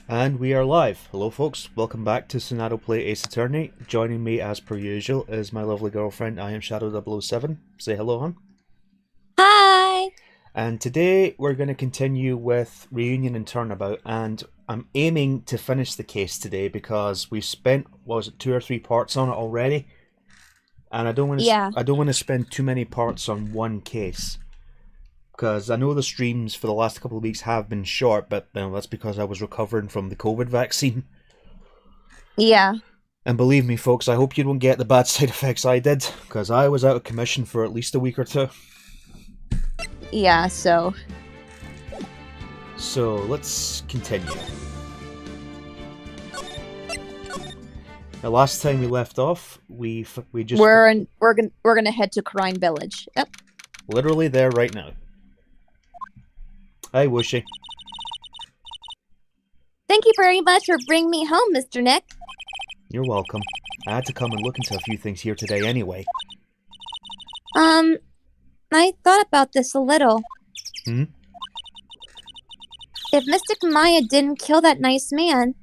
And we are live. Hello folks, welcome back to Sonadow Play Ace Attorney. Joining me as per usual is my lovely girlfriend, IMShadow007. Say hello, hon. Hi! And today we're going to continue with Reunion and Turnabout, and I'm aiming to finish the case today because we've spent, what was it, 2 or 3 parts on it already? And I don't want to spend too many parts on one case. Because I know the streams for the last couple of weeks have been short, but that's because I was recovering from the COVID vaccine. Yeah. And believe me, folks, I hope you don't get the bad side effects I did, because I was out of commission for at least a week or 2. Yeah, so let's continue. The last time we left off, we're gonna head to Crime Village. Yep. Literally there right now. Hi, Whooshy. Thank you very much for bringing me home, Mr. Nick. You're welcome. I had to come and look into a few things here today anyway. I thought about this a little. Hmm? If Mystic Maya didn't kill that nice man...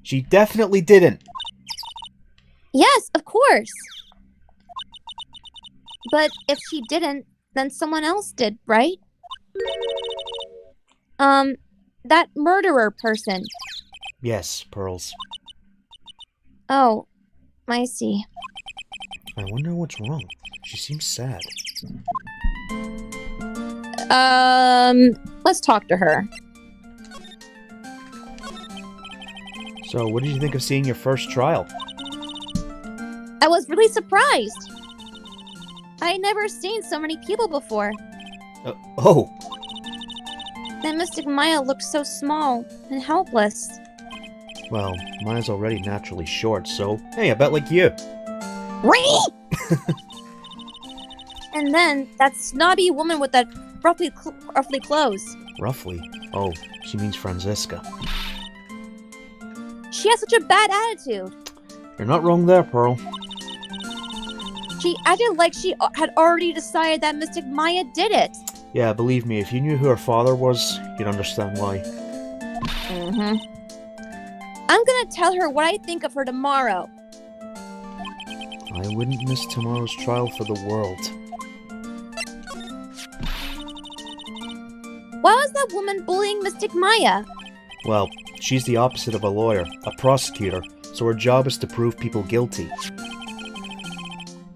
She definitely didn't. Yes, of course. But if she didn't, then someone else did, right? That murderer person. Yes, Pearls. Oh, I see. I wonder what's wrong. She seems sad. Let's talk to her. So, what did you think of seeing your first trial? I was really surprised. I'd never seen so many people before. Oh! That Mystic Maya looked so small and helpless. Well, mine's already naturally short, so hey, I bet like you. And then that snobby woman with that roughly clothes. Roughly? Oh, she means Franziska. She has such a bad attitude. You're not wrong there, Pearl. She acted like she had already decided that Mystic Maya did it. Yeah, believe me, if you knew who her father was, you'd understand why. Mm-hmm. I'm gonna tell her what I think of her tomorrow. I wouldn't miss tomorrow's trial for the world. Why was that woman bullying Mystic Maya? Well, she's the opposite of a lawyer, a prosecutor, so her job is to prove people guilty.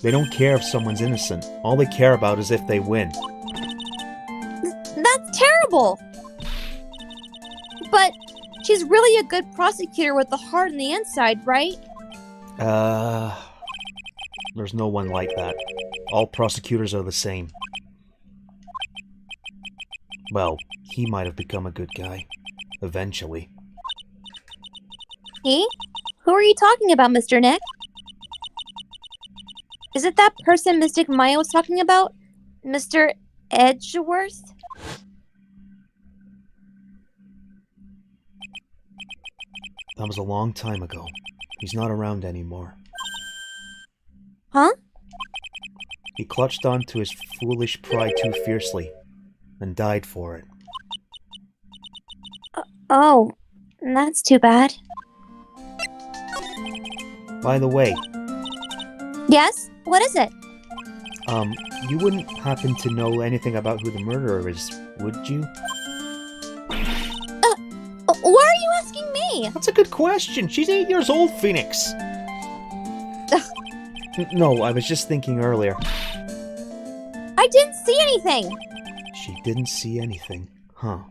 They don't care if someone's innocent. All they care about is if they win. That's terrible! But she's really a good prosecutor with the heart on the inside, right? There's no one like that. All prosecutors are the same. Well, he might have become a good guy. Eventually. He? Who are you talking about, Mr. Nick? Is it that person Mystic Maya was talking about? Mr. Edgeworth? That was a long time ago. He's not around anymore. Huh? He clutched onto his foolish pride too fiercely, and died for it. Oh, that's too bad. By the way... Yes? What is it? You wouldn't happen to know anything about who the murderer is, would you? Why are you asking me? That's a good question. She's 8 years old, Phoenix. No, I was just thinking earlier. I didn't see anything. She didn't see anything, huh?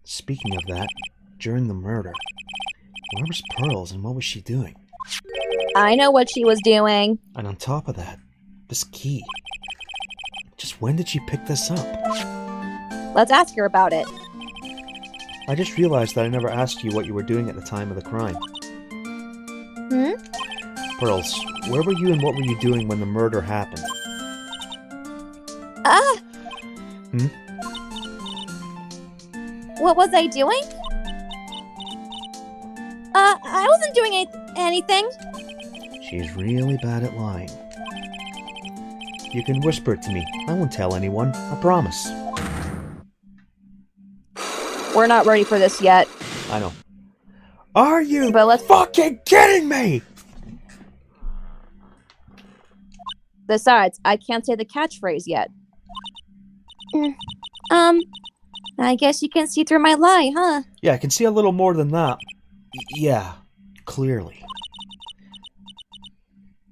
Speaking of that, during the murder, where was Pearls and what was she doing? I know what she was doing. And on top of that, this key. Just when did she pick this up? Let's ask her about it. I just realized that I never asked you what you were doing at the time of the crime. Hmm? Pearls, where were you and what were you doing when the murder happened? Hmm? What was I doing? I wasn't doing anything. She's really bad at lying. You can whisper it to me. I won't tell anyone. I promise. We're not ready for this yet. I know. Are you But let's- fucking kidding me? Besides, I can't say the catchphrase yet. I guess you can see through my lie, huh? Yeah, I can see a little more than that. Yeah, clearly.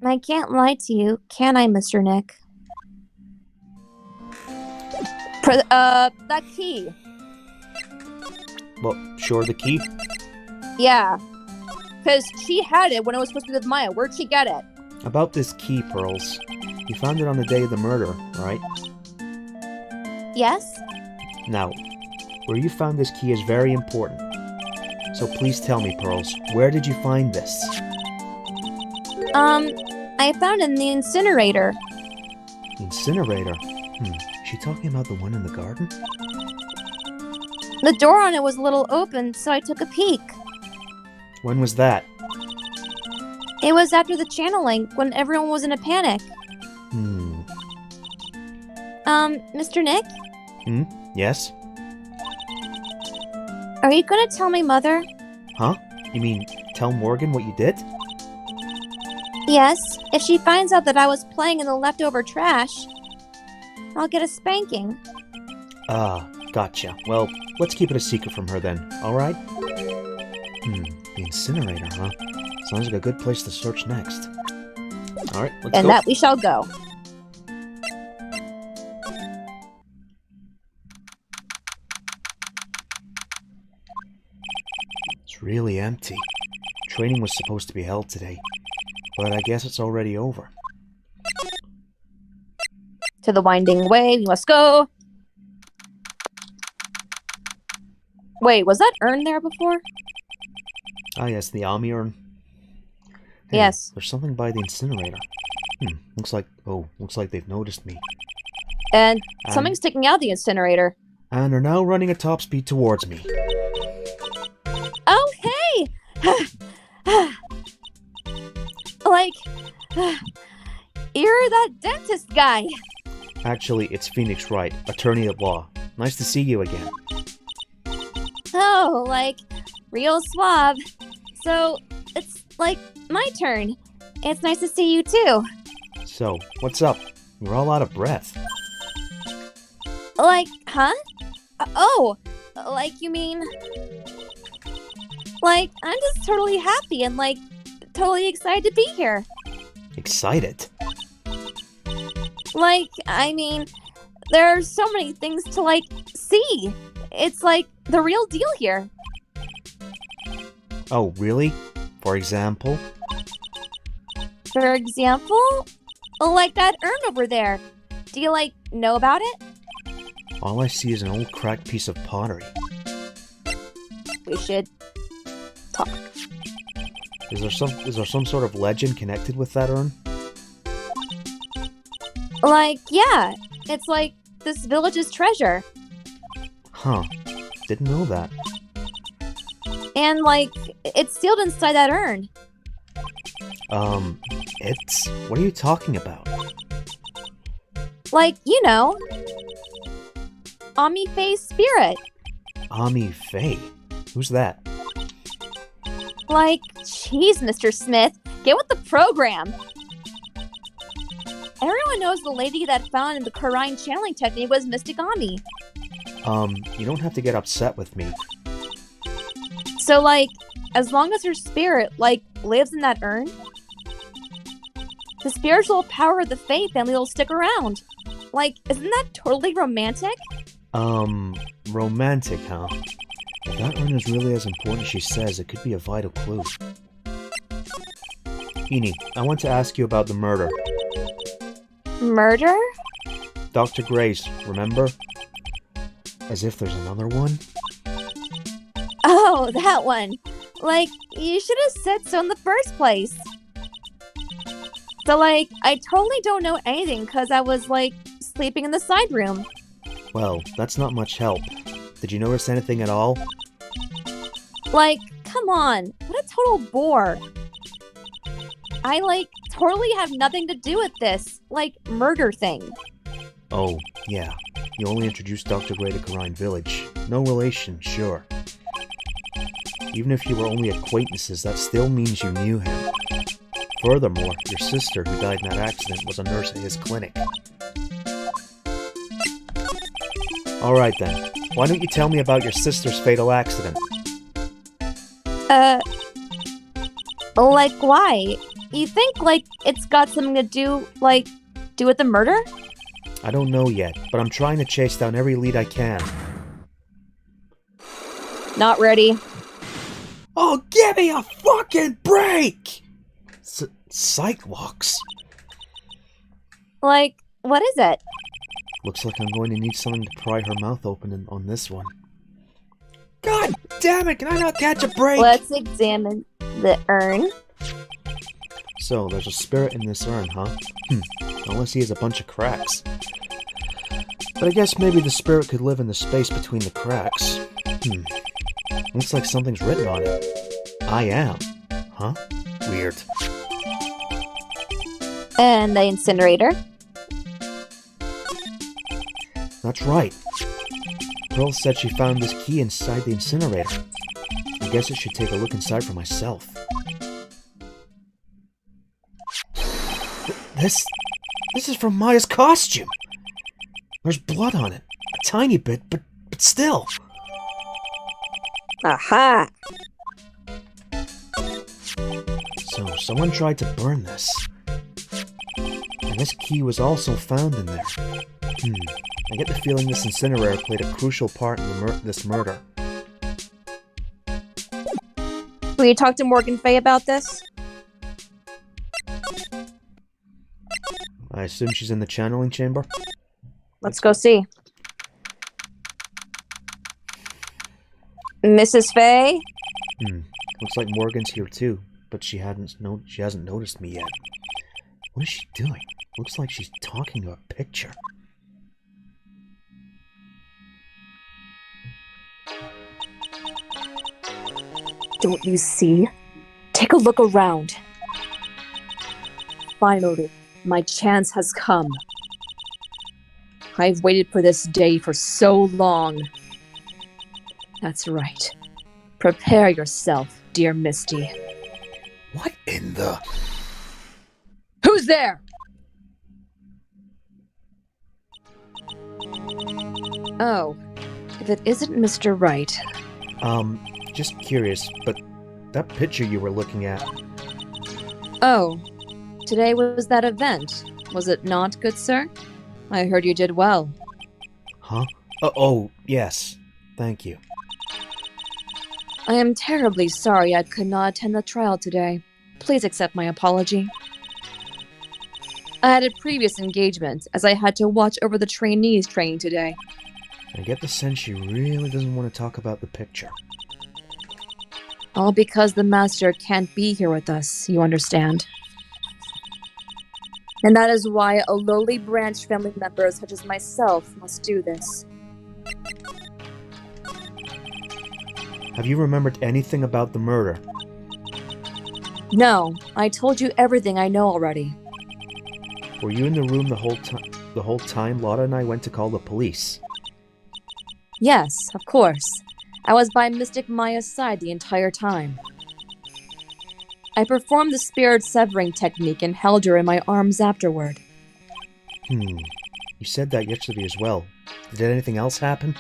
I can't lie to you, can I, Mr. Nick? That key. Well, sure, the key? Yeah. Because she had it when it was supposed to be with Maya. Where'd she get it? About this key, Pearls. You found it on the day of the murder, right? Yes? Now, where you found this key is very important. So please tell me, Pearls, where did you find this? I found it in the incinerator. Incinerator? Is she talking about the one in the garden? The door on it was a little open, so I took a peek. When was that? It was after the channeling, when everyone was in a panic. Mr. Nick? Yes? Are you gonna tell my mother? Huh? You mean tell Morgan what you did? Yes. If she finds out that I was playing in the leftover trash, I'll get a spanking. Ah, gotcha. Well, let's keep it a secret from her then, alright? The incinerator, huh? Sounds like a good place to search next. Alright, let's go. And that we shall go. It's really empty. Training was supposed to be held today, but I guess it's already over. To the winding way, we must go. Wait, was that urn there before? Ah yes, the Ami urn. Hey, Yes. There's something by the incinerator. Looks like they've noticed me. And something's sticking out the incinerator. And are now running at top speed towards me. Oh, hey! You're that dentist guy. Actually, it's Phoenix Wright, attorney at law. Nice to see you again. Oh, real suave. So, it's my turn. It's nice to see you too. So, what's up? You're all out of breath. Huh? You mean... I'm just totally happy and, totally excited to be here. Excited? I mean, there are so many things to, see. It's, the real deal here. Oh, really? For example? For example? That urn over there. Do you, know about it? All I see is an old cracked piece of pottery. We should talk. Is there some sort of legend connected with that urn? Yeah. It's this village's treasure. Huh. Didn't know that. And, it's sealed inside that urn. What are you talking about? You know. Ami Faye's spirit. Ami Faye? Who's that? Jeez, Mr. Smith. Get with the program. Everyone knows the lady that found the Karine channeling technique was Mystic Ami. You don't have to get upset with me. So, as long as her spirit, lives in that urn, the spiritual power of the Faye family will stick around. Isn't that totally romantic? Romantic, huh? If that urn is really as important as she says, it could be a vital clue. Heaney, I want to ask you about the murder. Murder? Dr. Grace, remember? As if there's another one? Oh, that one. You should have said so in the first place. So, I totally don't know anything because I was, sleeping in the side room. Well, that's not much help. Did you notice anything at all? Come on. What a total bore. I, totally have nothing to do with this, murder thing. Oh, yeah. You only introduced Dr. Gray to Karine Village. No relation, sure. Even if you were only acquaintances, that still means you knew him. Furthermore, your sister, who died in that accident, was a nurse at his clinic. Alright then, why don't you tell me about your sister's fatal accident? Like why? You think, like, it's got something to do with the murder? I don't know yet, but I'm trying to chase down every lead I can. Not ready. Oh, give me a fucking break! Sidewalks? Like, what is it? Looks like I'm going to need something to pry her mouth open on this one. God damn it, can I not catch a break? Let's examine the urn. So, there's a spirit in this urn, huh? All I see is a bunch of cracks. But I guess maybe the spirit could live in the space between the cracks. Looks like something's written on it. I am. Huh? Weird. And the incinerator. That's right. Pearl said she found this key inside the incinerator. I guess I should take a look inside for myself. This is from Maya's costume. There's blood on it. A tiny bit, but still. Aha! So, someone tried to burn this. And this key was also found in there. I get the feeling this incinerator played a crucial part in this murder. Will you talk to Morgan Fay about this? I assume she's in the channeling chamber? Let's go see. Mrs. Fay? Looks like Morgan's here too, but she hasn't noticed me yet. What is she doing? Looks like she's talking to a picture. Don't you see? Take a look around. Finally, my chance has come. I've waited for this day for so long. That's right. Prepare yourself, dear Misty. What in the... Who's there? Oh, if it isn't Mr. Wright. Just curious, but that picture you were looking at... Oh, today was that event. Was it not, good sir? I heard you did well. Huh? Oh, yes. Thank you. I am terribly sorry I could not attend the trial today. Please accept my apology. I had a previous engagement, as I had to watch over the trainees training today. I get the sense she really doesn't want to talk about the picture. All because the master can't be here with us, you understand. And that is why a lowly branch family member such as myself must do this. Have you remembered anything about the murder? No, I told you everything I know already. Were you in the room the whole time Lotta and I went to call the police? Yes, of course. I was by Mystic Maya's side the entire time. I performed the spirit severing technique and held her in my arms afterward. You said that yesterday as well. Did anything else happen?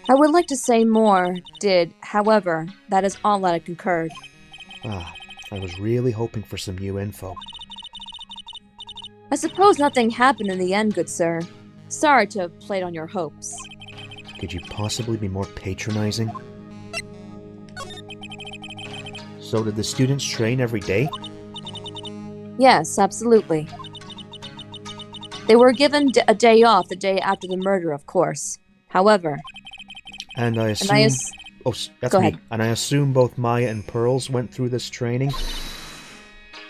I would like to say more however, that is all that I concurred. I was really hoping for some new info. I suppose nothing happened in the end, good sir. Sorry to have played on your hopes. Could you possibly be more patronizing? So did the students train every day? Yes, absolutely. They were given a day off the day after the murder, of course. However... And I assume... Oh, that's Go me. ahead. And I assume both Maya and Pearls went through this training?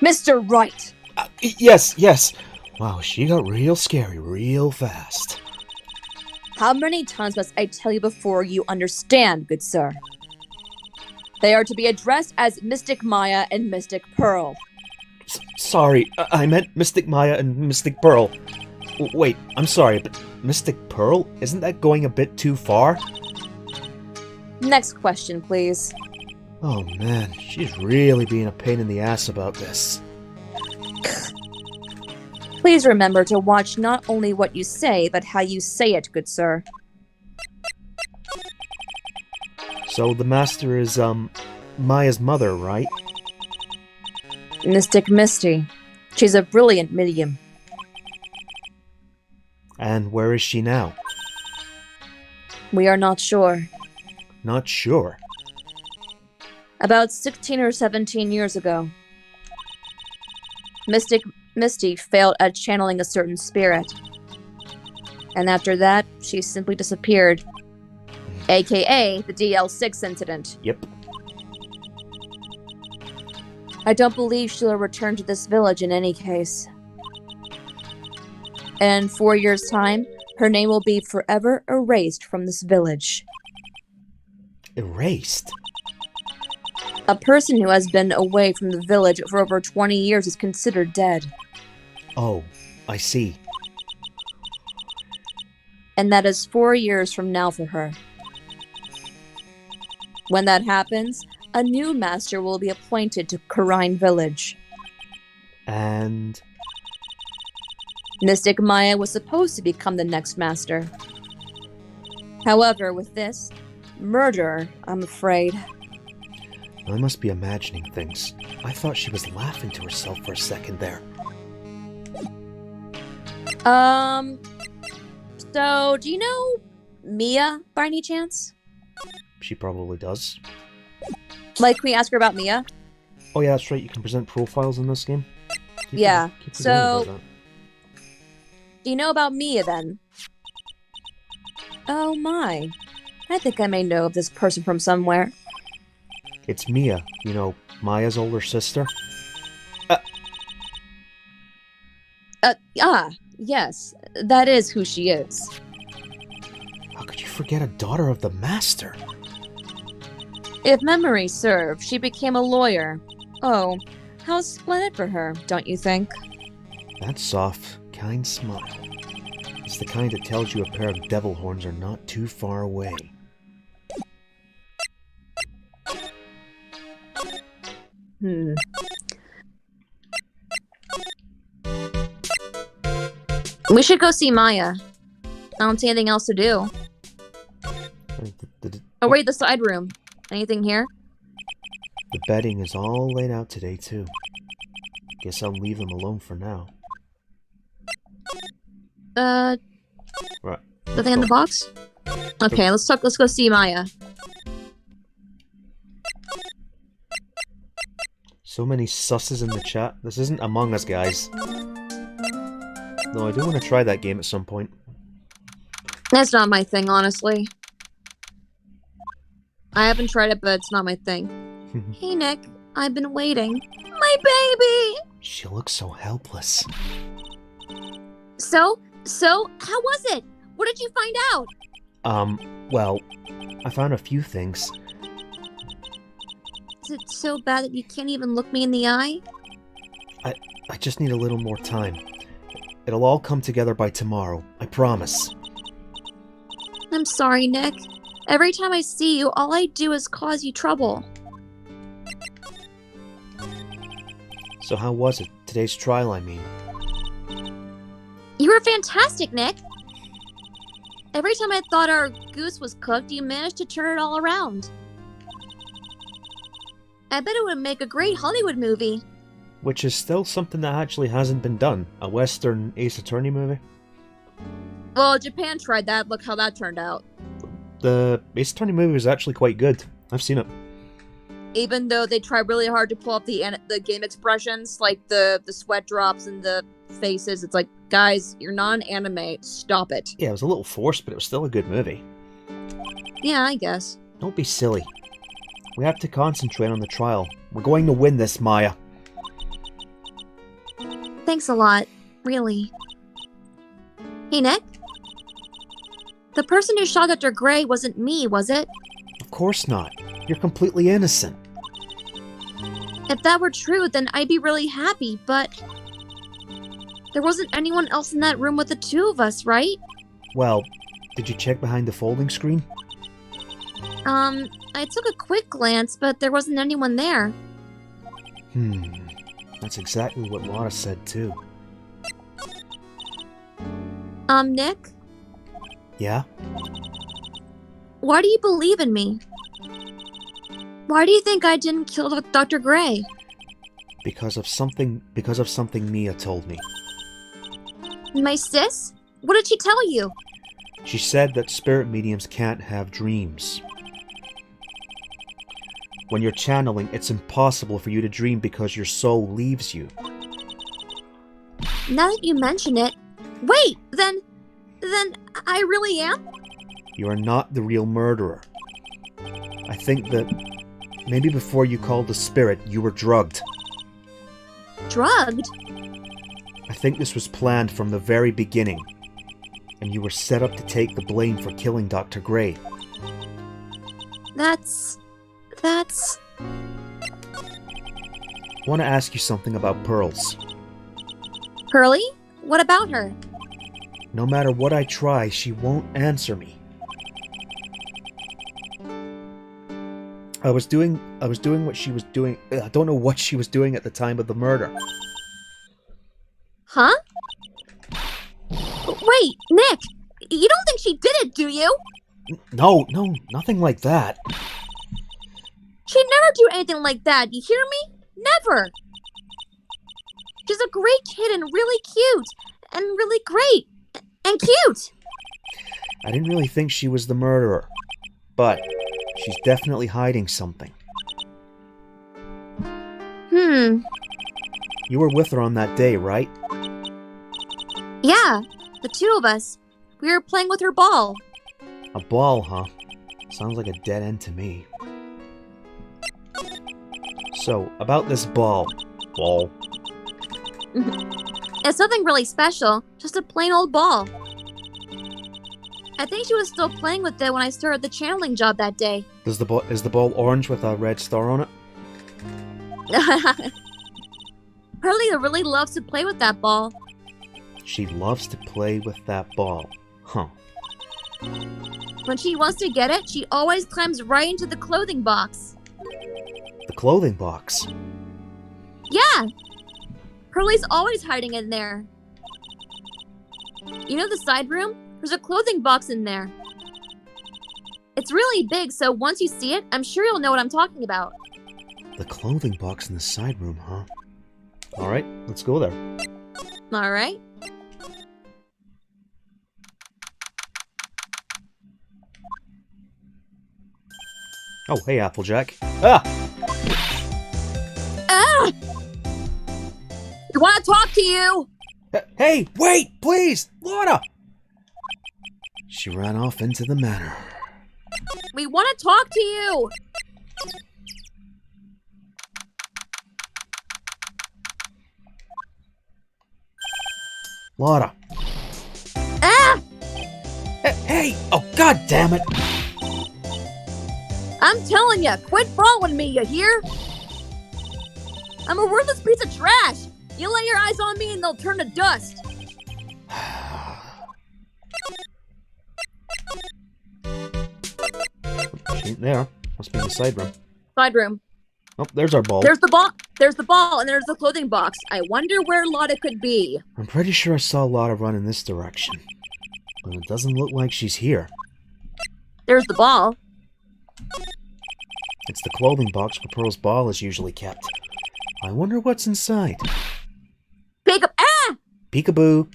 Mr. Wright! Yes! Wow, she got real scary real fast. How many times must I tell you before you understand, good sir? They are to be addressed as Mystic Maya and Mystic Pearl. Sorry, I meant Mystic Maya and Mystic Pearl. Wait, I'm sorry, but Mystic Pearl? Isn't that going a bit too far? Next question, please. Oh man, she's really being a pain in the ass about this. Please remember to watch not only what you say, but how you say it, good sir. So the master is, Maya's mother, right? Mystic Misty. She's a brilliant medium. And where is she now? We are not sure. Not sure. About 16 or 17 years ago, Mystic Misty failed at channeling a certain spirit. And after that, she simply disappeared. AKA the DL6 incident. Yep. I don't believe she'll return to this village in any case. And in 4 years' time, her name will be forever erased from this village. Erased? A person who has been away from the village for over 20 years is considered dead. Oh, I see. And that is 4 years from now for her. When that happens, a new master will be appointed to Karine Village. And... Mystic Maya was supposed to become the next master. However, with this, murder, I'm afraid. I must be imagining things. I thought she was laughing to herself for a second there. So, do you know Mia, by any chance? She probably does. Like, can we ask her about Mia? Oh yeah, that's right, you can present profiles in this game. Yeah, Keep so... forgetting about that. Do you know about Mia, then? Oh my. I think I may know of this person from somewhere. It's Mia, you know, Maya's older sister. Yes. That is who she is. How could you forget a daughter of the master? If memory serves, she became a lawyer. Oh, how splendid for her, don't you think? That soft, kind smile. It's the kind that tells you a pair of devil horns are not too far away. We should go see Maya. I don't see anything else to do. Oh wait, the side room. Anything here? The bedding is all laid out today too. Guess I'll leave them alone for now. Right. The thing in the box? Okay, let's go see Maya. So many susses in the chat. This isn't Among Us, guys. Though I do want to try that game at some point. That's not my thing, honestly. I haven't tried it, but it's not my thing. Hey, Nick. I've been waiting. My baby! She looks so helpless. So, how was it? What did you find out? Well, I found a few things. Is it so bad that you can't even look me in the eye? I just need a little more time. It'll all come together by tomorrow, I promise. I'm sorry, Nick. Every time I see you, all I do is cause you trouble. So how was it? Today's trial, I mean. You were fantastic, Nick. Every time I thought our goose was cooked, you managed to turn it all around. I bet it would make a great Hollywood movie. Which is still something that actually hasn't been done. A Western Ace Attorney movie. Well, Japan tried that. Look how that turned out. The Ace Attorney movie was actually quite good. I've seen it. Even though they tried really hard to pull up the game expressions, like the sweat drops and the faces, it's like, guys, you're not an anime. Stop it. Yeah, it was a little forced, but it was still a good movie. Yeah, I guess. Don't be silly. We have to concentrate on the trial. We're going to win this, Maya. Thanks a lot. Really. Hey, Nick? The person who shot Dr. Gray wasn't me, was it? Of course not. You're completely innocent. If that were true, then I'd be really happy, but... There wasn't anyone else in that room with the two of us, right? Well, did you check behind the folding screen? I took a quick glance, but there wasn't anyone there. That's exactly what Laura said too. Nick? Yeah? Why do you believe in me? Why do you think I didn't kill Dr. Gray? Because of something Mia told me. My sis? What did she tell you? She said that spirit mediums can't have dreams. When you're channeling, it's impossible for you to dream because your soul leaves you. Now that you mention it... Wait! Then I really am? You are not the real murderer. I think that maybe before you called the spirit, you were drugged. Drugged? I think this was planned from the very beginning, and you were set up to take the blame for killing Dr. Gray. That's... I want to ask you something about Pearls. Pearly? What about her? No matter what I try, she won't answer me. I was doing what she was doing. I don't know what she was doing at the time of the murder. Huh? Wait, Nick! You don't think she did it, do you? No, nothing like that. She'd never do anything like that, you hear me? Never! She's a great kid and really cute. And really great. And cute! I didn't really think she was the murderer. But she's definitely hiding something. You were with her on that day, right? Yeah, the two of us. We were playing with her ball. A ball, huh? Sounds like a dead end to me. So, about this ball. It's nothing really special, just a plain old ball. I think she was still playing with it when I started the channeling job that day. Is the ball orange with a red star on it? Pearly really loves to play with that ball. She loves to play with that ball. Huh. When she wants to get it, she always climbs right into the clothing box. The clothing box? Yeah! Pearly's always hiding in there. You know the side room? There's a clothing box in there. It's really big, so once you see it, I'm sure you'll know what I'm talking about. The clothing box in the side room, huh? Alright, let's go there. Alright. Oh, hey, Applejack. Ah! Ah! I want to talk to you! Hey, wait, please! Laura! She ran off into the manor. We want to talk to you! Laura. Ah! Hey! Oh, god damn it! I'm telling you, quit following me, you hear? I'm a worthless piece of trash! You lay your eyes on me and they'll turn to dust! She ain't there. Must be in the side room. Side room. Oh, there's our ball. There's the ball! There's the ball, and there's the clothing box. I wonder where Lotta could be. I'm pretty sure I saw Lotta run in this direction. But it doesn't look like she's here. There's the ball. It's the clothing box where Pearl's ball is usually kept. I wonder what's inside. Peekaboo! Ah! Peekaboo!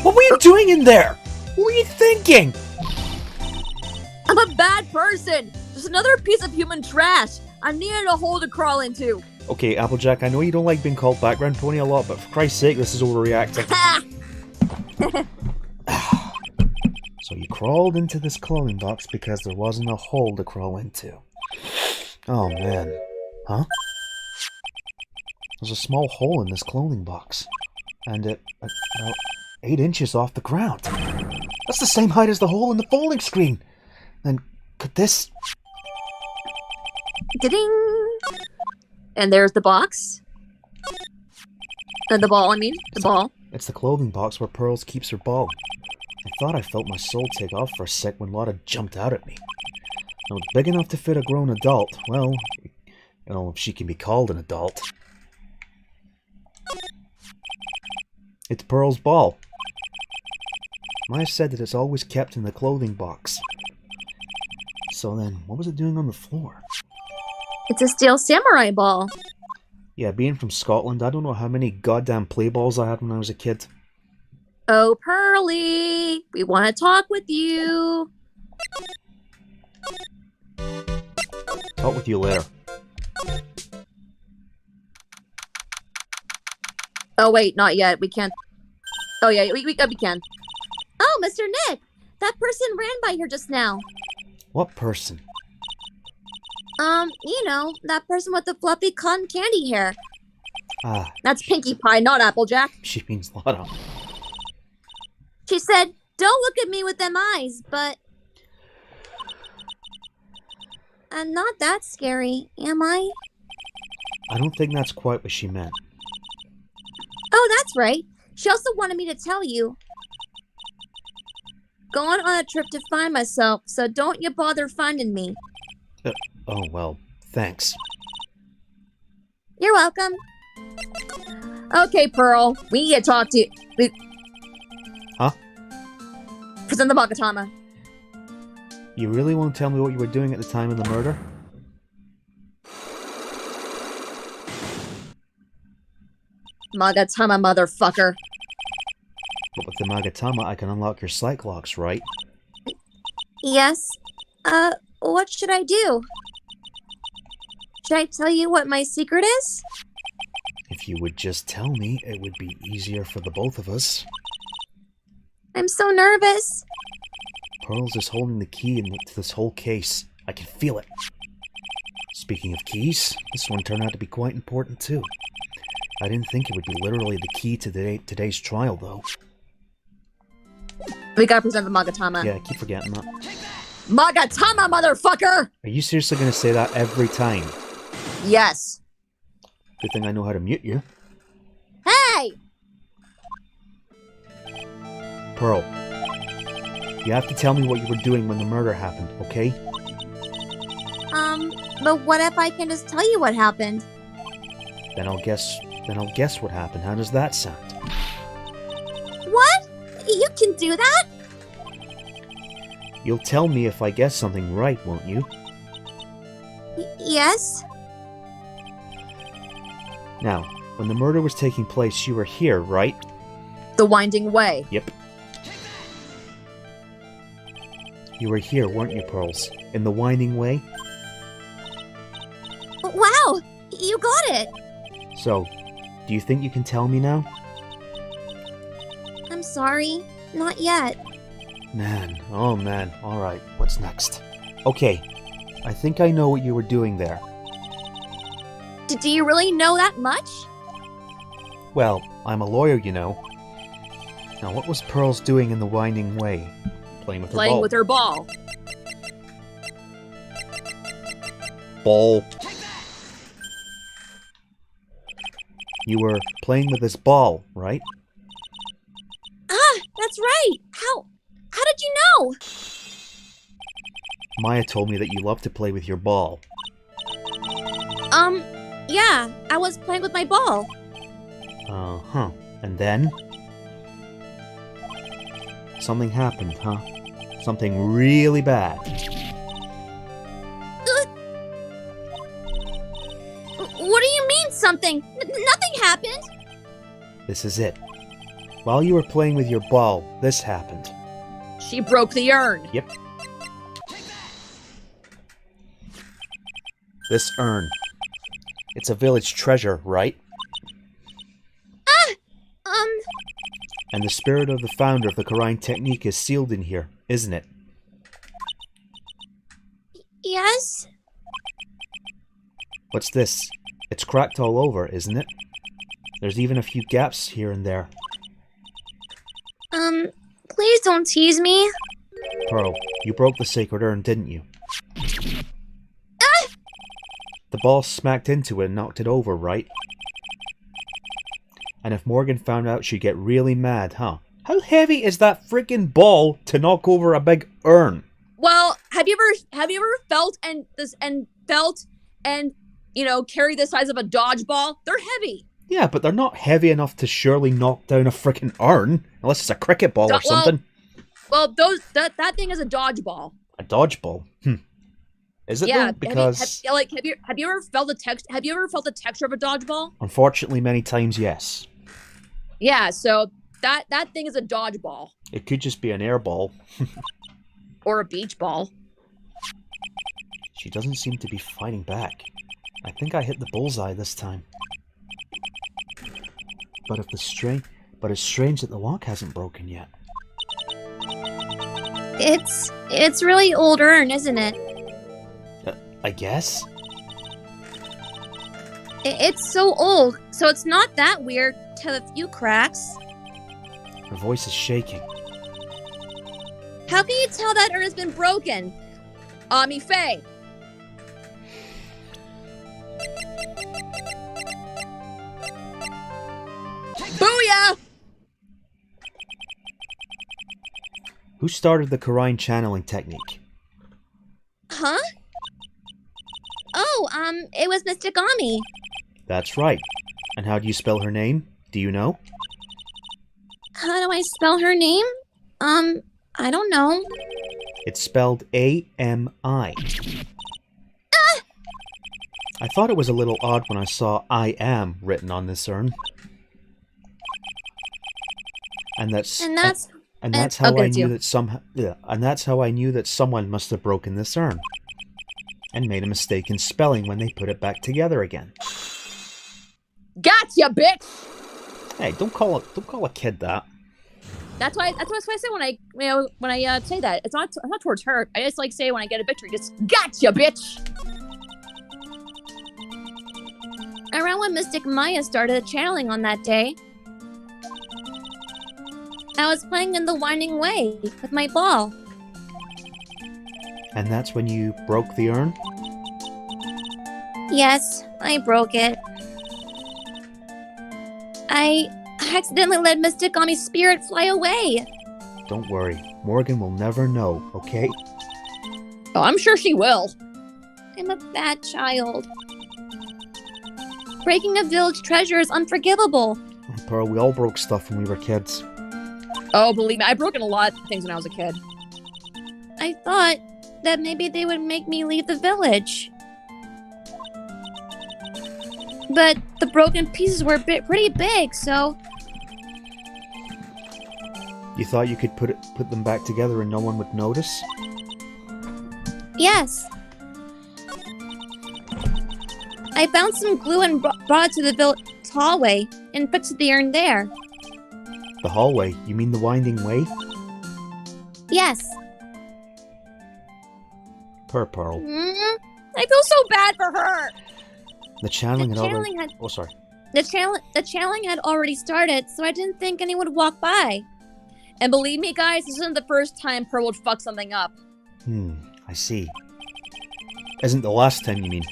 What were you doing in there? What were you thinking? I'm a bad person! Just another piece of human trash! I needed a hole to crawl into! Okay, Applejack, I know you don't like being called background pony a lot, but for Christ's sake, this is overreacting. So you crawled into this clothing box because there wasn't a hole to crawl into. Oh man. Huh? There's a small hole in this clothing box. And it, about 8 inches off the ground. That's the same height as the hole in the folding screen. Then, could this... Ding! And there's the box. And the ball, I mean. The ball. It's the clothing box where Pearls keeps her ball. I thought I felt my soul take off for a sec when Lotta jumped out at me. I was big enough to fit a grown adult. Well, if she can be called an adult. It's Pearl's ball. Maya said that it's always kept in the clothing box. So then, what was it doing on the floor? It's a steel samurai ball. Yeah, being from Scotland, I don't know how many goddamn play balls I had when I was a kid. Oh, Pearly, we want to talk with you. Talk with you later. Oh, wait, not yet. We can't. Oh, yeah, we can. Oh, Mr. Nick, that person ran by here just now. What person? You know, that person with the fluffy cotton candy hair. Ah. That's Pinkie Pie, not Applejack. She means Lotta. She said, "Don't look at me with them eyes," but... I'm not that scary, am I? I don't think that's quite what she meant. Oh, that's right. She also wanted me to tell you. Going on a trip to find myself, so don't you bother finding me. Oh, well, thanks. You're welcome. Okay, Pearl, we need to talk to you. Huh? Present the Magatama. You really want to tell me what you were doing at the time of the murder? Magatama, motherfucker. But with the Magatama, I can unlock your psych locks, right? Yes. What should I do? Should I tell you what my secret is? If you would just tell me, it would be easier for the both of us. I'm so nervous. Pearls is holding the key to this whole case. I can feel it. Speaking of keys, this one turned out to be quite important too. I didn't think it would be literally the key to today's trial, though. We gotta present the Magatama. Yeah, I keep forgetting that. Magatama, motherfucker! Are you seriously going to say that every time? Yes. Good thing I know how to mute you. Hey! Pearl, you have to tell me what you were doing when the murder happened, okay? But what if I can just tell you what happened? Then I'll guess what happened. How does that sound? What? You can do that? You'll tell me if I guess something right, won't you? Yes. Now, when the murder was taking place, you were here, right? The Winding Way. Yep. You were here, weren't you, Pearls? In the Winding Way? Wow! You got it! So, do you think you can tell me now? I'm sorry. Not yet. Man, oh man, alright, what's next? Okay, I think I know what you were doing there. Do you really know that much? Well, I'm a lawyer, you know. Now, what was Pearls doing in the Winding Way? Playing with her ball. Playing with her ball. Ball. You were playing with this ball, right? Ah, that's right! How did you know? Maya told me that you love to play with your ball. Yeah, I was playing with my ball. Uh-huh. And then? Something happened, huh? Something really bad. What do you mean, something? Nothing happened! This is it. While you were playing with your ball, this happened. She broke the urn. Yep. This urn. It's a village treasure, right? And the spirit of the founder of the Karine technique is sealed in here, isn't it? Yes? What's this? It's cracked all over, isn't it? There's even a few gaps here and there. Please don't tease me. Pearl, you broke the sacred urn, didn't you? The ball smacked into it and knocked it over, right? And if Morgan found out, she'd get really mad, huh? How heavy is that freaking ball to knock over a big urn? Well, have you ever felt and carry the size of a dodgeball? They're heavy. Yeah, but they're not heavy enough to surely knock down a freaking urn, unless it's a cricket ball or something. Well, that thing is a dodgeball. A dodgeball? Is it though? Because have you ever felt the texture of a dodgeball? Unfortunately, many times, yes. Yeah, so that thing is a dodgeball. It could just be an air ball. Or a beach ball. She doesn't seem to be fighting back. I think I hit the bullseye this time. But it's strange that the lock hasn't broken yet. It's really old urn, isn't it? I guess. It's so old, so it's not that weird to have a few cracks. Her voice is shaking. How can you tell that urn has been broken? Faye. Booyah! Who started the Korine channeling technique? Huh? Oh, it was Mr. Gami. That's right. And how do you spell her name? Do you know? How do I spell her name? I don't know. It's spelled A-M-I. I thought it was a little odd when I saw I am written on this urn. And that's how I knew that someone must have broken this urn and made a mistake in spelling when they put it back together again. Gotcha, bitch. Hey, don't call a kid that. That's why I say when I say that. It's not towards her. I just say when I get a victory, just gotcha, bitch. Around when Mystic Maya started channeling on that day, I was playing in the Winding Way with my ball. And that's when you broke the urn? Yes, I broke it. I accidentally let Mystic Gami's spirit fly away. Don't worry, Morgan will never know, okay? Oh, I'm sure she will. I'm a bad child. Breaking a village treasure is unforgivable. Pearl, we all broke stuff when we were kids. Oh, believe me, I've broken a lot of things when I was a kid. I thought that maybe they would make me leave the village. But the broken pieces were pretty big, so... You thought you could put them back together and no one would notice? Yes. I found some glue and brought it to the village hallway and fixed the urn there. The hallway? You mean the Winding Way? Yes. Poor Pearl. I feel so bad for her. The channeling had already... The channeling had already started, so I didn't think anyone would walk by. And believe me, guys, this isn't the first time Pearl would fuck something up. I see. Isn't the last time, you mean?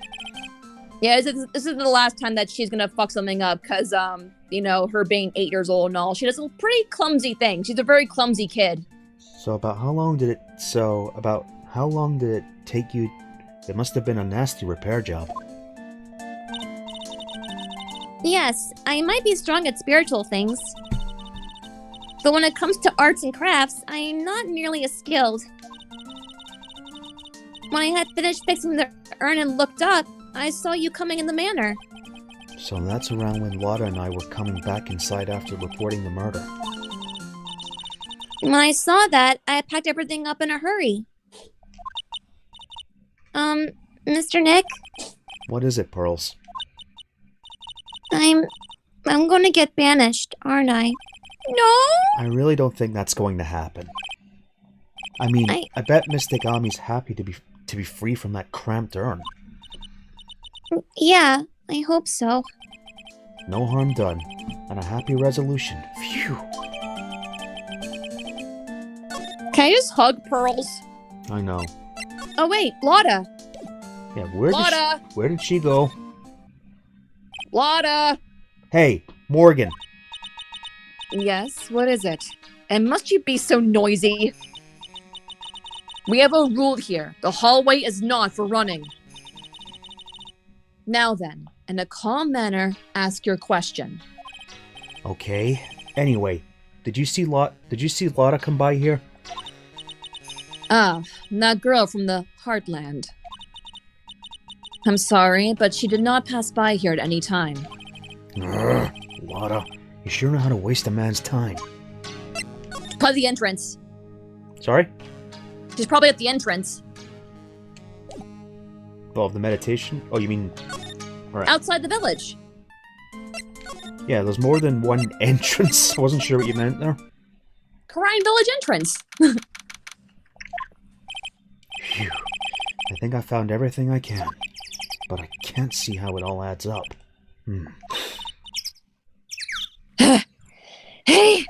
Yeah, this isn't the last time that she's gonna fuck something up, because, her being 8 years old and all, she does a pretty clumsy thing. She's a very clumsy kid. So about how long did it take you? It must have been a nasty repair job. Yes, I might be strong at spiritual things. But when it comes to arts and crafts, I'm not nearly as skilled. When I had finished fixing the urn and looked up, I saw you coming in the manor. So that's around when Lotta and I were coming back inside after reporting the murder. When I saw that, I packed everything up in a hurry. Mr. Nick? What is it, Pearls? I'm going to get banished, aren't I? No! I really don't think that's going to happen. I mean, I bet Mystic Ami's happy to be free from that cramped urn. Yeah, I hope so. No harm done, and a happy resolution. Phew! Can I just hug Pearls? I know. Oh wait, Lotta! Yeah, where did she go? Lotta! Hey, Morgan! Yes, what is it? And must you be so noisy? We have a rule here. The hallway is not for running. Now then, in a calm manner, ask your question. Okay. Anyway, did you see Lotta come by here? Ah, that girl from the Heartland. I'm sorry, but she did not pass by here at any time. Grr, Lotta, you sure know how to waste a man's time. By the entrance. Sorry? She's probably at the entrance. Oh, the meditation? Oh, you mean... Alright. Outside the village. Yeah, there's more than one entrance. I wasn't sure what you meant there. Crime Village entrance. Phew. I think I found everything I can. But I can't see how it all adds up. Hey!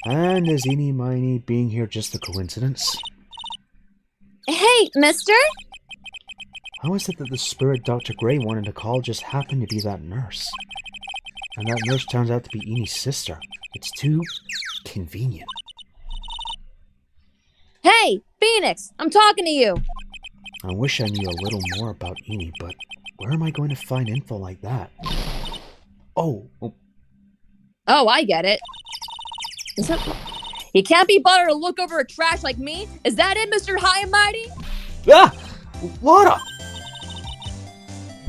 And is Eeny Miny being here just a coincidence? Hey, mister? How is it that the spirit Dr. Gray wanted to call just happened to be that nurse? And that nurse turns out to be Eeny's sister. It's too convenient. Hey, Phoenix! I'm talking to you! I wish I knew a little more about Eeny, but where am I going to find info like that? Oh. Oh, I get it. Is that... You can't be bothered to look over a trash like me? Is that it, Mr. High and Mighty? Ah! Lotta!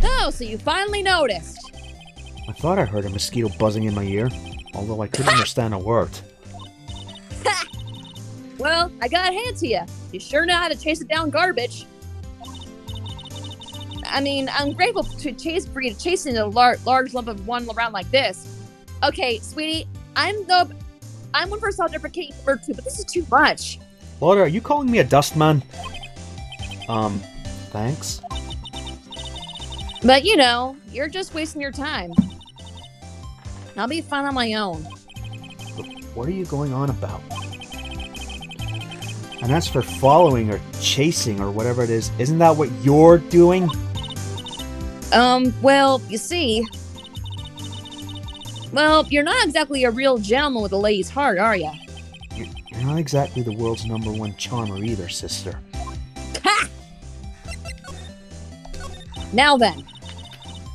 Oh, so you finally noticed. I thought I heard a mosquito buzzing in my ear, although I couldn't understand a word. Well, I gotta hand it to you. You sure know how to chase it down garbage. I mean, I'm grateful for you to chasing a large lump of one around like this. Okay, sweetie, I'm one for self-deprecating number 2, but this is too much. Lotta, are you calling me a dustman? Thanks. But you know, you're just wasting your time. I'll be fine on my own. What are you going on about? And as for following or chasing or whatever it is, isn't that what you're doing? Well, you see... Well, you're not exactly a real gentleman with a lady's heart, are you? You're not exactly the world's #1 charmer either, sister. Ha! Now then.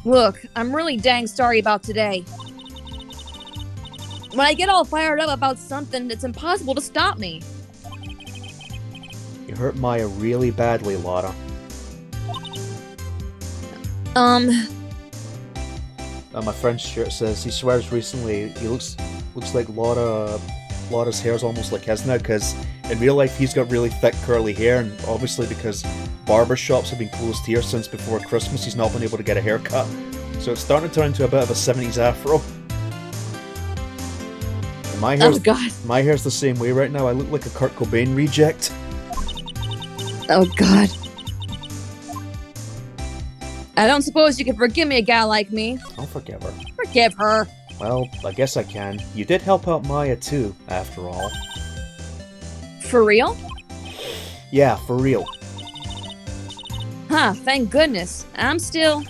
Look, I'm really dang sorry about today. When I get all fired up about something, it's impossible to stop me. You hurt Maya really badly, Lotta. My friend's shirt says he swears recently he looks like Lotta's hair's almost like his now, because in real life he's got really thick curly hair, and obviously because barber shops have been closed here since before Christmas, he's not been able to get a haircut. So it's starting to turn into a bit of a 70s afro. And my hair's the same way right now. I look like a Kurt Cobain reject. Oh god. I don't suppose you can forgive me, a guy like me. I'll forgive her. Forgive her. Well, I guess I can. You did help out Maya too, after all. For real? Yeah, for real. Huh, thank goodness. I'm still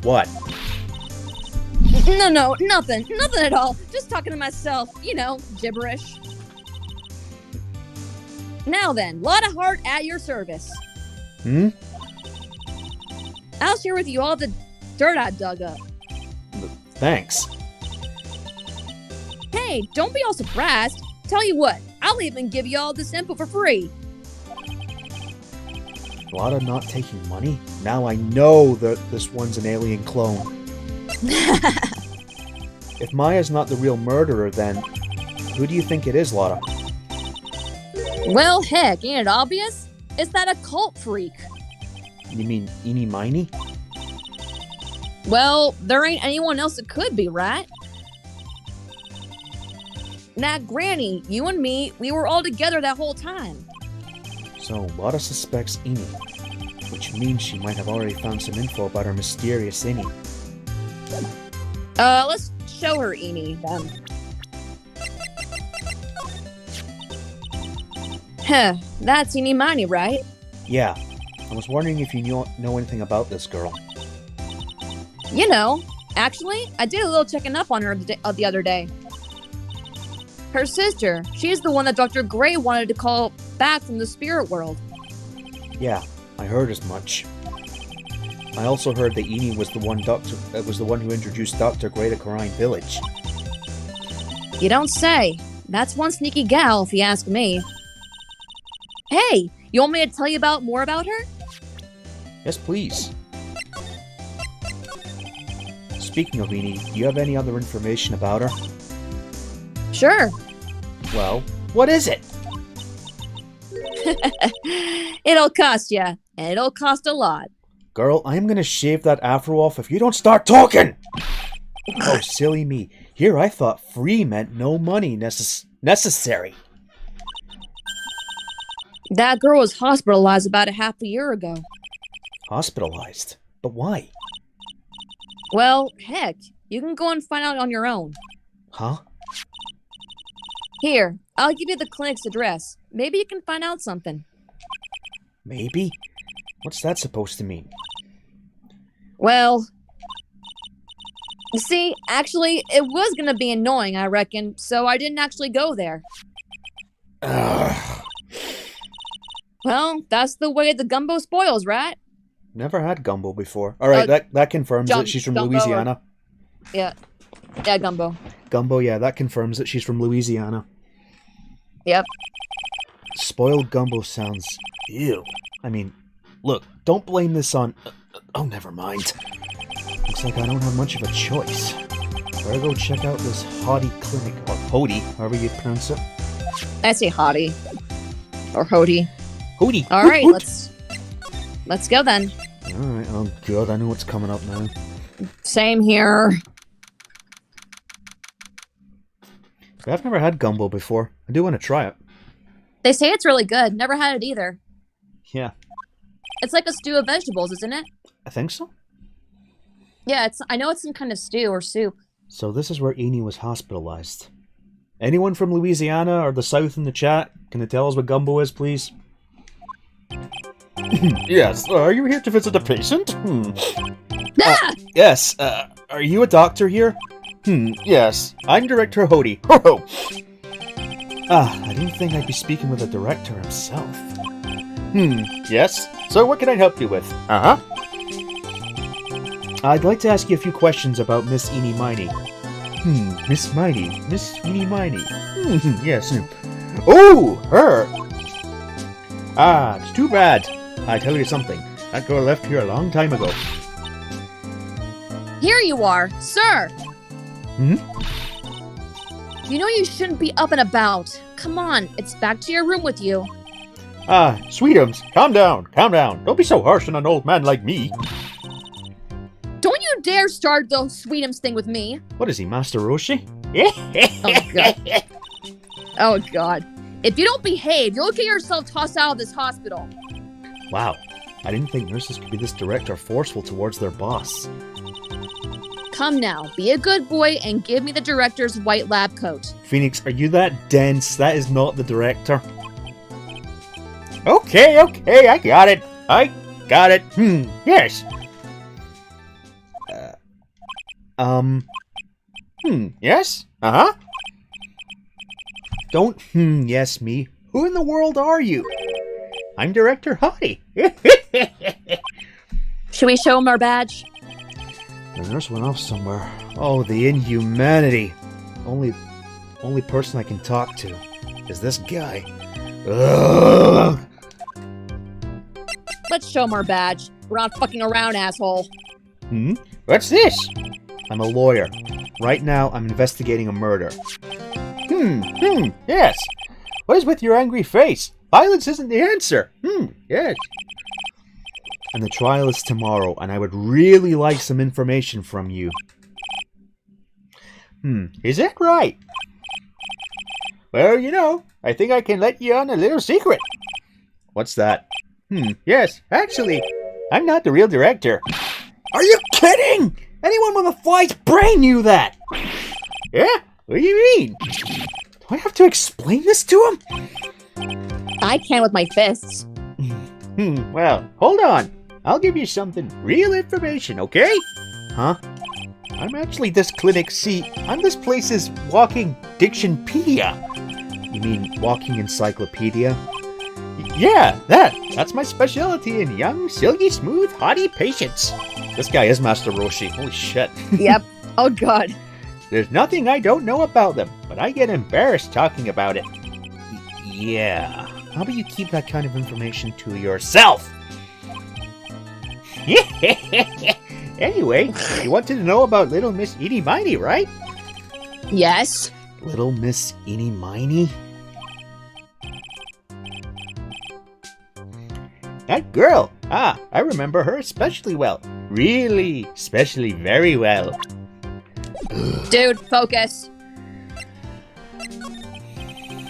what? No, nothing at all. Just talking to myself, you know, gibberish. Now then, Lotta Heart at your service. I'll share with you all the dirt I dug up. Thanks. Hey, don't be all surprised. Tell you what, I'll even give you all this info for free. Lotta not taking money? Now I know that this one's an alien clone. If Maya's not the real murderer, then who do you think it is, Lotta? Well, heck, ain't it obvious? It's that occult freak. You mean Eeny Miny? Well, there ain't anyone else that could be, right? Now, Granny, you and me, we were all together that whole time. So, Lotta suspects Eeny, which means she might have already found some info about her mysterious Eeny. Let's show her Eeny, then. Huh, that's Eeny Miny, right? Yeah. I was wondering if you know anything about this girl. You know, actually, I did a little checking up on her the other day. Her sister. She's the one that Dr. Gray wanted to call back from the spirit world. Yeah, I heard as much. I also heard that Eni was the one who introduced Dr. Gray to Corrine Village. You don't say. That's one sneaky gal, if you ask me. Hey, you want me to tell you more about her? Yes, please. Speaking of Eni, do you have any other information about her? Sure. Well, what is it? It'll cost ya, and it'll cost a lot. Girl, I'm gonna shave that afro off if you don't start talking! Oh, silly me. Here I thought free meant no money necessary. That girl was hospitalized about a half a year ago. Hospitalized? But why? Well, heck, you can go and find out on your own. Huh? Here, I'll give you the clinic's address. Maybe you can find out something. Maybe? What's that supposed to mean? Well, you see, actually, it was gonna be annoying, I reckon, so I didn't actually go there. Ugh. Well, that's the way the gumbo spoils, right? Never had gumbo before. Alright, that confirms that she's from Louisiana. Yeah, gumbo. Gumbo, yeah, that confirms that she's from Louisiana. Yep. Spoiled gumbo sounds... ew. I mean, look, don't blame this on... oh, never mind. Looks like I don't have much of a choice. Better go check out this Hottie clinic, or Hody, however you pronounce it. I say Hottie. Or Hody. Hody! Alright, let's go then. Alright, oh god, I know what's coming up now. Same here. I've never had gumbo before. I do want to try it. They say it's really good. Never had it either. Yeah. It's like a stew of vegetables, isn't it? I think so. Yeah, I know it's some kind of stew or soup. So this is where Eni was hospitalized. Anyone from Louisiana or the South in the chat? Can you tell us what gumbo is, please? Yes, are you here to visit a patient? Ah! Yes, are you a doctor here? Yes, I'm Director Hody. Ho ho! I didn't think I'd be speaking with a director himself. Yes? So what can I help you with? Uh-huh. I'd like to ask you a few questions about Miss Eenie Miney. Miss Miney. Miss Eenie Miney. Yes. Oh, her! It's too bad. I tell you something. That girl left here a long time ago. Here you are, sir! You know you shouldn't be up and about. Come on, it's back to your room with you. Sweetums, calm down, calm down. Don't be so harsh on an old man like me. Don't you dare start the Sweetums thing with me. What is he, Master Roshi? Oh, God. Oh, God. If you don't behave, you'll get yourself tossed out of this hospital. Wow, I didn't think nurses could be this direct or forceful towards their boss. Come now, be a good boy and give me the director's white lab coat. Phoenix, are you that dense? That is not the director. Okay, I got it. Yes. Yes? Uh-huh. Don't yes me. Who in the world are you? I'm Director Hottie. Should we show him our badge? The nurse went off somewhere. Oh, the inhumanity. Only person I can talk to is this guy. Ugh. Let's show him our badge. We're not fucking around, asshole. What's this? I'm a lawyer. Right now, I'm investigating a murder. Yes. What is with your angry face? Violence isn't the answer. Yes. And the trial is tomorrow, and I would really like some information from you. Is that right? Well, you know, I think I can let you on a little secret. What's that? Yes, actually, I'm not the real director. Are you kidding? Anyone with a fly's brain knew that. Yeah? What do you mean? Do I have to explain this to him? I can with my fists. Well, hold on. I'll give you something real information, okay? Huh? I'm actually this clinic. See, I'm this place's walking dictionpedia. You mean walking encyclopedia? Yeah, that's my specialty in young, silky, smooth, haughty patients. This guy is Master Roshi. Holy shit. Yep. Oh god. There's nothing I don't know about them, but I get embarrassed talking about it. Yeah. How about you keep that kind of information to yourself? Anyway, you wanted to know about little Miss Eeny Miny, right? Yes. Little Miss Eeny Miny? That girl! Ah, I remember her especially well. Really, especially very well. Dude, focus.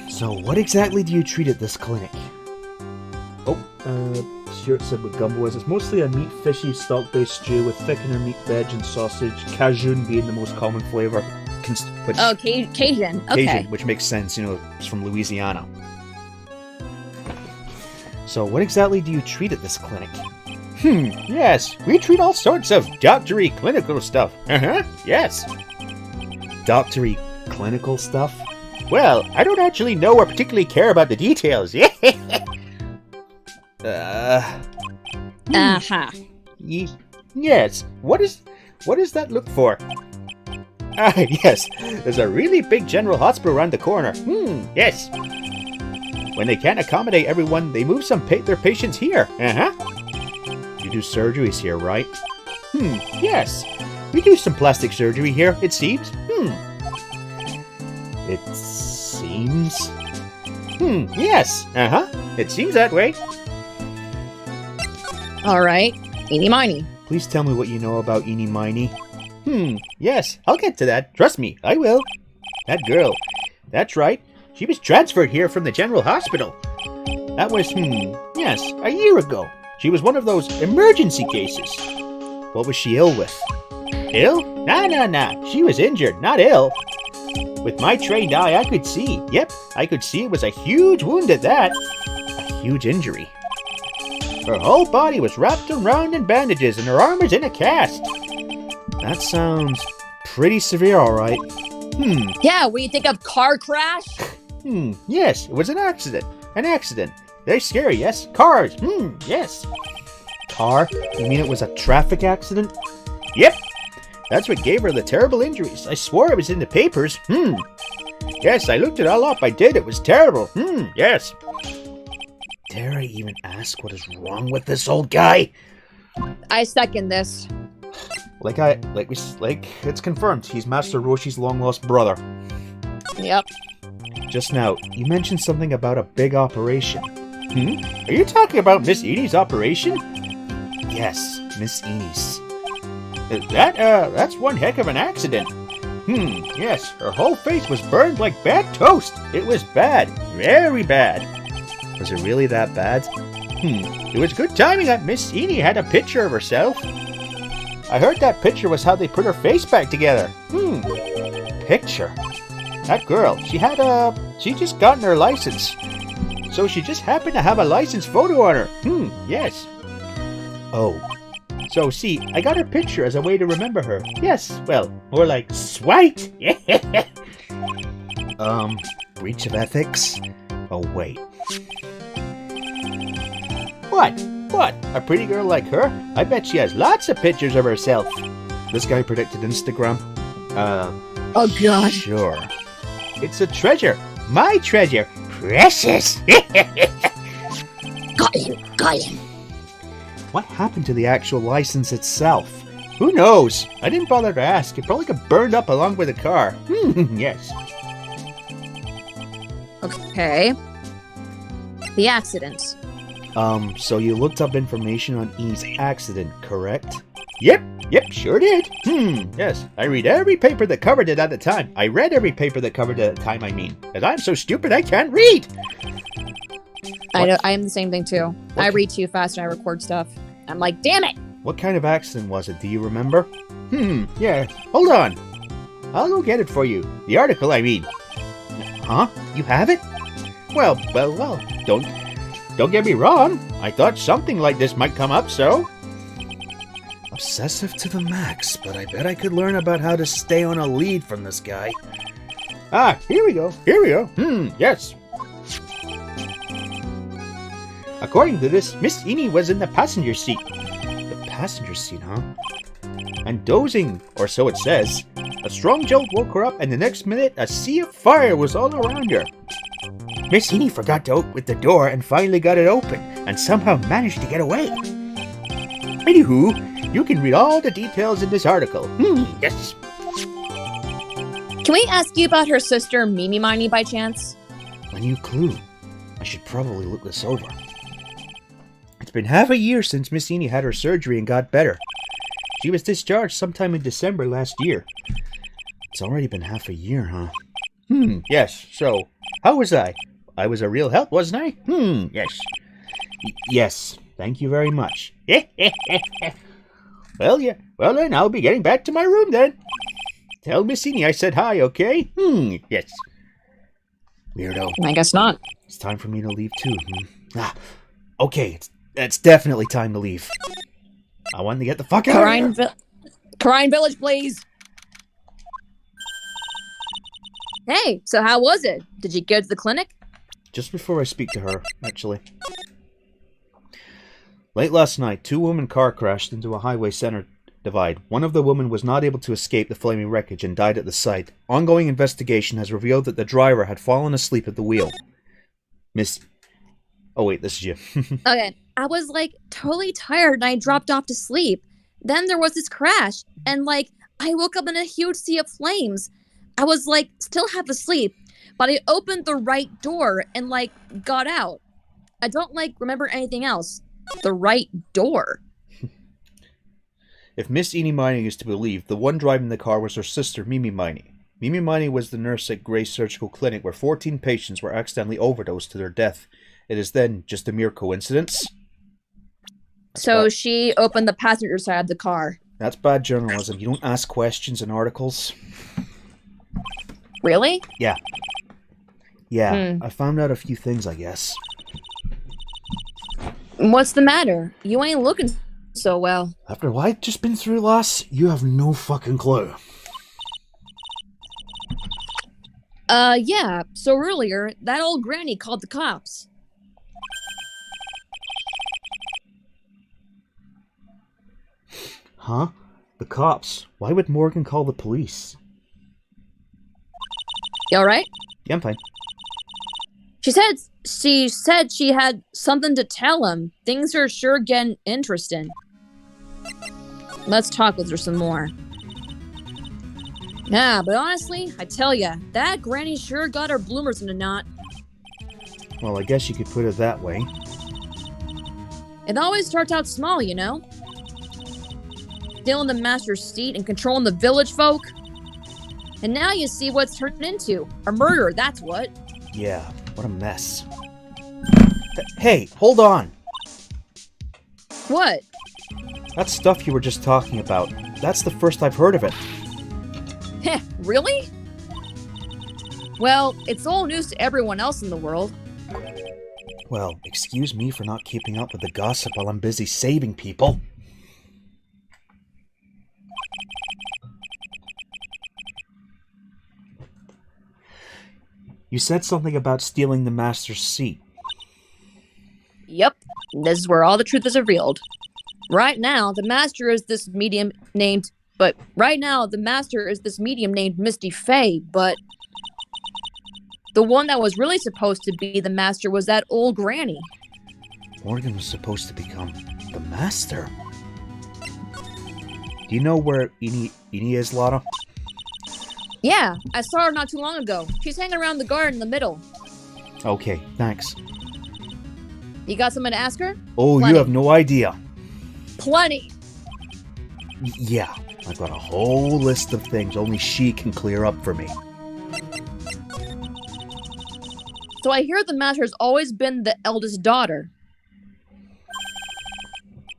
So, what exactly do you treat at this clinic? Stuart said what gumbo is. It's mostly a meat, fishy, stock-based stew with thickener, meat, veg, and sausage. Cajun being the most common flavor. Cajun. Okay. Cajun, which makes sense, you know, it's from Louisiana. So, what exactly do you treat at this clinic? Yes, we treat all sorts of doctory clinical stuff. Yes. Doctory clinical stuff? Well, I don't actually know or particularly care about the details. Yes. What does that look for? Yes. There's a really big general hospital around the corner. Yes. When they can't accommodate everyone, they move their patients here. You do surgeries here, right? Yes. We do some plastic surgery here, it seems. It seems? Yes. It seems that way. Alright. Eeny miny. Please tell me what you know about Eeny Miny. Yes, I'll get to that. Trust me, I will. That girl. That's right. She was transferred here from the General Hospital. That was, yes, a year ago. She was one of those emergency cases. What was she ill with? Ill? Nah. She was injured, not ill. With my trained eye, I could see. Yep, I could see it was a huge wound at that. A huge injury. Her whole body was wrapped around in bandages and her arm was in a cast. That sounds pretty severe, alright. Yeah, what do you think of car crash? Yes, it was an accident. An accident. They're scary, yes? Cars, yes. Car? You mean it was a traffic accident? Yep. That's what gave her the terrible injuries. I swore it was in the papers. Yes, I looked it all up. I did. It was terrible. Yes. Dare I even ask what is wrong with this old guy? I second this. It's confirmed. He's Master Roshi's long-lost brother. Yep. Just now, you mentioned something about a big operation. Are you talking about Miss Eeny's operation? Yes, Miss Eeny's. That's one heck of an accident. Yes, her whole face was burned like bad toast. It was bad. Very bad. Was it really that bad? It was good timing that Miss Eeny had a picture of herself. I heard that picture was how they put her face back together. Picture? That girl, she just gotten her license. So she just happened to have a license photo on her. Yes. Oh. So see, I got her picture as a way to remember her. Yes, well, more like swipe. Breach of ethics? Oh, wait. What? A pretty girl like her? I bet she has lots of pictures of herself. This guy predicted Instagram. Oh god. Sure. It's a treasure. My treasure. Precious. Got him. What happened to the actual license itself? Who knows? I didn't bother to ask. It probably got burned up along with the car. Yes. Okay. The accident. So you looked up information on E's accident, correct? Yep, sure did. Yes, I read every paper that covered it at the time. I read every paper that covered it at the time, I mean. Because I'm so stupid I can't read! I know, I am the same thing too. I read too fast and I record stuff. I'm like, damn it! What kind of accident was it? Do you remember? Yeah. Hold on. I'll go get it for you. The article, I mean. Huh? You have it? Well. Don't get me wrong. I thought something like this might come up, so... A Obsessive to the max, but I bet I could learn about how to stay on a lead from this guy. Ah, here we go. Yes. According to this, Miss Eni was in the passenger seat. The passenger seat, huh? And dozing, or so it says. A strong jolt woke her up, and the next minute, a sea of fire was all around her. Miss Eni forgot to open the door and finally got it open, and somehow managed to get away. Anywho, you can read all the details in this article. Yes. Can we ask you about her sister, Mimi Miney, by chance? A new clue. I should probably look this over. It's been half a year since Miss Eni had her surgery and got better. She was discharged sometime in December last year. It's already been half a year, huh? Yes, so, how was I? I was a real help, wasn't I? Yes. Yes, thank you very much. Well, yeah, well then, I'll be getting back to my room then. Tell Miss Eni I said hi, okay? Yes. Weirdo. I guess not. It's time for me to leave too, okay, it's definitely time to leave. I want to get the fuck out of here. Crime Village, please. Hey, so how was it? Did you go to the clinic? Just before I speak to her, actually. Late last night, 2 women car crashed into a highway center divide. One of the women was not able to escape the flaming wreckage and died at the site. Ongoing investigation has revealed that the driver had fallen asleep at the wheel. Oh wait, this is you. Okay, I was totally tired and I dropped off to sleep. Then there was this crash and I woke up in a huge sea of flames. I was still half asleep, but I opened the right door and got out. I don't remember anything else. The right door. If Miss Eni Miney is to be believed, the one driving the car was her sister, Mimi Miney. Mimi Miney was the nurse at Gray's Surgical Clinic where 14 patients were accidentally overdosed to their death. It is then just a mere coincidence? So she opened the passenger side of the car. That's bad journalism. You don't ask questions in articles. Really? Yeah. I found out a few things, I guess. What's the matter? You ain't looking so well. After what I've just been through, lass, you have no fucking clue. Yeah. So earlier, that old granny called the cops. Huh? The cops? Why would Morgan call the police? You alright? Yeah, I'm fine. She said she had something to tell him. Things are sure getting interesting. Let's talk with her some more. Nah, but honestly, I tell ya, that granny sure got her bloomers in a knot. Well, I guess you could put it that way. It always starts out small, you know? Stealing the master's seat and controlling the village folk. And now you see what it's turned into. A murder, that's what. Yeah, what a mess. Hey, hold on! What? That stuff you were just talking about, that's the first I've heard of it. Heh, really? Well, it's all news to everyone else in the world. Well, excuse me for not keeping up with the gossip while I'm busy saving people. You said something about stealing the master's seat. Yep, this is where all the truth is revealed. Right now, the master is this medium named Misty Faye, but the one that was really supposed to be the master was that old granny. Morgan was supposed to become the master. Do you know where Eni is, Lotta? Yeah, I saw her not too long ago. She's hanging around the garden in the middle. Okay, thanks. You got something to ask her? Oh, Plenty. You have no idea. Plenty. Yeah, I've got a whole list of things only she can clear up for me. So I hear the master's always been the eldest daughter.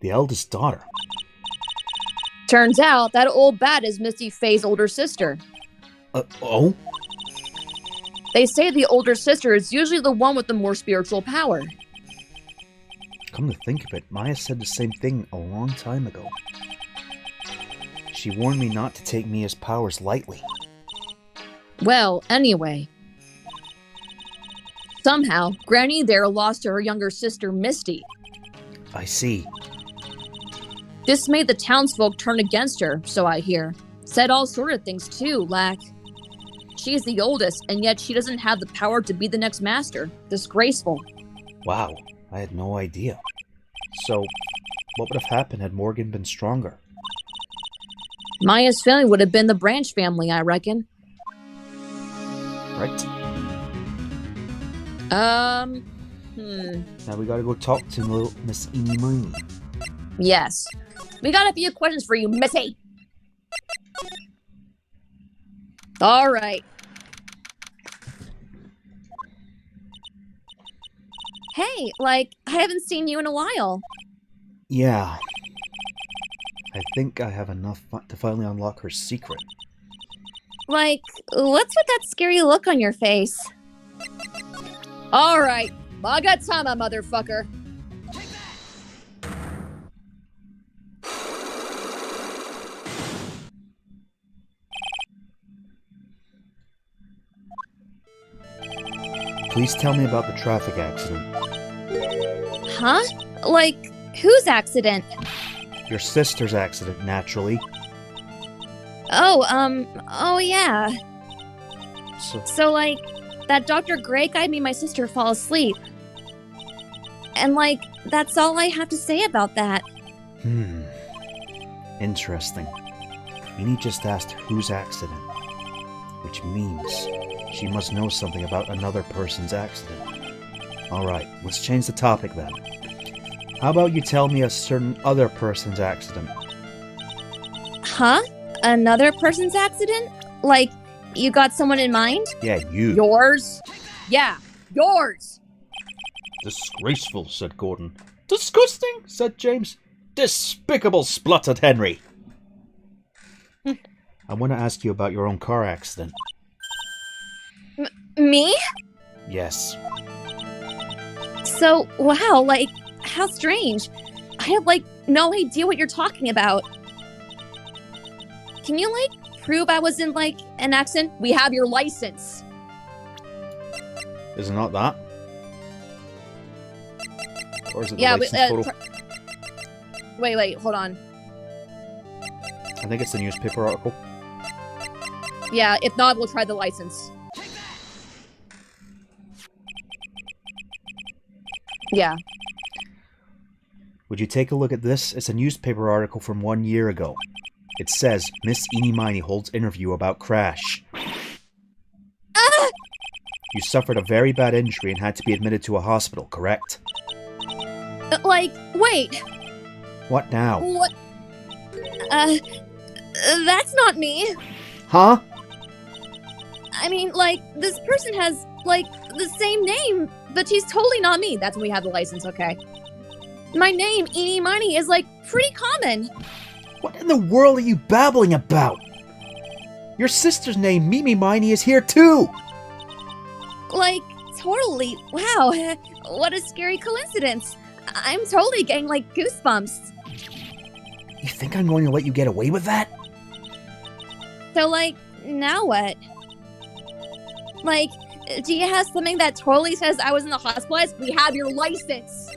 The eldest daughter? Turns out that old bat is Misty Faye's older sister. Oh? They say the older sister is usually the one with the more spiritual power. Come to think of it, Maya said the same thing a long time ago. She warned me not to take Mia's powers lightly. Well, anyway. Somehow, Granny there lost to her younger sister, Misty. I see. This made the townsfolk turn against her, so I hear. Said all sort of things too, she is the oldest, and yet she doesn't have the power to be the next master. Disgraceful. Wow, I had no idea. So, what would have happened had Morgan been stronger? Maya's family would have been the Branch family, I reckon. Right? Now Now we gotta go talk to little Miss Eeny Meeny. Yes. We got a few questions for you, Missy. All right. Hey, I haven't seen you in a while. Yeah. I think I have enough to finally unlock her secret. What's with that scary look on your face? All right. Magatama, motherfucker. Please tell me about the traffic accident. Huh? Whose accident? Your sister's accident, naturally. Oh yeah. So, That Dr. Gray guy made my sister fall asleep. And, that's all I have to say about that. Interesting. Minnie just asked whose accident, which means she must know something about another person's accident. Alright, let's change the topic then. How about you tell me a certain other person's accident? Huh? Another person's accident? You got someone in mind? Yeah, you. Yours? Yeah, yours! Disgraceful, said Gordon. Disgusting, said James. Despicable, spluttered Henry. I want to ask you about your own car accident. Me? Yes. So, wow, how strange. I have, no idea what you're talking about. Can you, prove I was in, an accident? We have your license. Is it not that? Or is it the Yeah, license photo? Wait, hold on. I think it's the newspaper article. Yeah, if not, we'll try the license. Yeah. Would you take a look at this? It's a newspaper article from 1 year ago. It says, Miss Eeny Meeny holds interview about crash. You suffered a very bad injury and had to be admitted to a hospital, correct? Wait. What now? What? That's not me. Huh? I mean, this person has, the same name, but she's totally not me. That's when we have the license, okay? My name, Eeny Meeny, is, pretty common. What in the world are you babbling about? Your sister's name, Mimi Miney, is here too! Totally. Wow, what a scary coincidence. I'm totally getting, goosebumps. You think I'm going to let you get away with that? So, now what? Do you have something that totally says I was in the hospital? We have your license.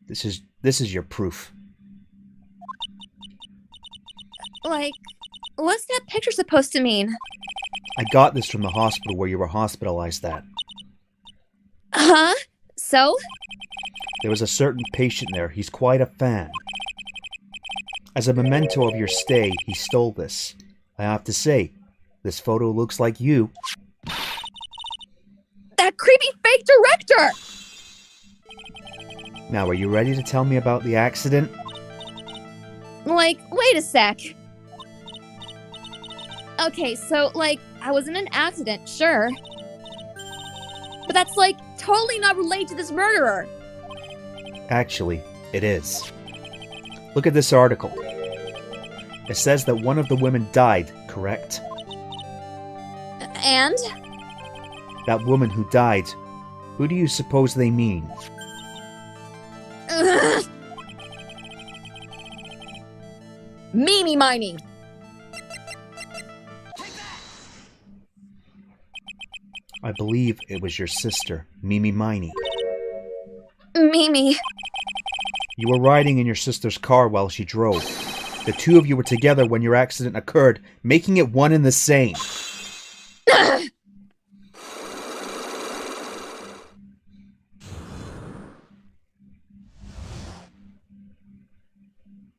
This is your proof. What's that picture supposed to mean? I got this from the hospital where you were hospitalized at. Huh? So? There was a certain patient there. He's quite a fan. As a memento of your stay, he stole this. I have to say, this photo looks like you. That creepy fake director! Now, are you ready to tell me about the accident? Wait a sec. Okay, so, I was in an accident, sure. But that's, totally not related to this murderer. Actually, it is. Look at this article. It says that one of the women died, correct? And? That woman who died, who do you suppose they mean? Ugh. Meanie Miney! I believe it was your sister, Mimi Miney. Mimi. You were riding in your sister's car while she drove. The two of you were together when your accident occurred, making it one and the same.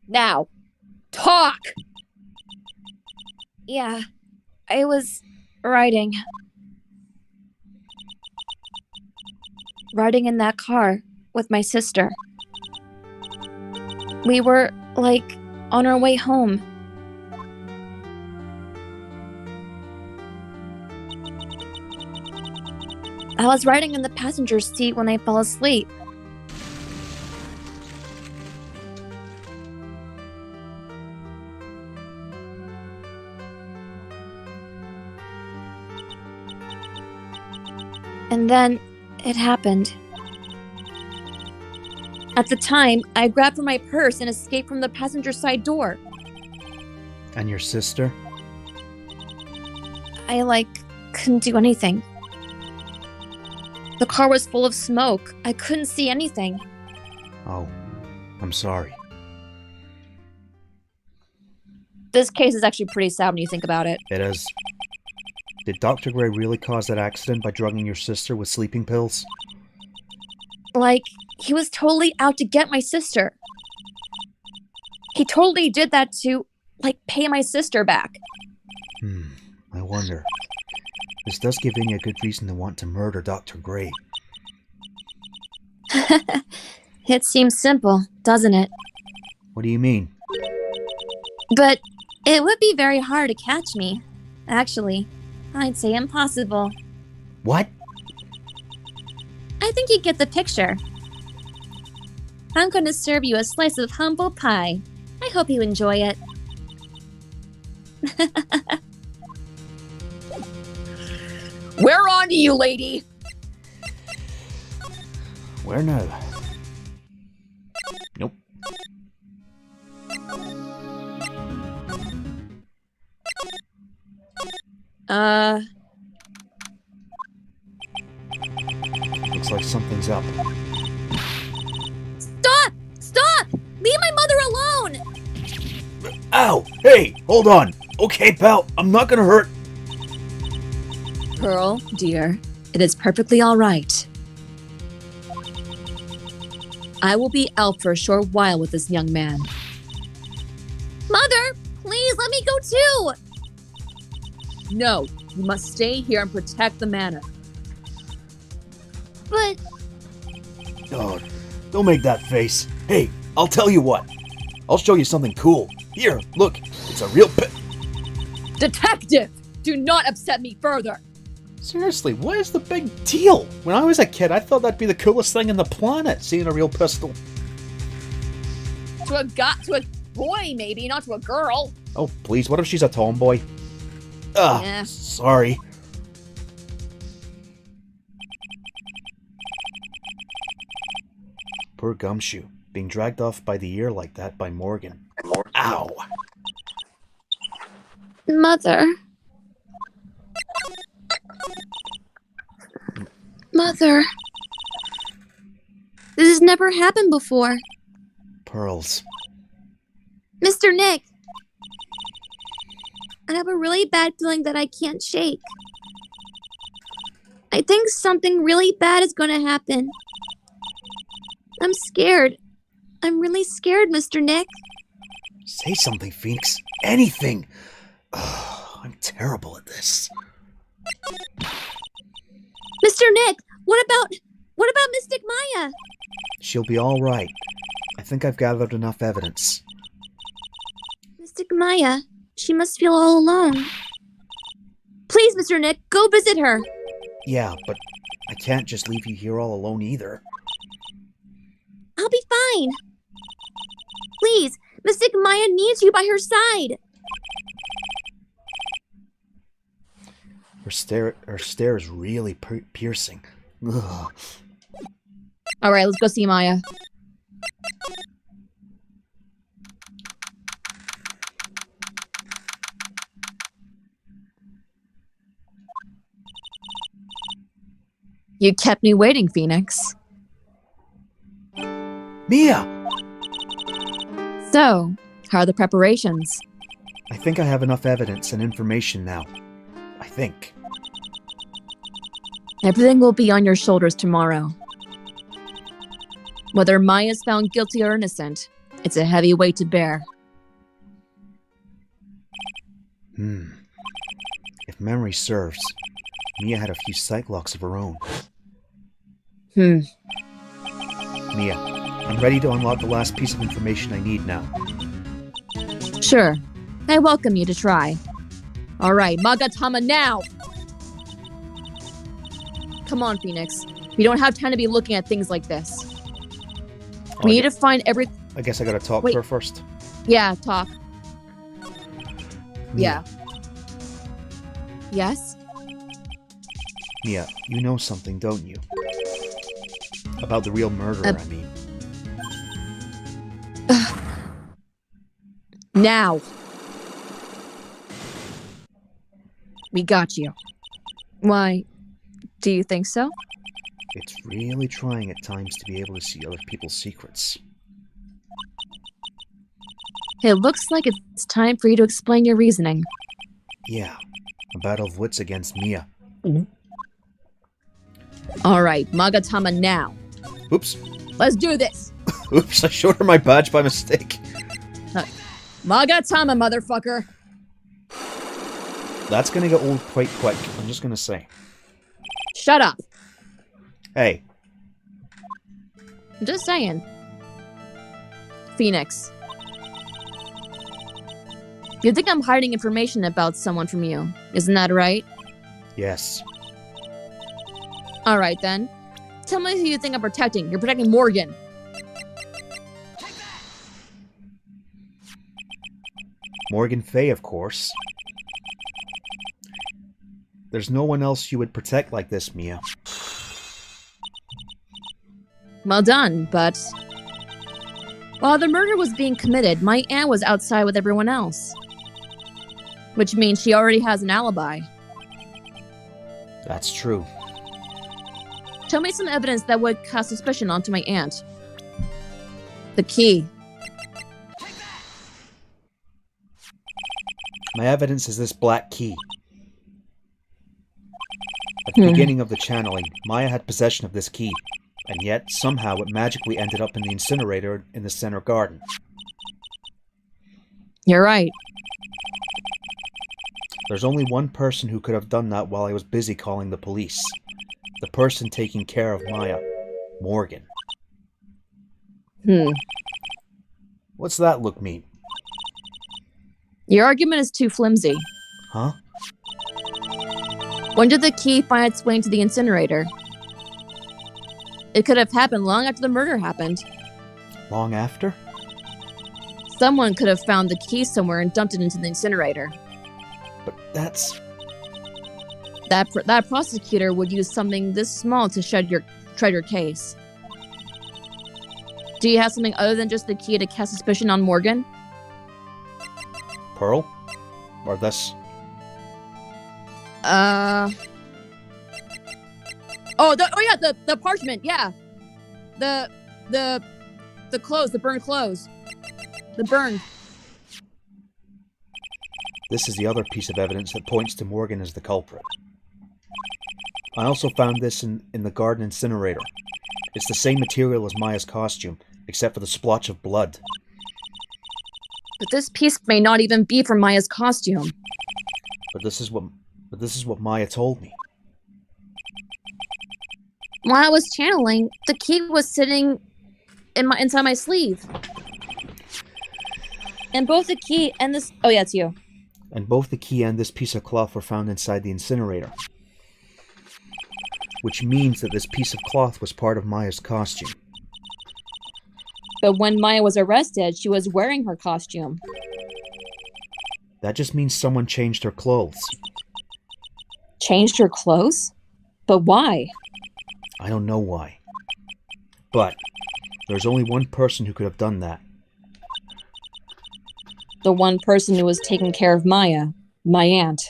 Now, talk! Yeah, I was riding. Riding in that car with my sister. We were, like, on our way home. I was riding in the passenger seat when I fell asleep. And then it happened. At the time, I grabbed for my purse and escaped from the passenger side door. And your sister? I, couldn't do anything. The car was full of smoke. I couldn't see anything. Oh, I'm sorry. This case is actually pretty sad when you think about it. It is. Did Dr. Gray really cause that accident by drugging your sister with sleeping pills? He was totally out to get my sister. He totally did that to, pay my sister back. I wonder. This does give Vinny a good reason to want to murder Dr. Gray. It seems simple, doesn't it? What do you mean? But it would be very hard to catch me. Actually, I'd say impossible. What? I think you get the picture. I'm going to serve you a slice of humble pie. I hope you enjoy it. We're on to you, lady! Where now? Nope. Looks like something's up. Stop! Stop! Leave my mother alone! Ow! Hey! Hold on! Okay, pal, I'm not gonna hurt. Pearl, dear, it is perfectly all right. I will be out for a short while with this young man. Mother, please let me go too! No, you must stay here and protect the manor. But Oh, don't make that face. Hey, I'll tell you what. I'll show you something cool. Here, look, it's a real Detective! Do not upset me further! Seriously, what is the big deal? When I was a kid, I thought that'd be the coolest thing on the planet, seeing a real pistol. To a boy, maybe, not to a girl. Oh, please, what if she's a tomboy? Ah, Yeah. sorry. Poor Gumshoe, being dragged off by the ear like that by Morgan. Ow! Mother. Mother. This has never happened before. Pearls. Mr. Nick. I have a really bad feeling that I can't shake. I think something really bad is going to happen. I'm scared. I'm really scared, Mr. Nick. Say something, Phoenix. Anything! Ugh, I'm terrible at this. Mr. Nick, what about Mystic Maya? She'll be alright. I think I've gathered enough evidence. Mystic Maya, she must feel all alone. Please, Mr. Nick, go visit her. Yeah, but I can't just leave you here all alone either. I'll be fine. Please, Mystic Maya needs you by her side. Her stare is really piercing. Ugh. Alright, let's go see Maya. You kept me waiting, Phoenix. Mia! So, how are the preparations? I think I have enough evidence and information now. I think. Everything will be on your shoulders tomorrow. Whether Maya's found guilty or innocent, it's a heavy weight to bear. If memory serves, Mia had a few sight locks of her own. Hmm. Mia, I'm ready to unlock the last piece of information I need now. Sure. I welcome you to try. Alright, Magatama now! Come on, Phoenix. We don't have time to be looking at things like this. We need to find every... I guess I gotta talk to her first. Yeah, talk. Mia. Yeah. Yes? Mia, you know something, don't you? About the real murderer, I mean. Now! We got you. Why, do you think so? It's really trying at times to be able to see other people's secrets. It looks like it's time for you to explain your reasoning. Yeah, a battle of wits against Mia. Alright, Magatama now. Oops. Let's do this! Oops, I showed her my badge by mistake. Magatama, motherfucker! That's gonna get old quite quick, I'm just gonna say. Shut up! Hey. I'm just saying. Phoenix. You think I'm hiding information about someone from you, isn't that right? Yes. Alright then. Tell me who you think I'm protecting. You're protecting Morgan. Morgan Fay, of course. There's no one else you would protect like this, Mia. Well done, but... while the murder was being committed, my aunt was outside with everyone else. Which means she already has an alibi. That's true. Tell me some evidence that would cast suspicion onto my aunt. The key. My evidence is this black key. At the beginning of the channeling, Maya had possession of this key, and yet somehow it magically ended up in the incinerator in the center garden. You're right. There's only one person who could have done that while I was busy calling the police. The person taking care of Maya. Morgan. What's that look mean? Your argument is too flimsy. Huh? When did the key find its way into the incinerator? It could have happened long after the murder happened. Long after? Someone could have found the key somewhere and dumped it into the incinerator. But that's... That prosecutor would use something this small to tread your case. Do you have something other than just the key to cast suspicion on Morgan? Pearl? Or this? The parchment, yeah. The clothes, the burned clothes. The burned. This is the other piece of evidence that points to Morgan as the culprit. I also found this in the garden incinerator. It's the same material as Maya's costume, except for the splotch of blood. But this piece may not even be from Maya's costume. But this is what Maya told me. While I was channeling, the key was sitting inside my sleeve. And both the key and this... Oh yeah, it's you. And both the key and this piece of cloth were found inside the incinerator. Which means that this piece of cloth was part of Maya's costume. But when Maya was arrested, she was wearing her costume. That just means someone changed her clothes. Changed her clothes? But why? I don't know why. But there's only one person who could have done that. The one person who was taking care of Maya. My aunt.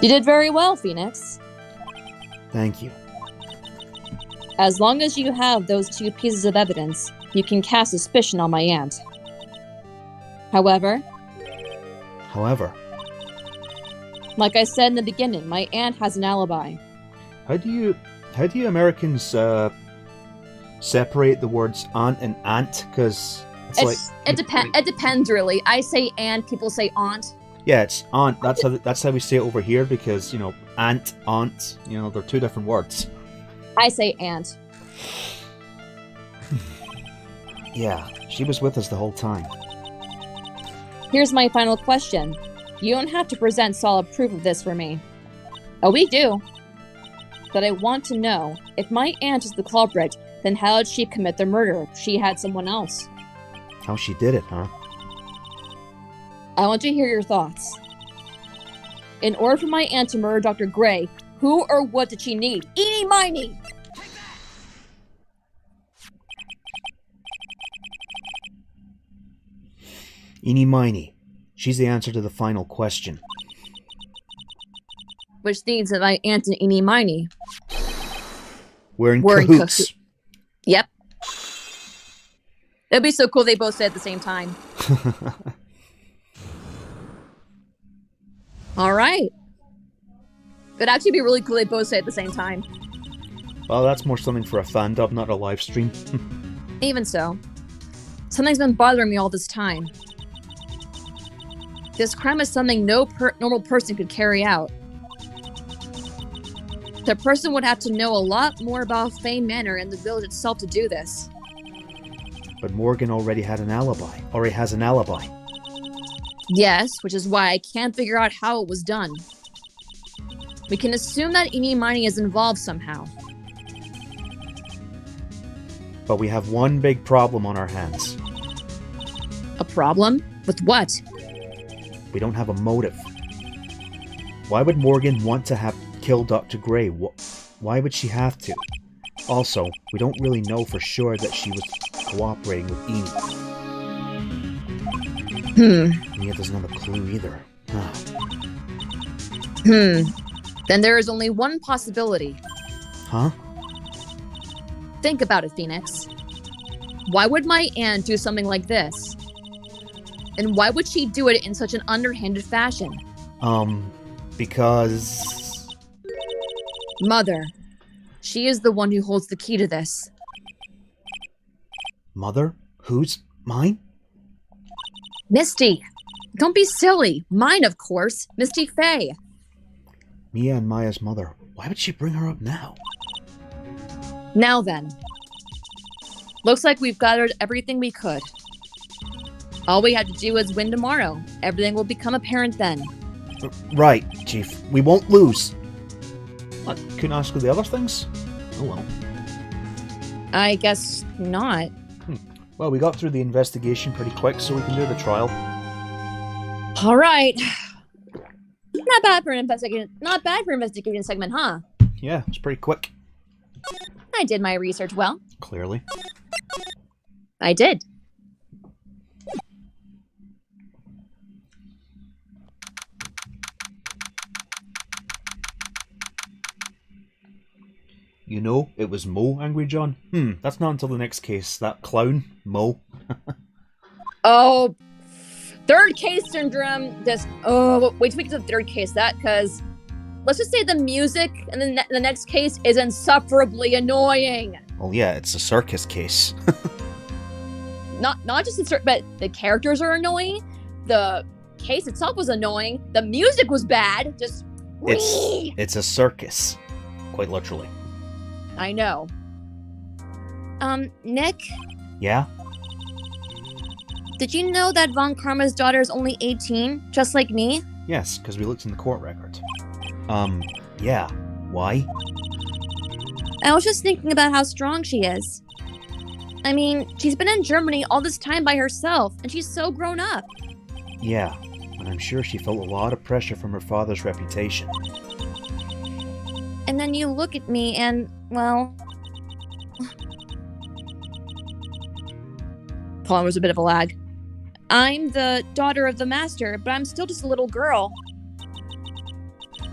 You did very well, Phoenix. Thank you. As long as you have those 2 pieces of evidence, you can cast suspicion on my aunt. However, like I said in the beginning, my aunt has an alibi. How do you Americans separate the words aunt and aunt? Because it depends really. I say aunt, people say aunt. Yeah, it's aunt. That's how we say it over here, because aunt, they're 2 different words. I say aunt. Yeah, she was with us the whole time. Here's my final question. You don't have to present solid proof of this for me. Oh, we do. But I want to know, if my aunt is the culprit, then how did she commit the murder if she had someone else? How she did it, huh? I want to hear your thoughts. In order for my aunt to murder Dr. Gray, who or what did she need? Eeny miny! Eeny miny. She's the answer to the final question. Which needs that my aunt and Eeny miny. We're in cahoots. Yep. It'd be so cool they both say it at the same time. Alright. It'd actually be really cool they both say it at the same time. Well, that's more something for a fan dub, not a live stream. Even so. Something's been bothering me all this time. This crime is something no normal person could carry out. The person would have to know a lot more about Fame Manor and the village itself to do this. But Morgan already has an alibi. Yes, which is why I can't figure out how it was done. We can assume that Eeny Miny is involved somehow. But we have one big problem on our hands. A problem? With what? We don't have a motive. Why would Morgan want to have killed Dr. Gray? Why would she have to? Also, we don't really know for sure that she was cooperating with Amy. Mia doesn't have a clue either. Then there is only one possibility. Huh? Think about it, Phoenix. Why would my aunt do something like this? And why would she do it in such an underhanded fashion? Because... Mother. She is the one who holds the key to this. Mother? Who's mine? Misty! Don't be silly. Mine, of course. Misty Faye. Mia and Maya's mother. Why would she bring her up now? Now then. Looks like we've gathered everything we could. All we have to do is win tomorrow. Everything will become apparent then. Right, Chief. We won't lose. What? Couldn't ask her the other things? Oh well. I guess not. Well, we got through the investigation pretty quick, so we can do the trial. All right. Not bad for an investigation segment, huh? Yeah, it's pretty quick. I did my research well. Clearly. I did. You know, it was Mo, Angry John. That's not until the next case. That clown, Mo. Oh, third case syndrome. Wait till we get to the third case. Because let's just say the music and the next case is insufferably annoying. Well, yeah, it's a circus case. Not just but the characters are annoying. The case itself was annoying. The music was bad. Just it's a circus, quite literally. I know. Nick? Yeah? Did you know that Von Karma's daughter is only 18, just like me? Yes, because we looked in the court record. Yeah. Why? I was just thinking about how strong she is. I mean, she's been in Germany all this time by herself, and she's so grown up. Yeah, and I'm sure she felt a lot of pressure from her father's reputation. And then you look at me and, well... Hold on, there's a bit of a lag. I'm the daughter of the master, but I'm still just a little girl.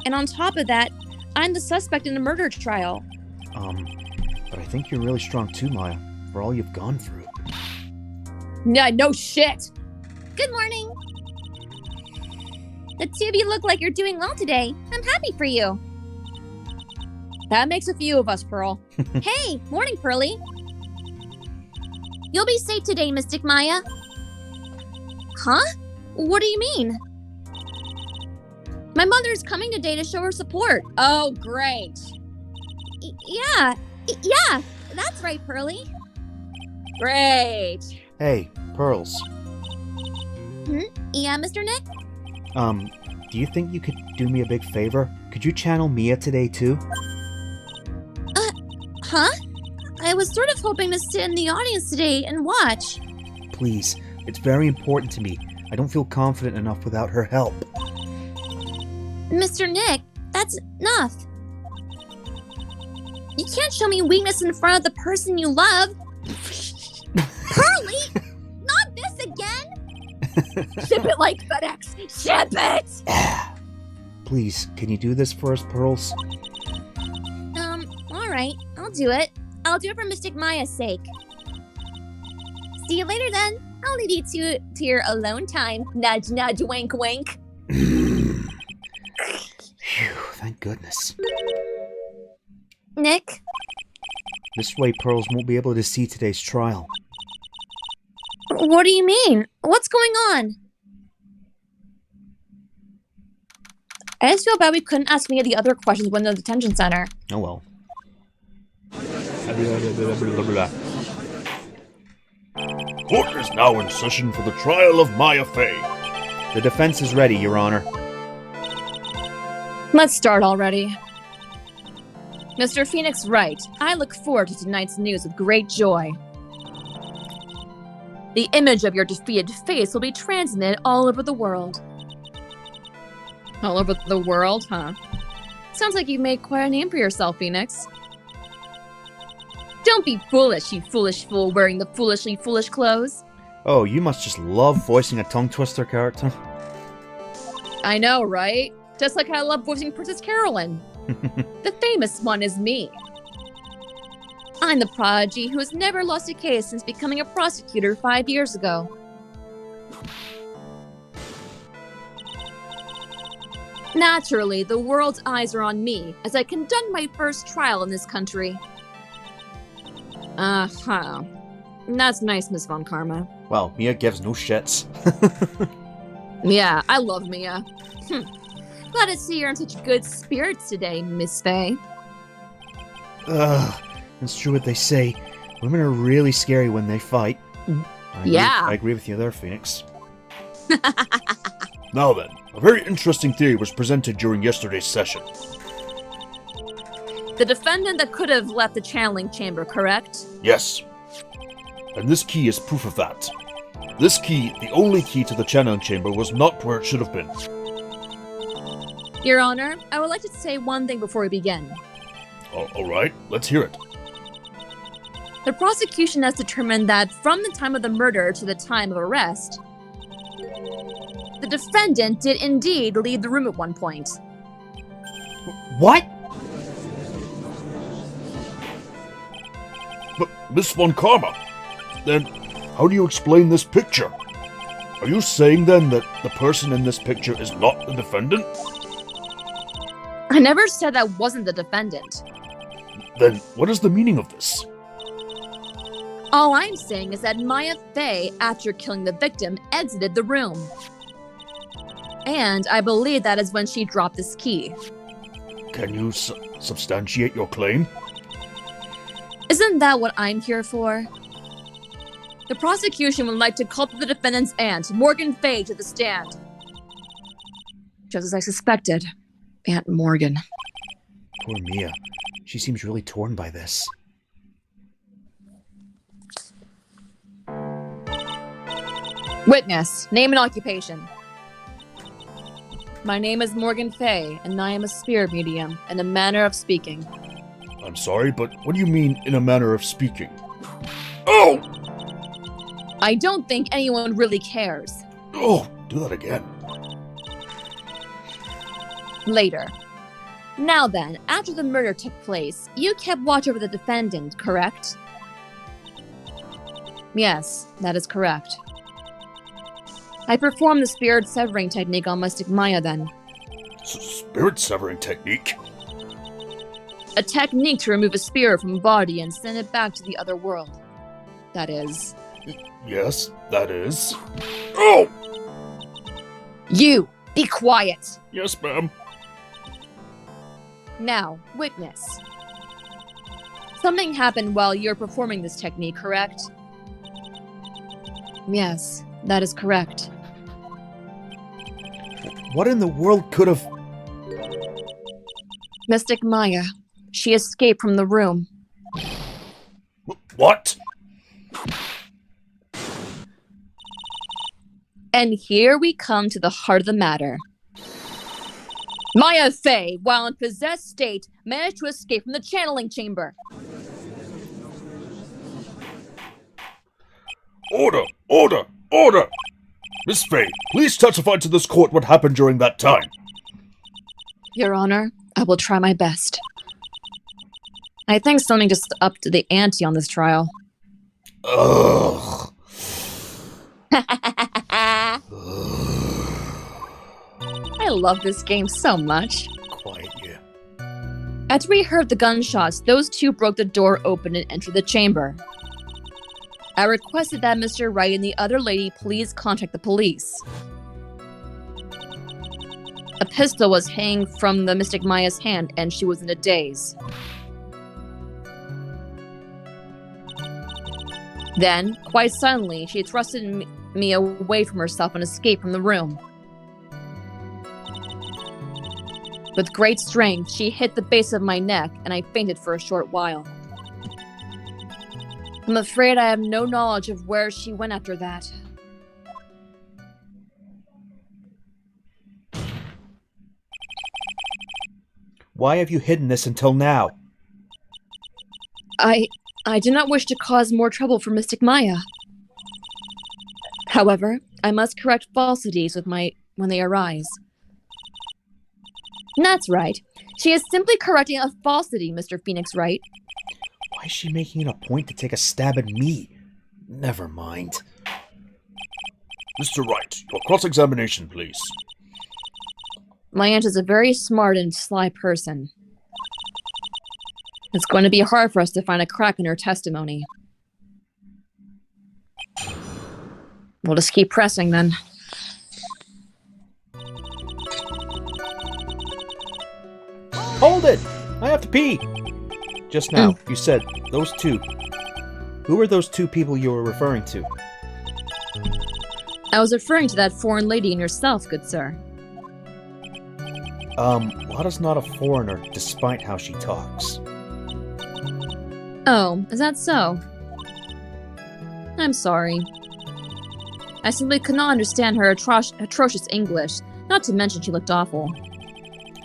And on top of that, I'm the suspect in a murder trial. But I think you're really strong too, Maya, for all you've gone through. Yeah, no shit. Good morning. The two of you look like you're doing well today. I'm happy for you. That makes a few of us, Pearl. Hey, morning, Pearly. You'll be safe today, Mystic Maya. Huh? What do you mean? My mother's coming today to show her support. Oh, great. Yeah, that's right, Pearly. Great. Hey, Pearls. Yeah, Mr. Nick? Do you think you could do me a big favor? Could you channel Mia today too? Huh? I was sort of hoping to sit in the audience today and watch. Please, it's very important to me. I don't feel confident enough without her help. Mr. Nick, that's enough. You can't show me weakness in front of the person you love. Pearly! Not this again! Ship it like FedEx. Ship it! Please, can you do this for us, Pearls? Alright, I'll do it. I'll do it for Mystic Maya's sake. See you later then. I'll leave you to your alone time. Nudge, nudge, wink, wink. Phew, thank goodness. Nick? This way Pearls won't be able to see today's trial. What do you mean? What's going on? I just feel bad we couldn't ask me the other questions when in the detention center. Oh well. Court is now in session for the trial of Maya Fey. The defense is ready, Your Honor. Let's start already. Mr. Phoenix Wright, I look forward to tonight's news with great joy. The image of your defeated face will be transmitted all over the world. All over the world, huh? Sounds like you've made quite a name for yourself, Phoenix. Don't be foolish, you foolish fool wearing the foolishly foolish clothes. Oh, you must just love voicing a tongue twister character. I know, right? Just like I love voicing Princess Carolyn. The famous one is me. I'm the prodigy who has never lost a case since becoming a prosecutor 5 years ago. Naturally, the world's eyes are on me as I conduct my first trial in this country. Uh-huh. That's nice, Miss Von Karma. Well, Mia gives no shits. Yeah, I love Mia. Glad to see you're in such good spirits today, Miss Fey. Ugh, it's true what they say. Women are really scary when they fight. I agree with you there, Phoenix. Now then, a very interesting theory was presented during yesterday's session. The defendant that could have left the channeling chamber, correct? Yes. And this key is proof of that. This key, the only key to the channeling chamber, was not where it should have been. Your Honor, I would like to say one thing before we begin. Alright, let's hear it. The prosecution has determined that from the time of the murder to the time of arrest, the defendant did indeed leave the room at one point. What? But, Miss Von Karma, then how do you explain this picture? Are you saying then that the person in this picture is not the defendant? I never said that wasn't the defendant. Then what is the meaning of this? All I'm saying is that Maya Fey, after killing the victim, exited the room. And I believe that is when she dropped this key. Can you substantiate your claim? Isn't that what I'm here for? The prosecution would like to call the defendant's aunt, Morgan Fey, to the stand. Just as I suspected, Aunt Morgan. Poor Mia. She seems really torn by this. Witness, name and occupation. My name is Morgan Fey, and I am a spirit medium, in a manner of speaking. I'm sorry, but what do you mean, in a manner of speaking? Oh! I don't think anyone really cares. Oh, do that again. Later. Now then, after the murder took place, you kept watch over the defendant, correct? Yes, that is correct. I performed the spirit severing technique on Mystic Maya then. Spirit severing technique? A technique to remove a spirit from a body and send it back to the other world. That is... Yes, that is. Oh! You! Be quiet! Yes, ma'am. Now, witness. Something happened while you're performing this technique, correct? Yes, that is correct. What in the world could have... Mystic Maya. She escaped from the room. What? And here we come to the heart of the matter. Maya Fey, while in possessed state, managed to escape from the channeling chamber. Order! Order! Order! Miss Fey, please testify to this court what happened during that time. Your Honor, I will try my best. I think something just upped the ante on this trial. Ugh. I love this game so much. Quiet you. After we heard the gunshots, those two broke the door open and entered the chamber. I requested that Mr. Wright and the other lady please contact the police. A pistol was hanging from the Mystic Maya's hand, and she was in a daze. Then, quite suddenly, she thrusted me away from herself and escaped from the room. With great strength, she hit the base of my neck, and I fainted for a short while. I'm afraid I have no knowledge of where she went after that. Why have you hidden this until now? I do not wish to cause more trouble for Mystic Maya. However, I must correct falsities when they arise. That's right. She is simply correcting a falsity, Mr. Phoenix Wright. Why is she making it a point to take a stab at me? Never mind. Mr. Wright, your cross-examination, please. My aunt is a very smart and sly person. It's going to be hard for us to find a crack in her testimony. We'll just keep pressing, then. Hold it! I have to pee! Just now, you said those two. Who were those two people you were referring to? I was referring to that foreign lady and yourself, good sir. Lada's not a foreigner, despite how she talks. Oh, is that so? I'm sorry. I simply could not understand her atrocious English, not to mention she looked awful.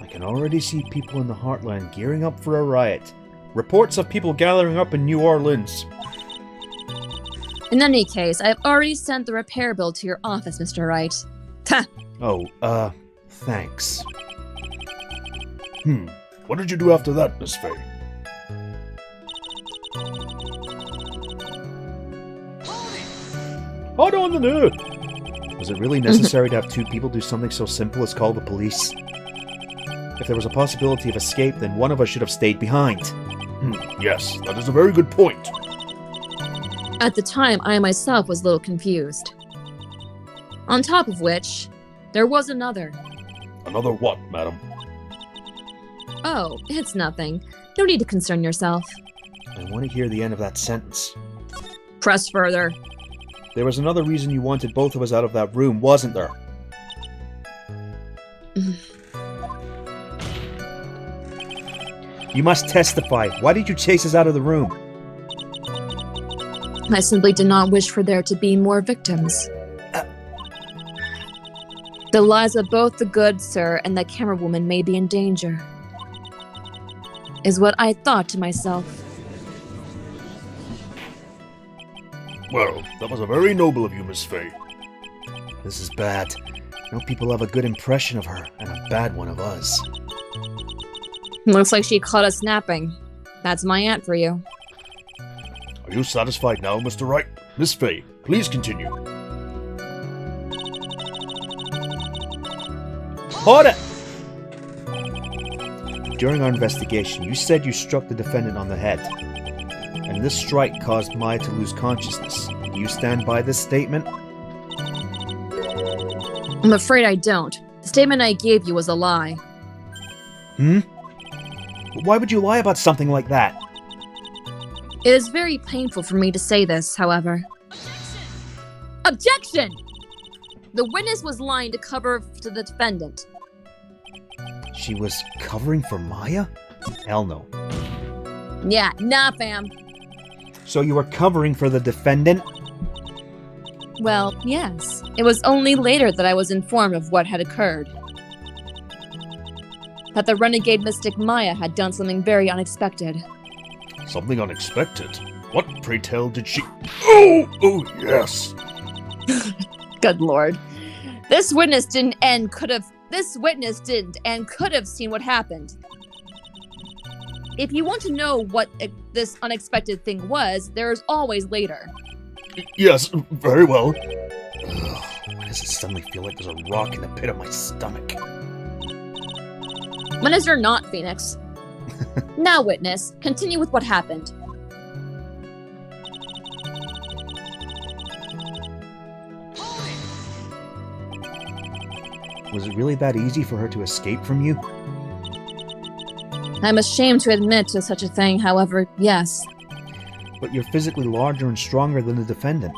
I can already see people in the Heartland gearing up for a riot. Reports of people gathering up in New Orleans. In any case, I have already sent the repair bill to your office, Mr. Wright. Ha! Oh, thanks. What did you do after that, Miss Fey? Hold on the new! Was it really necessary to have two people do something so simple as call the police? If there was a possibility of escape, then one of us should have stayed behind. Yes, that is a very good point. At the time, I myself was a little confused. On top of which, there was another. Another what, madam? Oh, it's nothing. No need to concern yourself. I want to hear the end of that sentence. Press further. There was another reason you wanted both of us out of that room, wasn't there? You must testify. Why did you chase us out of the room? I simply did not wish for there to be more victims. The lives of both the good sir and the camera woman may be in danger, is what I thought to myself. Well, that was a very noble of you, Miss Fey. This is bad. Now people have a good impression of her, and a bad one of us. Looks like she caught us napping. That's my aunt for you. Are you satisfied now, Mr. Wright? Miss Fay, please continue. Hold it! During our investigation, you said you struck the defendant on the head, and this strike caused Maya to lose consciousness. Do you stand by this statement? I'm afraid I don't. The statement I gave you was a lie. Why would you lie about something like that? It is very painful for me to say this, however. Objection! The witness was lying to cover to the defendant. She was covering for Maya? Hell no. Yeah, nah, fam. So you were covering for the defendant? Well, yes. It was only later that I was informed of what had occurred. That the renegade mystic Maya had done something very unexpected. Something unexpected? What, pray tell, did she... Oh, yes! Good lord. This witness didn't and could have seen what happened. If you want to know what this unexpected thing was, there is always later. Yes, very well. Why does it suddenly feel like there's a rock in the pit of my stomach? When is there not, Phoenix? Now, witness, continue with what happened. Was it really that easy for her to escape from you? I'm ashamed to admit to such a thing, however, yes. But you're physically larger and stronger than the defendant.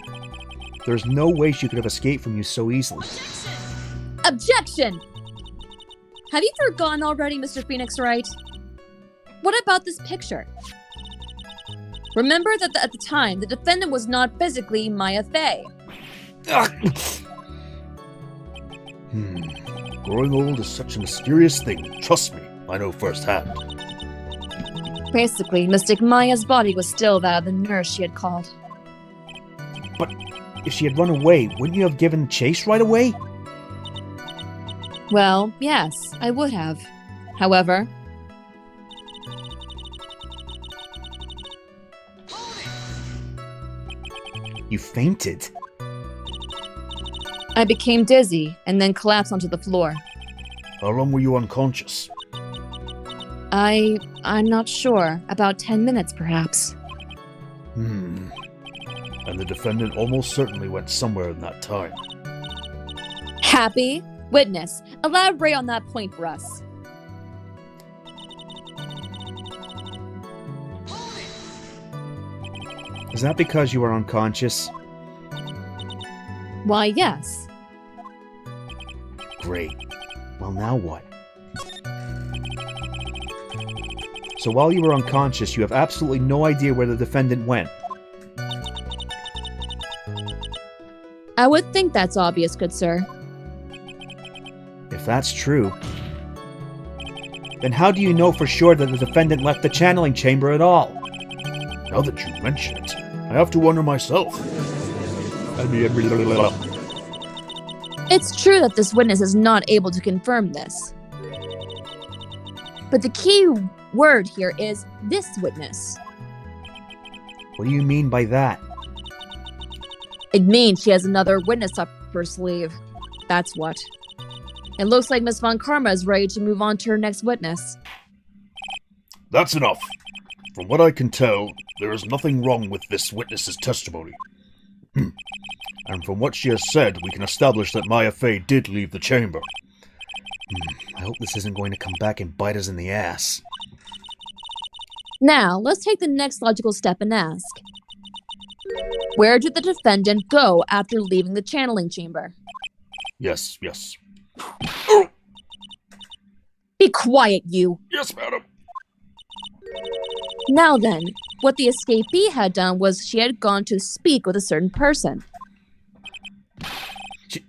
There's no way she could have escaped from you so easily. Objection! Have you forgotten already, Mr. Phoenix Wright? What about this picture? Remember that at the time, the defendant was not physically Maya Fey. Growing old is such a mysterious thing. Trust me, I know firsthand. Basically, Mystic Maya's body was still that of the nurse she had called. But if she had run away, wouldn't you have given chase right away? Well, yes, I would have. However... You fainted. I became dizzy and then collapsed onto the floor. How long were you unconscious? I'm not sure. About 10 minutes, perhaps. And the defendant almost certainly went somewhere in that time. Happy? Witness, elaborate on that point for us. Is that because you were unconscious? Why, yes. Great. Well, now what? So while you were unconscious, you have absolutely no idea where the defendant went. I would think that's obvious, good sir. If that's true, then how do you know for sure that the defendant left the channeling chamber at all? Now that you mention it, I have to wonder myself. It's true that this witness is not able to confirm this. But the key word here is this witness. What do you mean by that? It means she has another witness up her sleeve. That's what. It looks like Miss Von Karma is ready to move on to her next witness. That's enough. From what I can tell, there is nothing wrong with this witness's testimony. And from what she has said, we can establish that Maya Fey did leave the chamber. I hope this isn't going to come back and bite us in the ass. Now, let's take the next logical step and ask. Where did the defendant go after leaving the channeling chamber? Yes. Be quiet, you! Yes, madam. Now then, what the escapee had done was she had gone to speak with a certain person.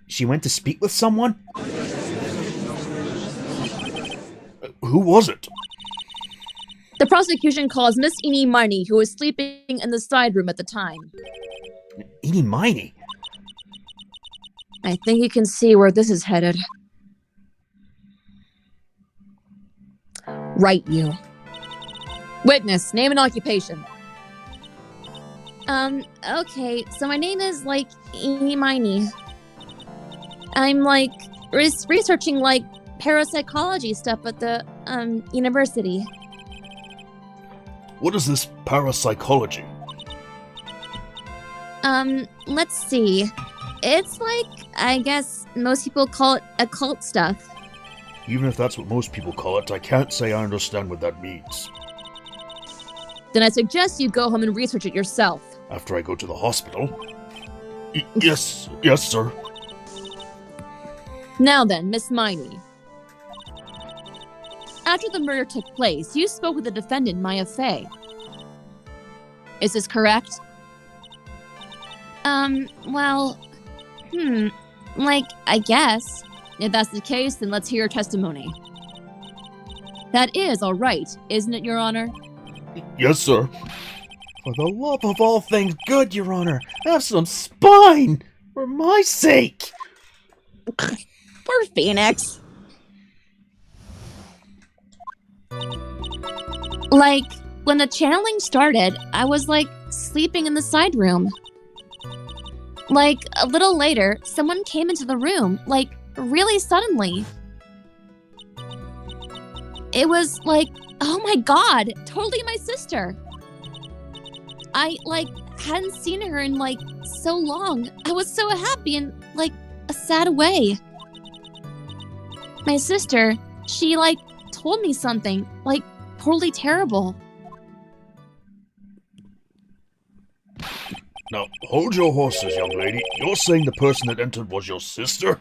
She went to speak with someone? Who was it? The prosecution calls Miss Eenie Miney, who was sleeping in the side room at the time. Eenie Miney? I think you can see where this is headed. Right, you. Witness, name and occupation. Okay, so my name is, Miney. I'm, researching, parapsychology stuff at the, university. What is this parapsychology? Let's see. It's I guess most people call it occult stuff. Even if that's what most people call it, I can't say I understand what that means. Then I suggest you go home and research it yourself. After I go to the hospital? Yes, sir. Now then, Miss Miney. After the murder took place, you spoke with the defendant, Maya Fey. Is this correct? I guess. If that's the case, then let's hear your testimony. That is all right, isn't it, Your Honor? Yes, sir. For the love of all things good, Your Honor, have some spine! For my sake! Poor Phoenix. When the channeling started, I was, sleeping in the side room. A little later, someone came into the room, really suddenly. It was, oh my god, totally my sister. I, hadn't seen her in, so long. I was so happy in, a sad way. My sister, she, told me something, totally terrible. Now, hold your horses, young lady. You're saying the person that entered was your sister?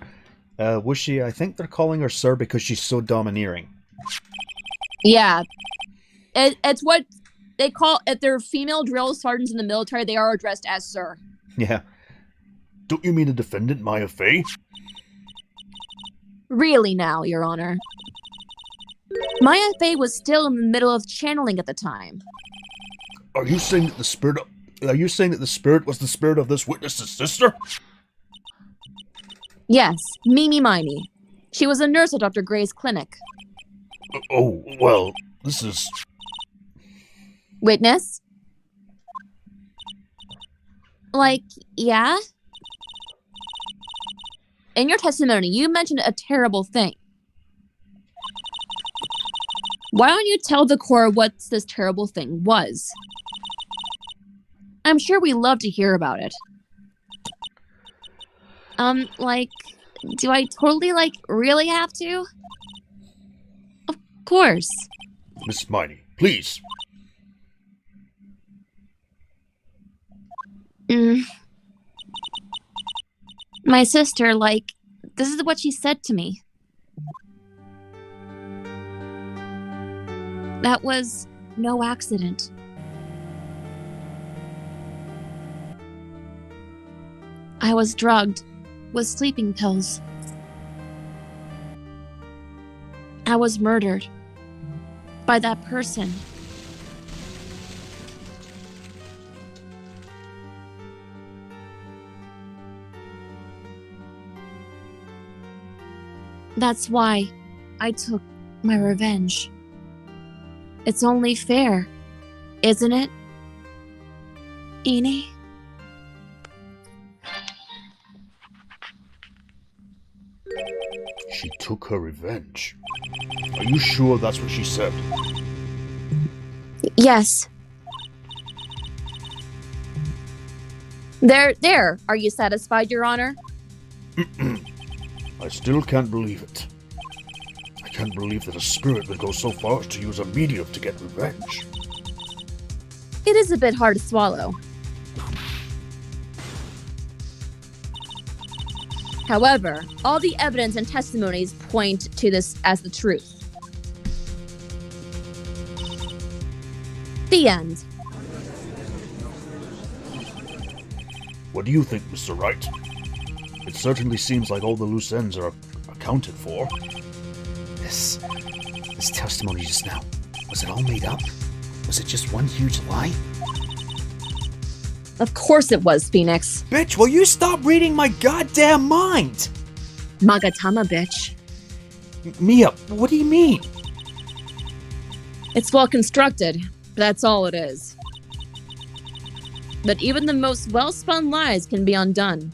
Was she? I think they're calling her sir because she's so domineering. Yeah. It's what they call, if they're female drill sergeants in the military, they are addressed as sir. Yeah. Don't you mean the defendant, Maya Fey? Really now, Your Honor. Maya Fey was still in the middle of channeling at the time. Are you saying that the spirit was the spirit of this witness's sister? Yes, Mimi Miney. She was a nurse at Dr. Gray's clinic. Oh, well, this is... Witness? Yeah? In your testimony, you mentioned a terrible thing. Why don't you tell the court what this terrible thing was? I'm sure we love to hear about it. Do I totally, really have to? Of course. Miss Miney, please. My sister, this is what she said to me. That was no accident. I was drugged with sleeping pills. I was murdered by that person. That's why I took my revenge. It's only fair, isn't it, Eni? She took her revenge. Are you sure that's what she said? Yes. There. Are you satisfied, Your Honor? I still can't believe it. I can't believe that a spirit would go so far as to use a medium to get revenge. It is a bit hard to swallow. However, all the evidence and testimonies point to this as the truth. The end. What do you think, Mr. Wright? It certainly seems like all the loose ends are accounted for. This testimony just now, was it all made up? Was it just one huge lie? Of course it was, Phoenix. Bitch, will you stop reading my goddamn mind? Magatama, bitch. Mia, what do you mean? It's well constructed. That's all it is. But even the most well-spun lies can be undone.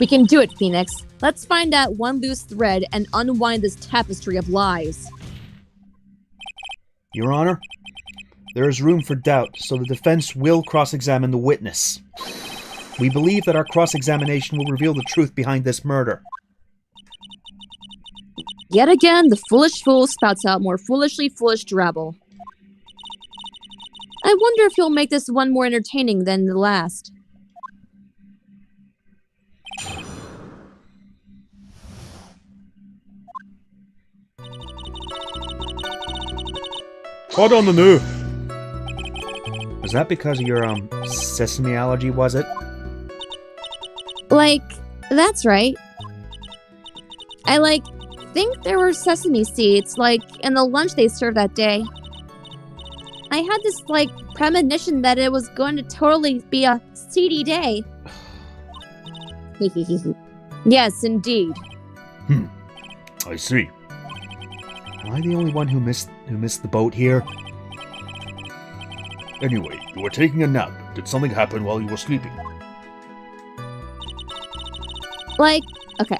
We can do it, Phoenix. Let's find out one loose thread and unwind this tapestry of lies. Your Honor, there is room for doubt, so the defense will cross-examine the witness. We believe that our cross-examination will reveal the truth behind this murder. Yet again, the foolish fool spouts out more foolishly foolish drabble. I wonder if you'll make this one more entertaining than the last. Hold on the new. Was that because of your, sesame allergy, was it? Like, that's right. I, think there were sesame seeds, in the lunch they served that day. I had this, premonition that it was going to totally be a seedy day. Yes, indeed. I see. Am I the only one who missed the boat here? Anyway, you were taking a nap. Did something happen while you were sleeping? Okay.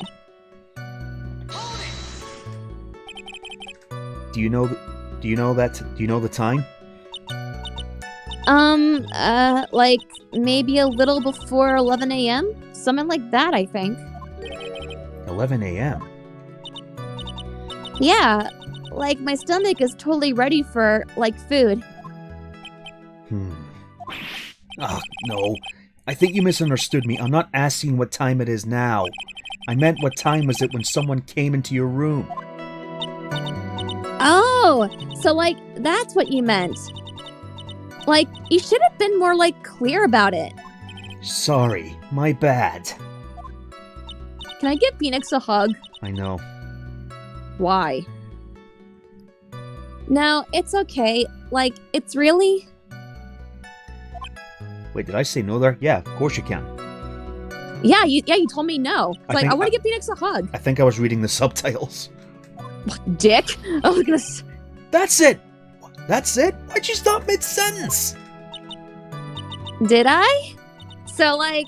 Do you know the time? Maybe a little before 11 a.m.? Something like that, I think. 11 a.m. Yeah, my stomach is totally ready for, food. Ah, no. I think you misunderstood me. I'm not asking what time it is now. I meant what time was it when someone came into your room? Oh, so, that's what you meant. You should have been more, clear about it. Sorry, my bad. Can I give Phoenix a hug? I know. Why? No, it's okay. It's really... Wait, did I say no there? Yeah, of course you can. Yeah, you told me no. It's I want to give Phoenix a hug. I think I was reading the subtitles. Dick? Oh, goodness. That's it! That's it? Why'd you stop mid-sentence? Did I? So, what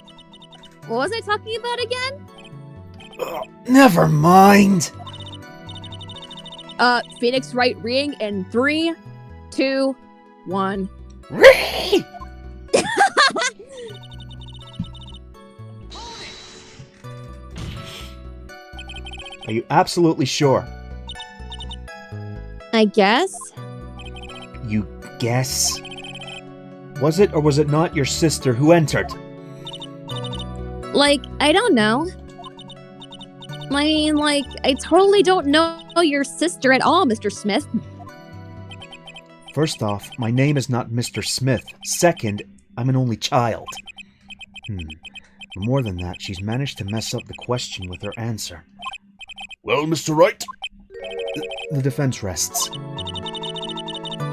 was I talking about again? Never mind. Phoenix right ring in 3, 2, 1. Ree! Are you absolutely sure? I guess. You guess? Was it or was it not your sister who entered? I don't know. I mean, I totally don't know your sister at all, Mr. Smith. First off, my name is not Mr. Smith. Second, I'm an only child. More than that, she's managed to mess up the question with her answer. Well, Mr. Wright? The defense rests.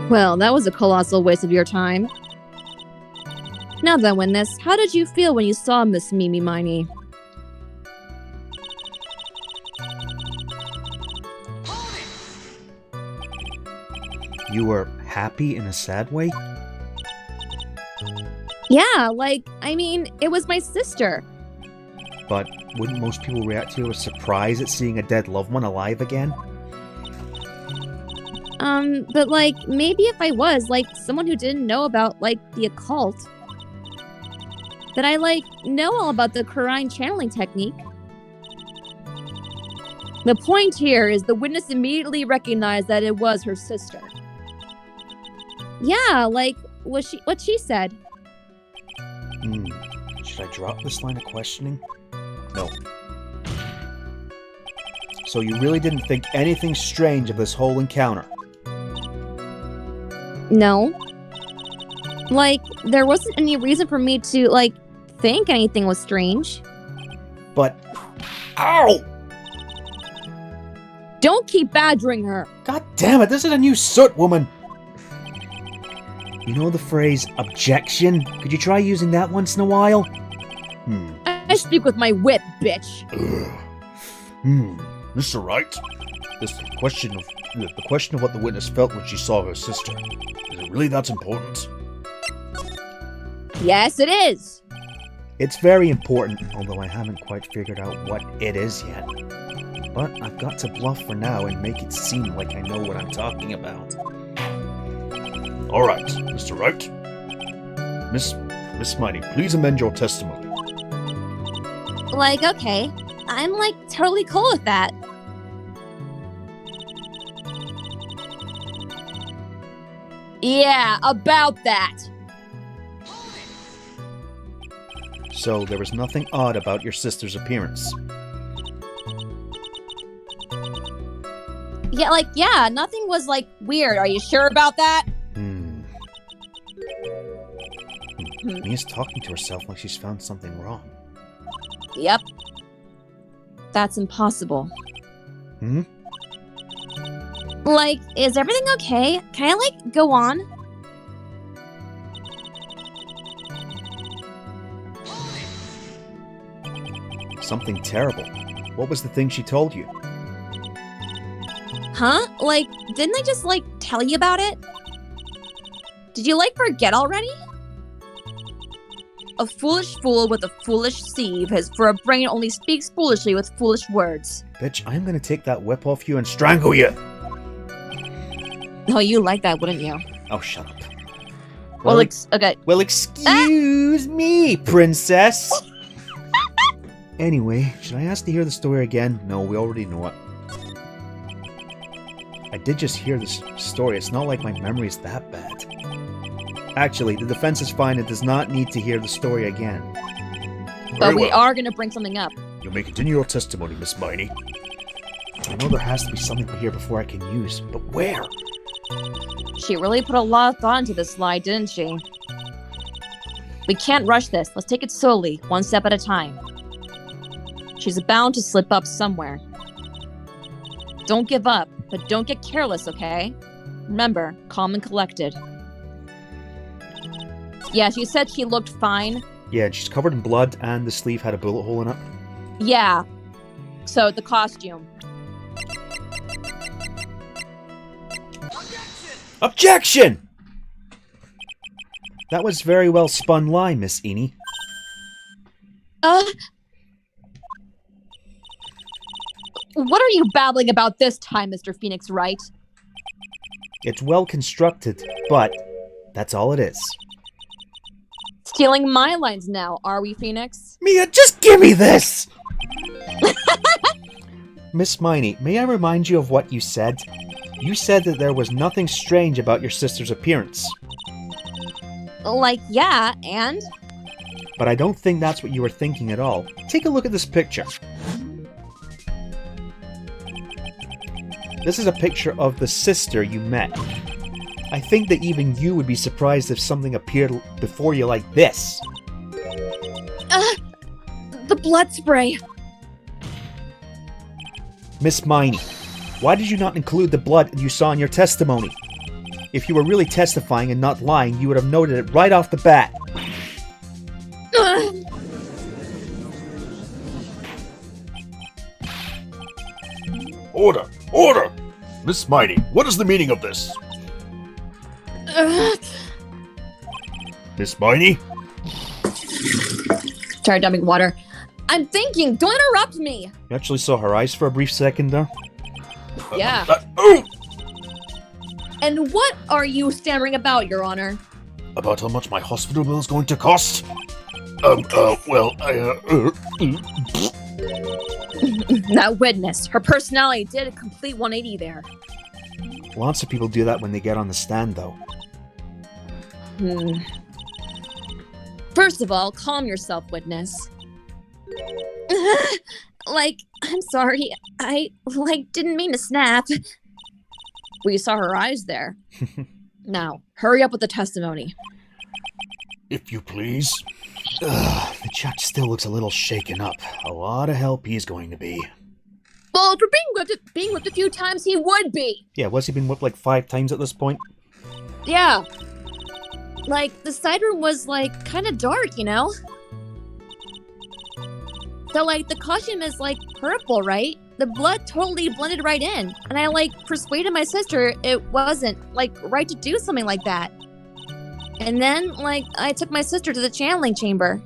Well, that was a colossal waste of your time. Now then, witness, how did you feel when you saw Miss Mimi Miney? You were happy in a sad way? Yeah, I mean, it was my sister. But wouldn't most people react to you with surprise at seeing a dead loved one alive again? But maybe if I was, someone who didn't know about, the occult. That I, know all about the Quran channeling technique. The point here is the witness immediately recognized that it was her sister. Yeah, what she said. Should I drop this line of questioning? No. So you really didn't think anything strange of this whole encounter? No. There wasn't any reason for me to, think anything was strange. But... Ow! Don't keep badgering her! God damn it, this is a new soot woman! You know the phrase, objection? Could you try using that once in a while? I speak with my wit, bitch! Mr. Wright? This question of the question of what the witness felt when she saw her sister. Is it really that important? Yes, it is. It's very important, although I haven't quite figured out what it is yet. But I've got to bluff for now and make it seem like I know what I'm talking about. Alright, Mr. Wright. Miss Miney, please amend your testimony. Like, okay. I'm, like, totally cool with that. Yeah, about that. So there was nothing odd about your sister's appearance. Yeah, nothing was, like, weird. Are you sure about that? Mia's talking to herself like she's found something wrong. Yep. That's impossible. Like, is everything okay? Can I, like, go on? Something terrible. What was the thing she told you? Huh? Like, didn't I just, like, tell you about it? Did you, like, forget already? A foolish fool with a foolish sieve has for a brain only speaks foolishly with foolish words. Bitch, I'm gonna take that whip off you and strangle you! Oh, you like that, wouldn't you? Oh, shut up. Okay. Well, excuse me, princess! Anyway, should I ask to hear the story again? No, we already know it. I did just hear this story. It's not like my memory is that bad. Actually, the defense is fine. It does not need to hear the story again. But we are gonna bring something up. You may continue your testimony, Miss Miney. I know there has to be something here before I can use, but where? She really put a lot of thought into this lie, didn't she? We can't rush this. Let's take it slowly, one step at a time. She's bound to slip up somewhere. Don't give up, but don't get careless, okay? Remember, calm and collected. Yeah, she said she looked fine. Yeah, she's covered in blood and the sleeve had a bullet hole in it. Yeah. So, the costume. Objection! That was very well spun lie, Miss Eni. What are you babbling about this time, Mr. Phoenix Wright? It's well constructed, but that's all it is. Stealing my lines now, are we, Phoenix? Mia, just give me this! Miss Miney, may I remind you of what you said? You said that there was nothing strange about your sister's appearance. Like, yeah, and? But I don't think that's what you were thinking at all. Take a look at this picture. This is a picture of the sister you met. I think that even you would be surprised if something appeared before you like this. The blood spray. Miss Miney, why did you not include the blood you saw in your testimony? If you were really testifying and not lying, you would have noted it right off the bat. Order! Order! Miss Miney, what is the meaning of this? Miss Miney? Try dumping water. I'm thinking, don't interrupt me! You actually saw her eyes for a brief second there? Yeah. Oh! And what are you stammering about, Your Honor? About how much my hospital bill is going to cost? That witness, her personality did a complete 180 there. Lots of people do that when they get on the stand, though. First of all, calm yourself, witness. I'm sorry. I, didn't mean to snap. Well, you saw her eyes there. Now, hurry up with the testimony. If you please. The judge still looks a little shaken up. A lot of help he's going to be. Well, for being whipped a few times, he would be. Yeah, was he been whipped like 5 times at this point? Yeah. The side room was, kind of dark, you know? So, the costume is, purple, right? the blood totally blended right in. And I, like, persuaded my sister it wasn't, like, right to do something like that. And then, like, I took my sister to the channeling chamber.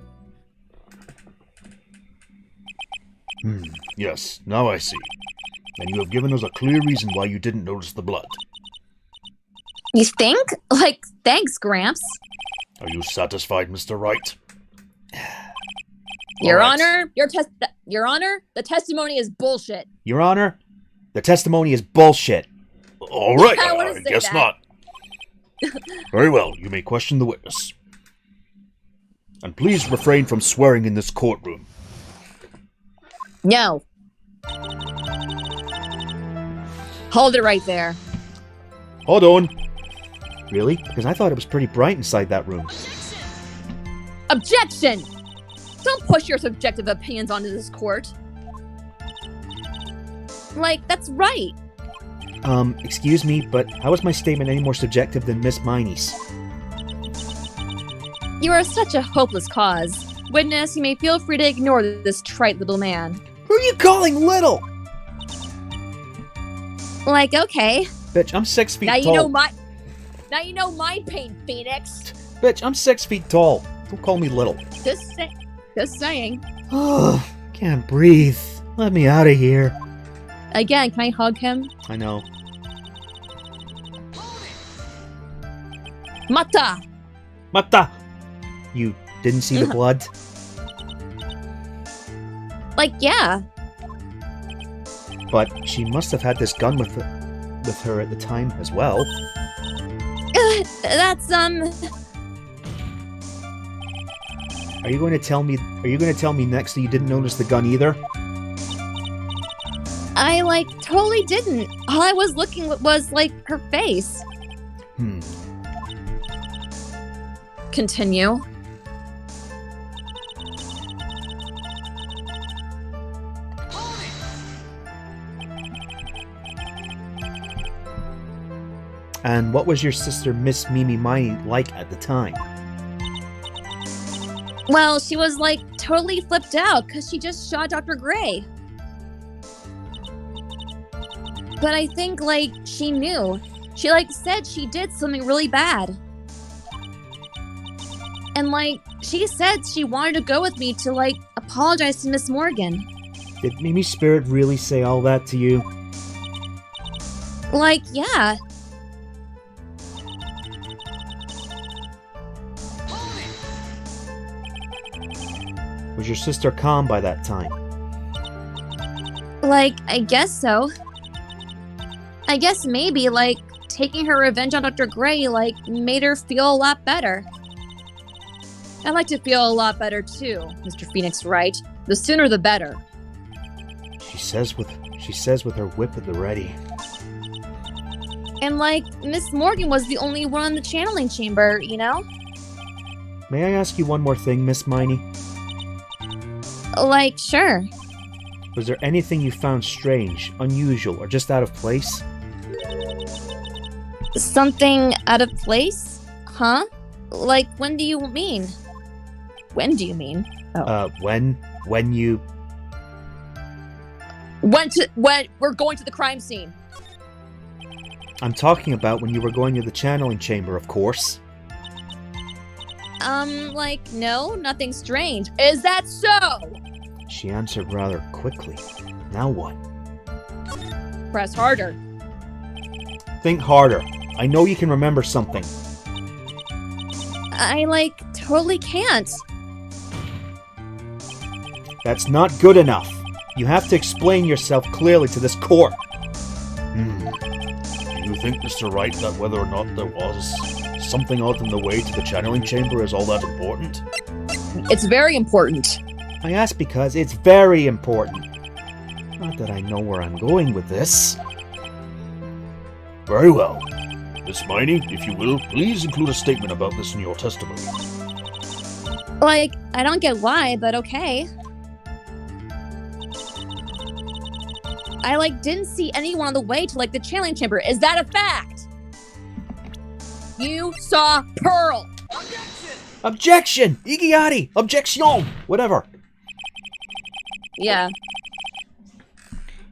Yes, now I see. And you have given us a clear reason why you didn't notice the blood. You think? Like, thanks, Gramps. Are you satisfied, Mr. Wright? Your All right. Honor, Your Honor, the testimony is bullshit. Your Honor, the testimony is bullshit. All right, I I wanna say guess that. not. Very well, you may question the witness. And please refrain from swearing in this courtroom. No. Hold it right there. Hold on. Really? Because I thought it was pretty bright inside that room. Objection! Don't push your subjective opinions onto this court. Like, that's right. Excuse me, but how is my statement any more subjective than Miss Miney's? You are such a hopeless cause. Witness, you may feel free to ignore this trite little man. Who are you calling little? Like, okay. Bitch, I'm 6 feet Now tall. Now you know my pain, Phoenix. Bitch, I'm 6 feet tall. Don't call me little. Just saying. Oh, can't breathe. Let me out of here. Again, can I hug him? I know. Mata! Mata! You didn't see the blood? Like, yeah. But she must have had this gun with her at the time as well. That's, Are you going to tell me next that you didn't notice the gun either? I, like, totally didn't. All I was looking was, like, her face. Continue. And what was your sister Miss Mimi Miney like at the time? Well, she was, like, totally flipped out because she just shot Dr. Gray. But I think, like, she knew. She, like, said she did something really bad. And, like, she said she wanted to go with me to, like, apologize to Miss Morgan. Did Mimi's spirit really say all that to you? Like, yeah. Was your sister calm by that time? Like, I guess so. I guess maybe, like, taking her revenge on Dr. Gray, like, made her feel a lot better. I like to feel a lot better, too, Mr. Phoenix Wright. The sooner the better. She says with her whip at the ready. And, like, Miss Morgan was the only one in the channeling chamber, you know? May I ask you one more thing, Miss Miney? Like, sure. Was there anything you found strange, unusual, or just out of place? Something out of place? Huh? Like, when do you mean? When do you mean? When you... When we're going to the crime scene. I'm talking about when you were going to the channeling chamber, of course. Like, no, nothing strange. Is that so? She answered rather quickly. Now what? Press harder. Think harder. I know you can remember something. I, like, totally can't. That's not good enough. You have to explain yourself clearly to this court. Do you think, Mr. Wright, that whether or not there was something out in the way to the channeling chamber is all that important? It's very important. I ask because it's very important. Not that I know where I'm going with this. Very well. Miss Miney, if you will, please include a statement about this in your testimony. Like, I don't get why, but okay. I, like, didn't see anyone on the way to, like, the channeling chamber. Is that a fact? You saw Pearl. Objection! Iggyati! Objection! Whatever. Yeah.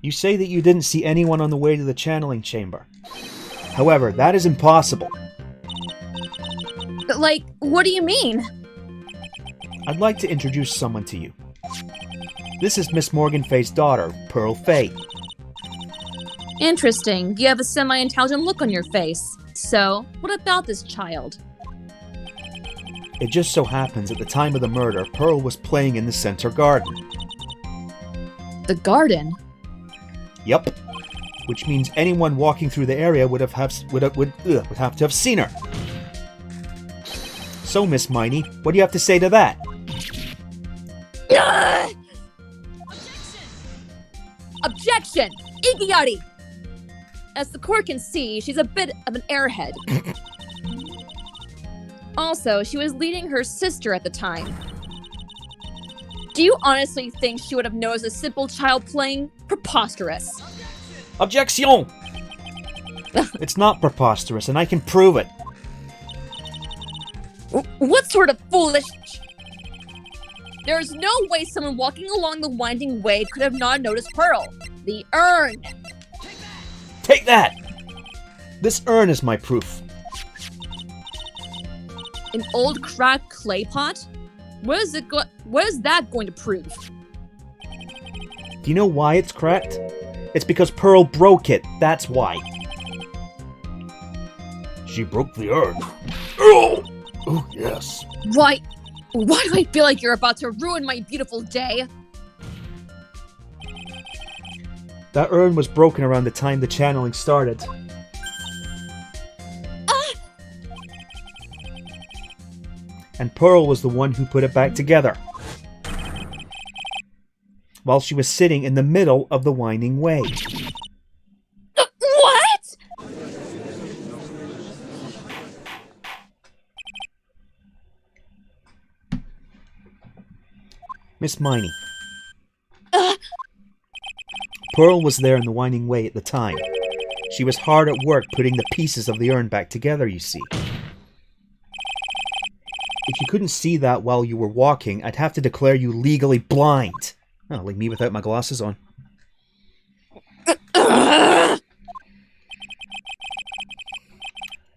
You say that you didn't see anyone on the way to the channeling chamber. However, that is impossible. Like, what do you mean? I'd like to introduce someone to you. This is Miss Morgan Fay's daughter, Pearl Fay. Interesting. You have a semi-intelligent look on your face. So, what about this child? It just so happens at the time of the murder, Pearl was playing in the center garden. The garden? Yup. Which means anyone walking through the area would have to have seen her. So, Miss Miney, what do you have to say to that? Objection! Iggyati! As the court can see, she's a bit of an airhead. Also, she was leading her sister at the time. Do you honestly think she would have noticed a simple child playing? Preposterous. Objection! It's not preposterous, and I can prove it. What sort of foolish... There's no way someone walking along the winding way could have not noticed Pearl. The urn! Take that! This urn is my proof. An old cracked clay pot? What is that going to prove? Do you know why it's cracked? It's because Pearl broke it, that's why. She broke the urn. Oh! Oh, yes. Why do I feel like you're about to ruin my beautiful day? That urn was broken around the time the channeling started. And Pearl was the one who put it back together. While she was sitting in the middle of the winding way. What? Miss Miney. Pearl was there in the winding way at the time. She was hard at work putting the pieces of the urn back together, you see. If you couldn't see that while you were walking, I'd have to declare you legally blind. Oh, like me without my glasses on.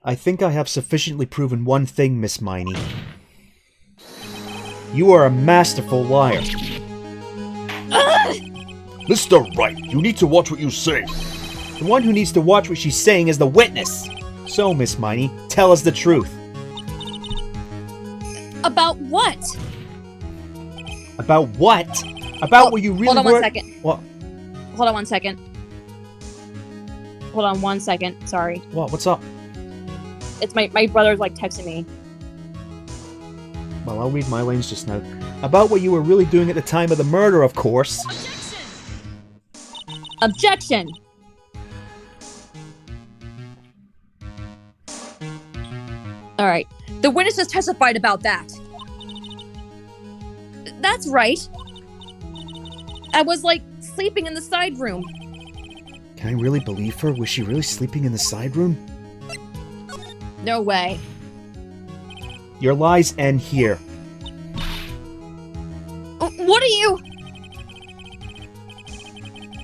I think I have sufficiently proven one thing, Miss Miney. You are a masterful liar. Mr. Wright, you need to watch what you say. The one who needs to watch what she's saying is the witness. So, Miss Miney, tell us the truth. About what? About what? About what you really were... Hold on 1 second. What? Hold on 1 second. Hold on 1 second. Sorry. What? What's up? It's my brother's like texting me. Well, I'll read my lines just now. About what you were really doing at the time of the murder, of course. Objection! Alright. The witness has testified about that. That's right. I was, like, sleeping in the side room. Can I really believe her? Was she really sleeping in the side room? No way. Your lies end here. What are you...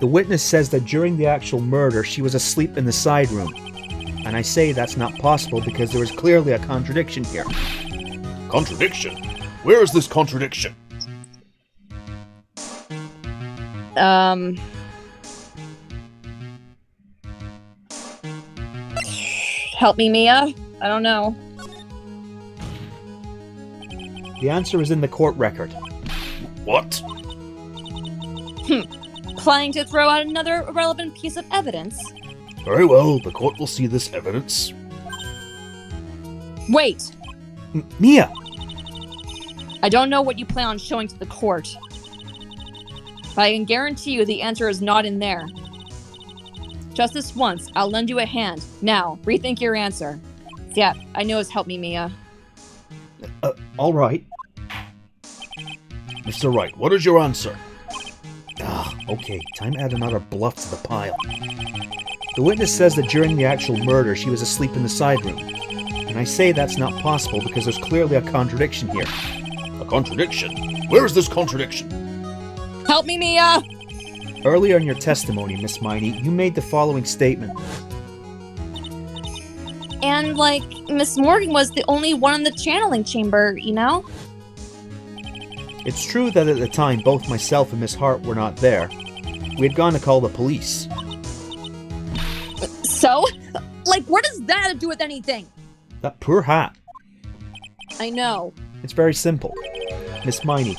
The witness says that during the actual murder, she was asleep in the side room. And I say that's not possible because there is clearly a contradiction here. Contradiction? Where is this contradiction? Help me, Mia? I don't know. The answer is in the court record. What? Planning to throw out another irrelevant piece of evidence? Very well, the court will see this evidence. Wait! Mia! I don't know what you plan on showing to the court. But I can guarantee you the answer is not in there. Just this once, I'll lend you a hand. Now, rethink your answer. Yeah, I know it's helped me, Mia. All right. Mr. Wright, what is your answer? Okay, time to add another bluff to the pile. The witness says that during the actual murder, she was asleep in the side room. And I say that's not possible because there's clearly a contradiction here. A contradiction? Where is this contradiction? Help me, Mia! Earlier in your testimony, Miss Miney, you made the following statement. And, like, Miss Morgan was the only one in the channeling chamber, you know? It's true that at the time both myself and Miss Hart were not there. We had gone to call the police. So? Like, what does that have to do with anything? That poor hat. I know. It's very simple. Miss Miney,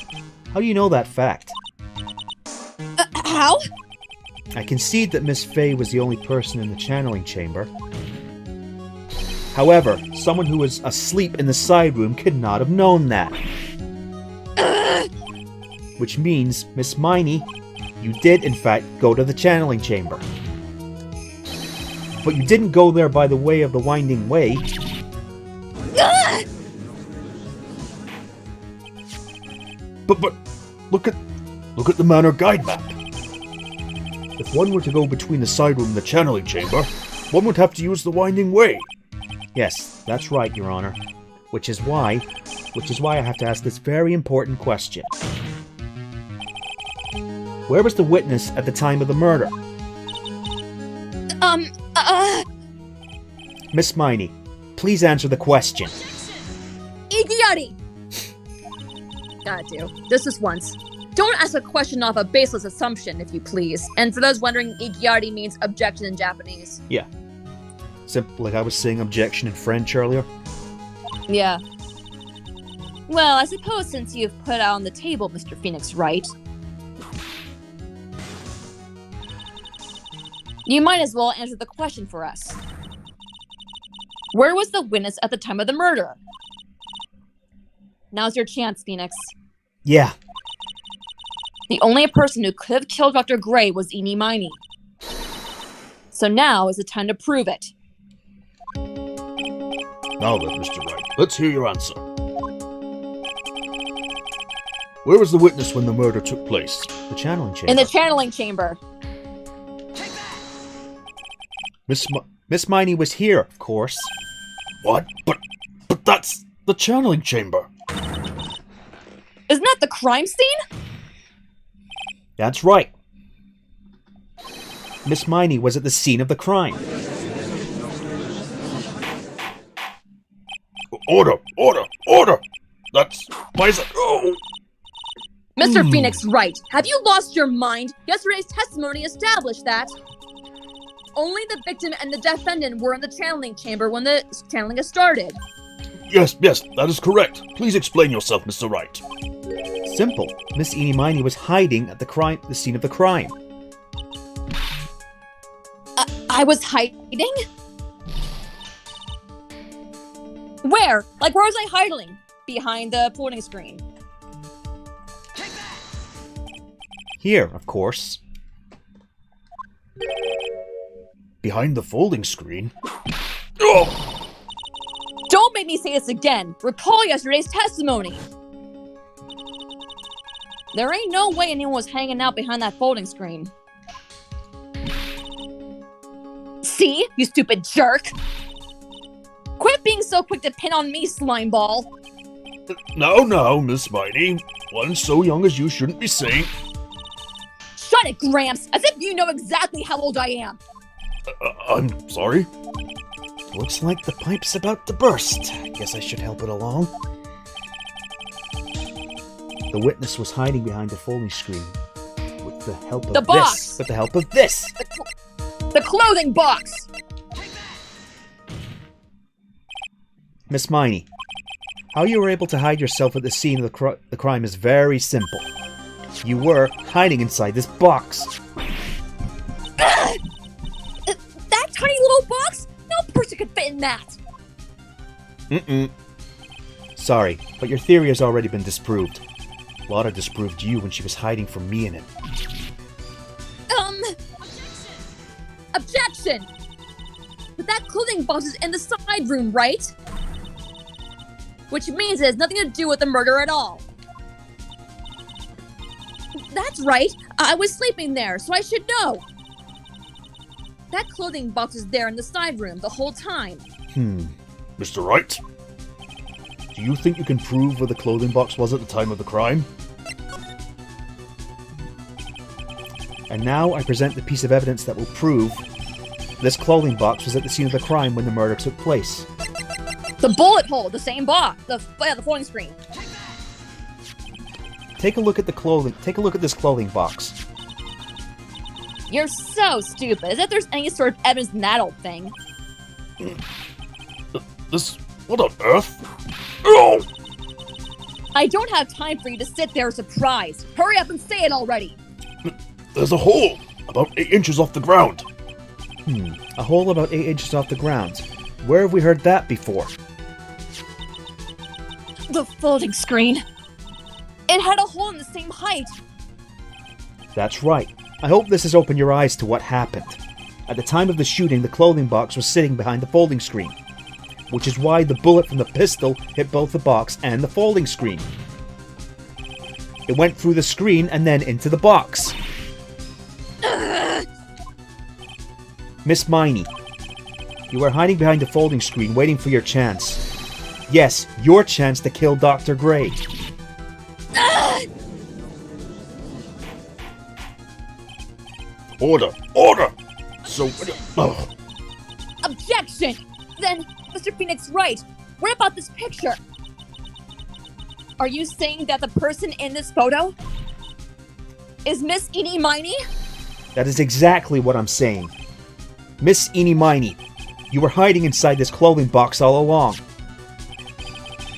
how do you know that fact? How? I concede that Miss Fay was the only person in the channeling chamber. However, someone who was asleep in the side room could not have known that. Which means, Miss Miney, you did in fact go to the channeling chamber. But you didn't go there by the way of the winding way. But look at the manor guide map. If one were to go between the side room and the channeling chamber, one would have to use the winding way. Yes, that's right, Your Honor. Which is why I have to ask this very important question. Where was the witness at the time of the murder? Miss Miney, please answer the question. Iggyati! Gotta do. This once. Don't ask a question off a baseless assumption, if you please. And for those wondering, Iggyati means objection in Japanese. Yeah. Simple, like I was saying objection in French earlier. Yeah. Well, I suppose since you've put it on the table, Mr. Phoenix Wright, you might as well answer the question for us. Where was the witness at the time of the murder? Now's your chance, Phoenix. Yeah. The only person who could have killed Dr. Gray was Eenie Miney. So now is the time to prove it. Now then, Mr. Wright, let's hear your answer. Where was the witness when the murder took place? The channeling chamber. In the channeling chamber. Miss Miney was here, of course. What? But that's the channeling chamber. Isn't that the crime scene? That's right. Miss Miney was at the scene of the crime. Order! That's... Why is it... Oh! Mr. Phoenix Wright, have you lost your mind? Yesterday's testimony established that only the victim and the defendant were in the channeling chamber when the channeling has started. Yes, that is correct. Please explain yourself, Mr. Wright. Simple. Miss Eenie Miney was hiding at the scene of the crime. I was hiding? Where? Like, where was I hiding? Behind the floating screen. Here, of course. Behind the folding screen? Oh! Don't make me say this again. Recall yesterday's testimony. There ain't no way anyone was hanging out behind that folding screen. See, you stupid jerk. Quit being so quick to pin on me, slimeball. No, Miss Miney. One so young as you shouldn't be saying... Shut it, Gramps, as if you know exactly how old I am. I'm sorry? Looks like the pipe's about to burst. Guess I should help it along. The witness was hiding behind the folding screen. With the help of The box! this. With the help of this! The clothing box! Miss Miney, how you were able to hide yourself at the scene of the crime is very simple. You were hiding inside this box. That tiny little box? No person could fit in that. Sorry, but your theory has already been disproved. Lotta disproved you when she was hiding from me in it. Objection! But that clothing box is in the side room, right? Which means it has nothing to do with the murder at all. That's right. I was sleeping there, so I should know. That clothing box is there in the side room the whole time. Mr. Wright? Do you think you can prove where the clothing box was at the time of the crime? And now I present the piece of evidence that will prove this clothing box was at the scene of the crime when the murder took place. The bullet hole, the same box, the folding screen. Take a look at the clothing. Take a look at this clothing box. You're so stupid. As if there's any sort of evidence in that old thing. This... what on earth? Oh! I don't have time for you to sit there surprised. Hurry up and say it already. There's a hole about 8 inches off the ground. A hole about 8 inches off the ground. Where have we heard that before? The folding screen. It had a hole in the same height. That's right. I hope this has opened your eyes to what happened. At the time of the shooting, the clothing box was sitting behind the folding screen, which is why the bullet from the pistol hit both the box and the folding screen. It went through the screen and then into the box. Miss Miney, you are hiding behind the folding screen waiting for your chance. Yes, your chance to kill Dr. Gray. Order! Order! So... Objection! Then, Mr. Phoenix right. What about this picture? Are you saying that the person in this photo is Miss Eenie Miney? That is exactly what I'm saying. Miss Eenie Miney, you were hiding inside this clothing box all along.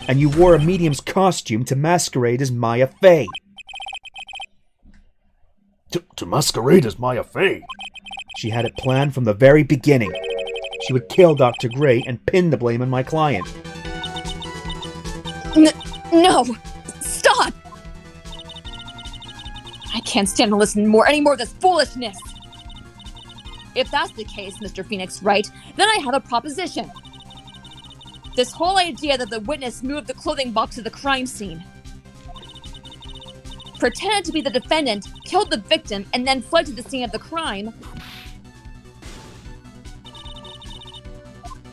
And you wore a medium's costume to masquerade as Maya Fey. To masquerade as Maya Fey? She had it planned from the very beginning. She would kill Dr. Gray and pin the blame on my client. No! Stop! I can't stand to listen any more of this foolishness. If that's the case, Mr. Phoenix Wright, then I have a proposition. This whole idea that the witness moved the clothing box to the crime scene, pretended to be the defendant, killed the victim, and then fled to the scene of the crime.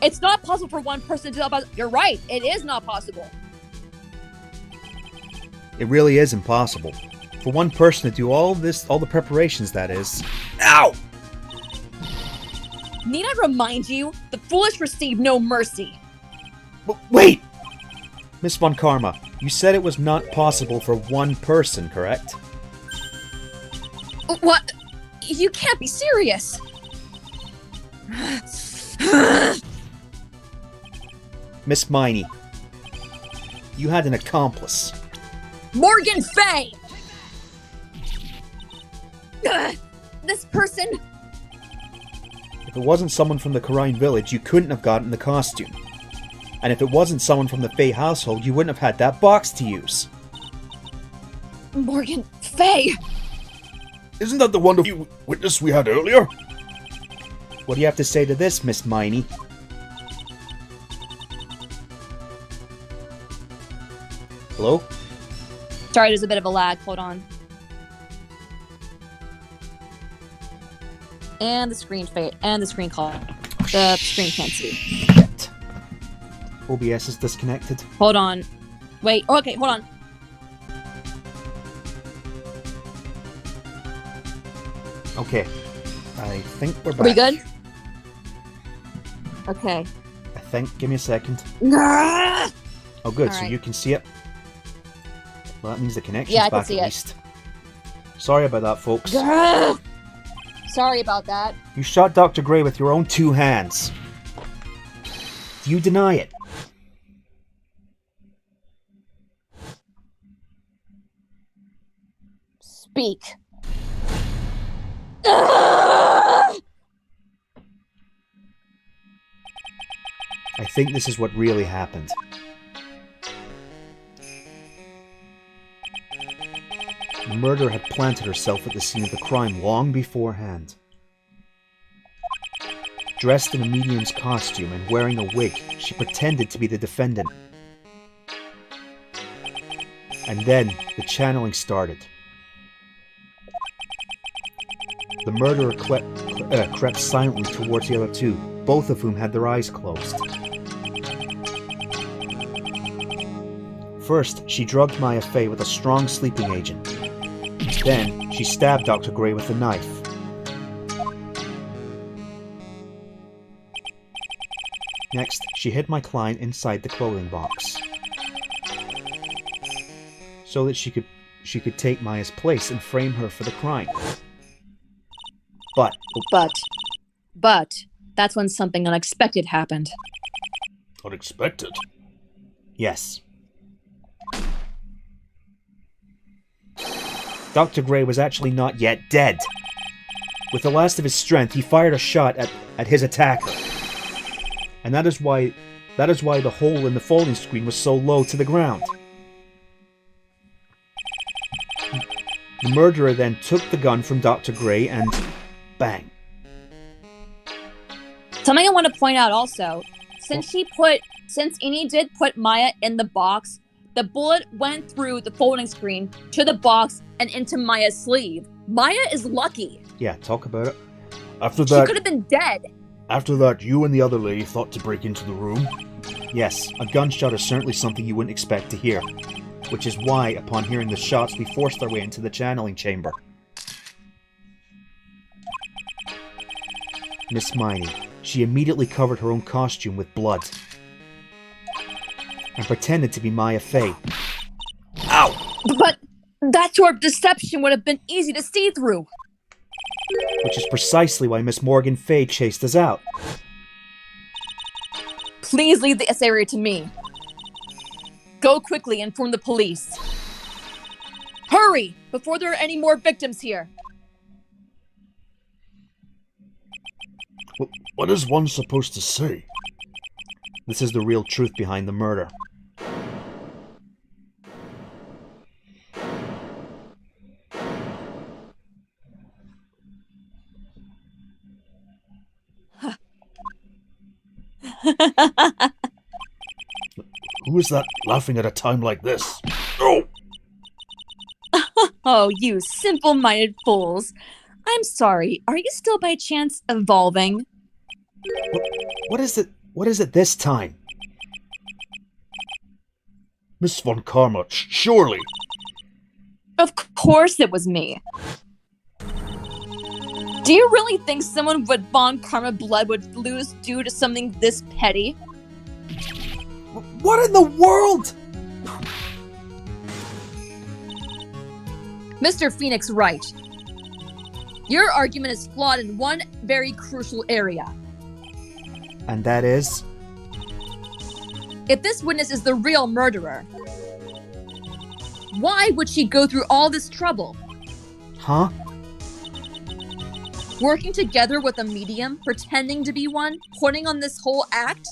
It's not possible for one person to do about. You're right, it is not possible. It really is impossible. For one person to do all the preparations, that is. Ow! Need I remind you? The foolish receive no mercy. Wait! Miss Von Karma, you said it was not possible for one person, correct? What? You can't be serious. Miss Miney, you had an accomplice. Morgan Fay! This person... If it wasn't someone from the Karine village, you couldn't have gotten the costume. And if it wasn't someone from the Fey household, you wouldn't have had that box to use. Morgan Fay! Isn't that the wonderful witness we had earlier? What do you have to say to this, Miss Miney? Hello? Sorry, there's a bit of a lag. Hold on. And the screen fade. And the screen call. The screen can't see. Shit. OBS is disconnected. Hold on. Wait. Okay, hold on. Okay. I think we're back. Are we good? Okay. I think. Give me a second. Grrr! Oh, good. All So right. you can see it. Well, that means the connection's Yeah, I can back see at it. least. Sorry about that, folks. Grrr! Sorry about that. You shot Dr. Gray with your own 2 hands. Do you deny it? Speak. Grrr! I think this is what really happened. The murderer had planted herself at the scene of the crime long beforehand. Dressed in a medium's costume and wearing a wig, she pretended to be the defendant. And then, the channeling started. The murderer crept silently towards the other 2, both of whom had their eyes closed. First, she drugged Maya Fey with a strong sleeping agent. Then, she stabbed Dr. Gray with a knife. Next, she hid my client inside the clothing box, so that she could take Maya's place and frame her for the crime. But, that's when something unexpected happened. Unexpected? yes. Dr. Gray was actually not yet dead. With the last of his strength, he fired a shot at his attacker. And that is why the hole in the folding screen was so low to the ground. The murderer then took the gun from Dr. Gray and bang. Something I want to point out also, since Eni did put Maya in the box, the bullet went through the folding screen to the box and into Maya's sleeve. Maya is lucky. Yeah, talk about it. After She that, could have been dead. after that, you and the other lady thought to break into the room? Yes, a gunshot is certainly something you wouldn't expect to hear, which is why, upon hearing the shots, we forced our way into the channeling chamber. Miss Miney, she immediately covered her own costume with blood and pretended to be Maya Fey. Ow! But that sort of deception would have been easy to see through. Which is precisely why Miss Morgan Fay chased us out. Please leave this area to me. Go quickly and inform the police. Hurry, before there are any more victims here. What is one supposed to say? This is the real truth behind the murder. Who is that laughing at a time like this? Oh! Oh, you simple-minded fools. I'm sorry, are you still by chance evolving? What is it? What is it this time? Miss Von Karma, surely! Of course it was me. Do you really think someone with Von Karma blood would lose due to something this petty? What in the world? Mr. Phoenix right. Your argument is flawed in one very crucial area. And that is? If this witness is the real murderer, why would she go through all this trouble? Huh? Working together with a medium, pretending to be one, putting on this whole act?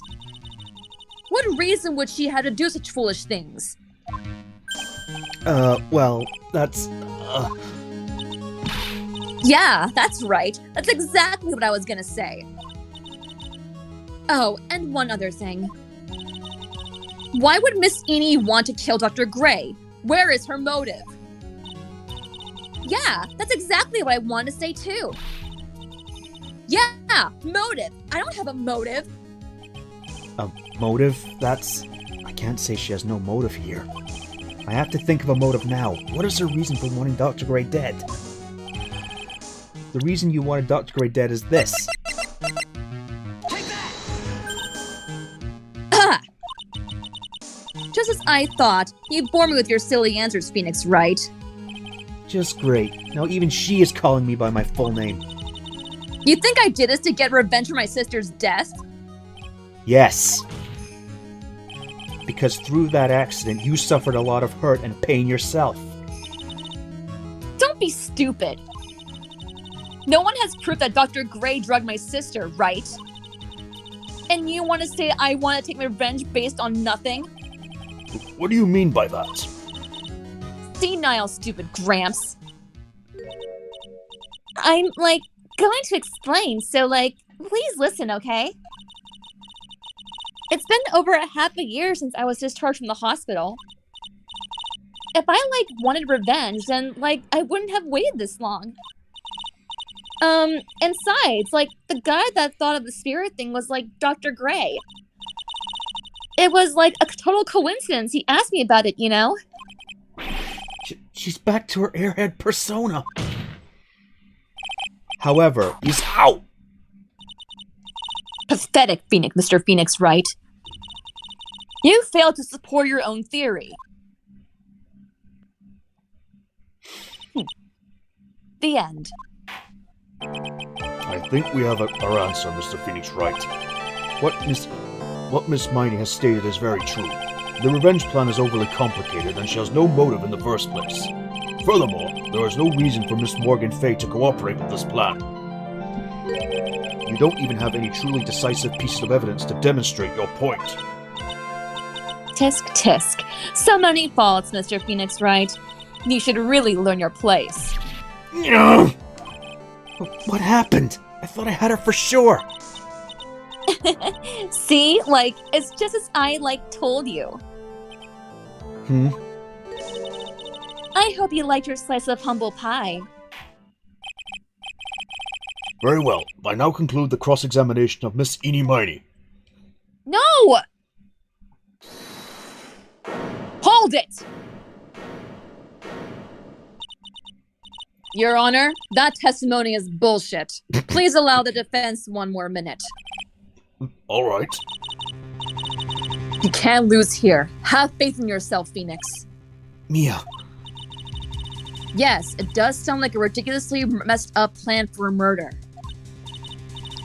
What reason would she have to do such foolish things? Well, that's... Yeah, that's right. That's exactly what I was gonna say. Oh, and one other thing. Why would Miss Eni want to kill Dr. Gray? Where is her motive? Yeah, that's exactly what I wanted to say too. Yeah, motive. I don't have a motive. A motive? That's... I can't say she has no motive here. I have to think of a motive now. What is her reason for wanting Dr. Gray dead? The reason you wanted Dr. Gray dead is this. Ah! Just as I thought, you bore me with your silly answers, Phoenix, right? Just great. Now even she is calling me by my full name. You think I did this to get revenge for my sister's death? Yes. Because through that accident, you suffered a lot of hurt and pain yourself. Don't be stupid. No one has proof that Dr. Gray drugged my sister, right? And you want to say I want to take my revenge based on nothing? What do you mean by that? Senile, stupid Gramps. I'm, going to explain, so, please listen, okay? It's been over a half a year since I was discharged from the hospital. If I, wanted revenge, then, I wouldn't have waited this long. And besides, the guy that thought of the spirit thing was, Dr. Gray. It was, a total coincidence he asked me about it, you know? She's back to her airhead persona. However, he's out. Pathetic, Mr. Phoenix Wright. You failed to support your own theory. The end. I think we have our answer, Mr. Phoenix Wright. What Miss Miney has stated is very true. The revenge plan is overly complicated and she has no motive in the first place. Furthermore, there is no reason for Miss Morgan Fay to cooperate with this plan. You don't even have any truly decisive pieces of evidence to demonstrate your point. Tisk tisk. So many faults, Mr. Phoenix Wright. You should really learn your place. What happened? I thought I had her for sure. See? It's just as I, told you. I hope you liked your slice of humble pie. Very well. I now conclude the cross-examination of Miss Eenie Miney. No! Hold it! Your Honor, that testimony is bullshit. Please allow the defense 1 more minute. All right. You can't lose here. Have faith in yourself, Phoenix. Mia. Yes, it does sound like a ridiculously messed up plan for a murder.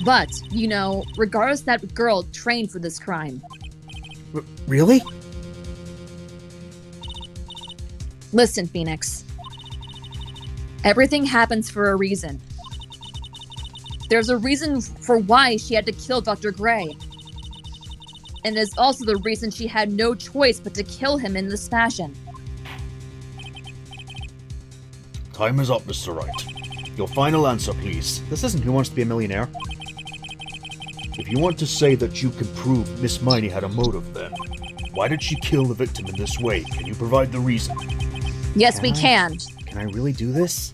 But, regardless, that girl trained for this crime. Really? Listen, Phoenix. Everything happens for a reason. There's a reason for why she had to kill Dr. Gray. And there's also the reason she had no choice but to kill him in this fashion. Time is up, Mr. Wright. Your final answer, please. This isn't Who Wants to Be a Millionaire. If you want to say that you can prove Miss Miney had a motive, then why did she kill the victim in this way? Can you provide the reason? Yes, we can. Can I really do this?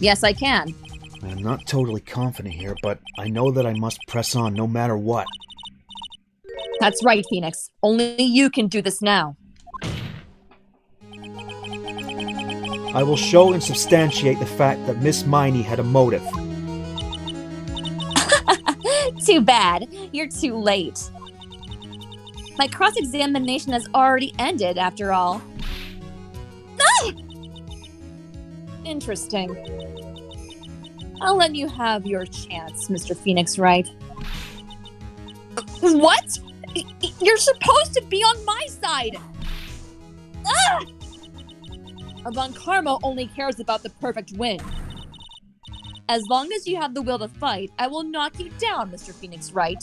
Yes, I can. I'm not totally confident here, but I know that I must press on no matter what. That's right, Phoenix. Only you can do this now. I will show and substantiate the fact that Miss Miney had a motive. Too bad. You're too late. My cross-examination has already ended, after all. Ah! Interesting. I'll let you have your chance, Mr. Phoenix Wright. What? You're supposed to be on my side! Ah! Von Karma only cares about the perfect win. As long as you have the will to fight, I will knock you down, Mr. Phoenix Wright.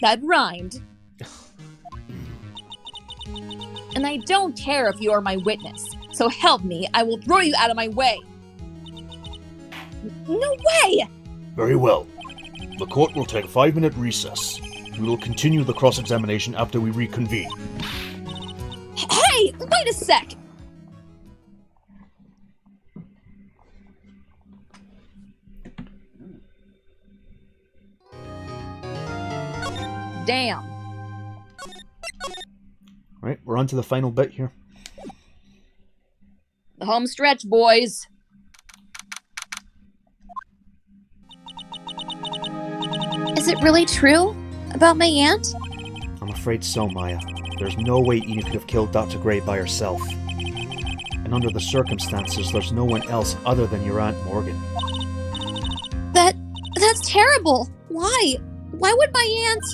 That rhymed. And I don't care if you are my witness. So help me, I will throw you out of my way. No way! Very well. The court will take a 5-minute recess. We will continue the cross-examination after we reconvene. Hey, wait a sec! Damn. Right, we're on to the final bit here. The home stretch, boys. Is it really true about my aunt? I'm afraid so, Maya. There's no way Enid could have killed Dr. Gray by herself. And under the circumstances, there's no one else other than your Aunt Morgan. That's terrible. Why? Why would my aunt...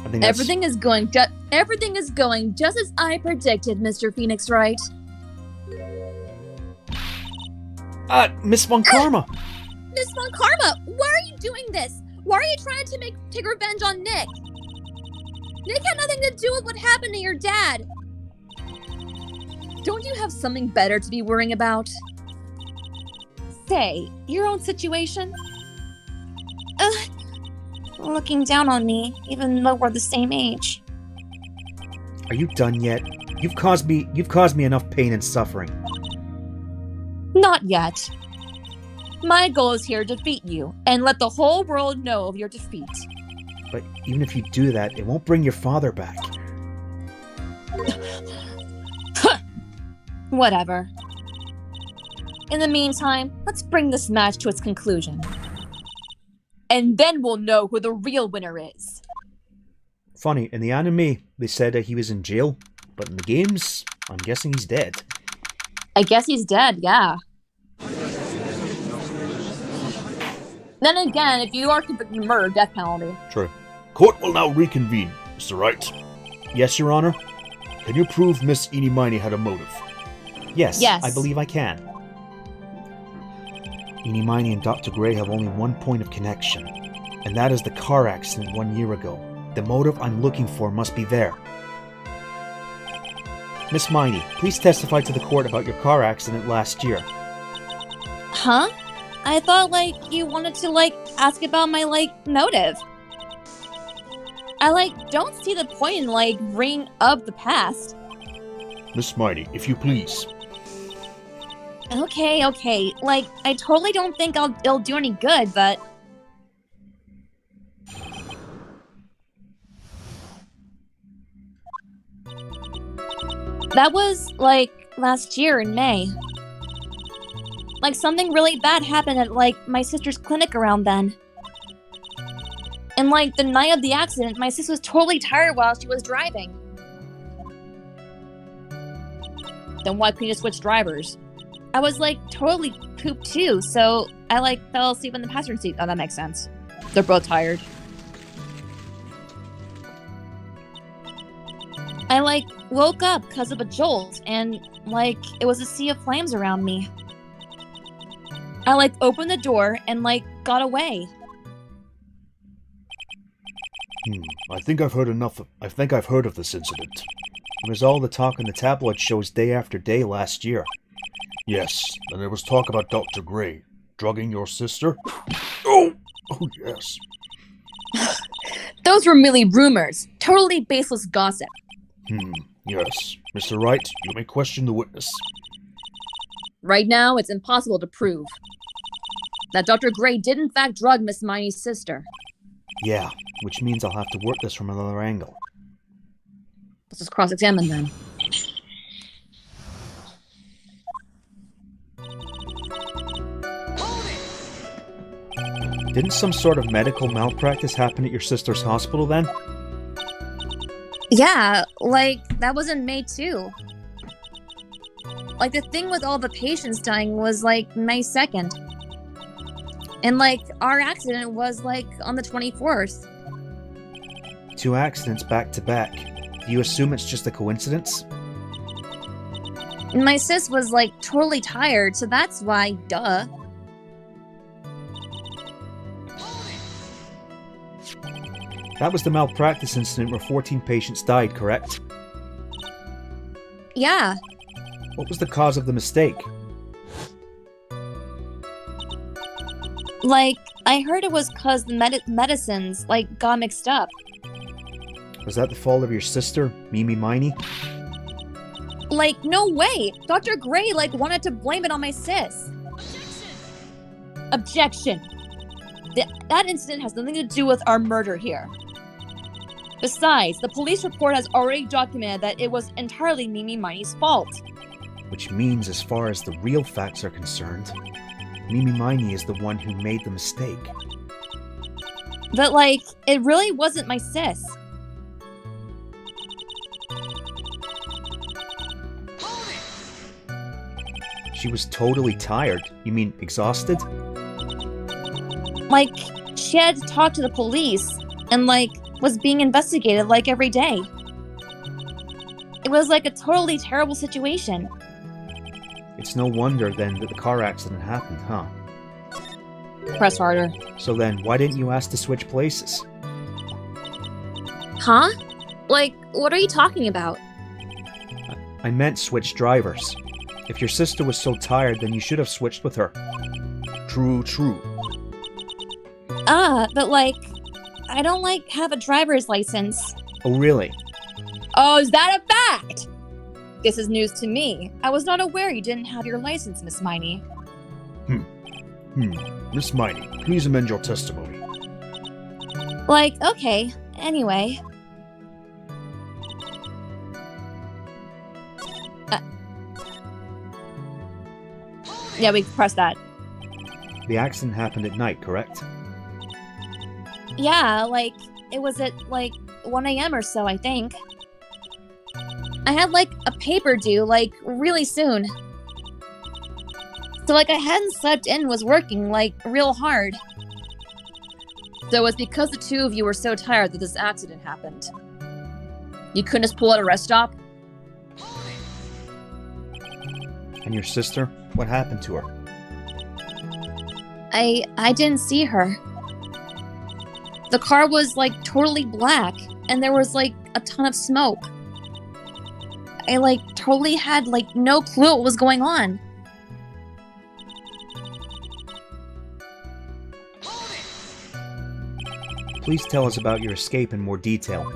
I think that's... Everything is going just as I predicted, Mr. Phoenix Wright. Miss Von Karma! Miss Von Karma, why are you doing this? Why are you trying to take revenge on Nick? Nick had nothing to do with what happened to your dad. Don't you have something better to be worrying about? Say, your own situation? Looking down on me, even though we're the same age. Are you done yet? You've caused me enough pain and suffering. Not yet. My goal is here to defeat you, and let the whole world know of your defeat. But even if you do that, it won't bring your father back. Whatever. In the meantime, let's bring this match to its conclusion. And then we'll know who the real winner is. Funny, in the anime, they said that he was in jail, but in the games, I'm guessing he's dead. I guess he's dead, yeah. Then again, if you are convicted of murder, death penalty. True. Court will now reconvene, Mr. Wright. Yes, Your Honor? Can you prove Miss Inimini had a motive? Yes, Yes. I believe I can. Inimini and Dr. Gray have only one point of connection, and that is the car accident 1 year ago. The motive I'm looking for must be there. Miss Miney, please testify to the court about your car accident last year. Huh? I thought, you wanted to, ask about my, motive. I, don't see the point in, bringing up the past. Miss Miney, if you please. Okay. I totally don't think it'll do any good, but... That was, last year in May. Something really bad happened at, my sister's clinic around then. And, the night of the accident, my sister was totally tired while she was driving. Then why couldn't you switch drivers? I was, totally pooped too, so I, fell asleep in the passenger seat. Oh, that makes sense. They're both tired. I, woke up because of a jolt, and, it was a sea of flames around me. I, opened the door and, got away. I think I've heard of this incident. It was all the talk in the tabloid shows day after day last year. Yes, and there was talk about Dr. Gray drugging your sister. Oh, yes. Those were merely rumors. Totally baseless gossip. Yes. Mr. Wright, you may question the witness. Right now, it's impossible to prove that Dr. Gray did in fact drug Miss Miney's sister. Yeah, which means I'll have to work this from another angle. Let's just cross-examine then. Didn't some sort of medical malpractice happen at your sister's hospital then? Yeah, that was in May too. The thing with all the patients dying was, May 2nd. And, our accident was, on the 24th. 2 accidents back to back. Do you assume it's just a coincidence? And my sis was, totally tired, so that's why, duh. That was the malpractice incident where 14 patients died, correct? Yeah. What was the cause of the mistake? I heard it was cause the medicines, got mixed up. Was that the fault of your sister, Mimi Miney? No way! Dr. Gray, wanted to blame it on my sis. Objection! That incident has nothing to do with our murder here. Besides, the police report has already documented that it was entirely Mimi Miney's fault. Which means, as far as the real facts are concerned, Mimi Miney is the one who made the mistake. But, it really wasn't my sis. She was totally tired. You mean exhausted? She had to talk to the police, and, was being investigated, every day. It was, a totally terrible situation. It's no wonder, then, that the car accident happened, huh? Press harder. So then, why didn't you ask to switch places? Huh? What are you talking about? I meant switch drivers. If your sister was so tired, then you should have switched with her. True. But I don't, have a driver's license. Oh, really? Oh, is that a fact? This is news to me. I was not aware you didn't have your license, Miss Miney. Miss Miney, please amend your testimony. Okay. Anyway. Yeah, we press that. The accident happened at night, correct? Yeah, like, it was at, like, 1 a.m. or so, I think. I had, like, a paper due, like, really soon. So, like, I hadn't slept and was working, like, real hard. So it was because the two of you were so tired that this accident happened. You couldn't just pull at a rest stop? And your sister? What happened to her? I didn't see her. The car was, like, totally black, and there was, like, a ton of smoke. I, like, totally had, like, no clue what was going on. Please tell us about your escape in more detail.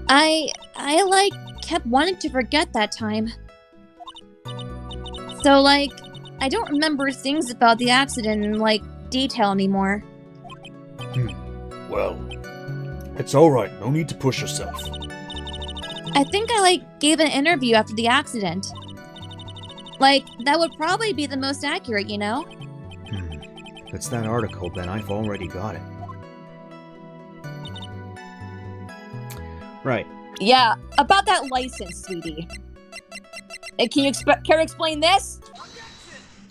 I, like, kept wanting to forget that time. So, like, I don't remember things about the accident in, like, detail anymore. Well, it's alright. No need to push yourself. I think I, like, gave an interview after the accident. Like, that would probably be the most accurate, you know? If it's that article, then I've already got it. Right. Yeah, about that license, sweetie. Hey, can you care to explain this?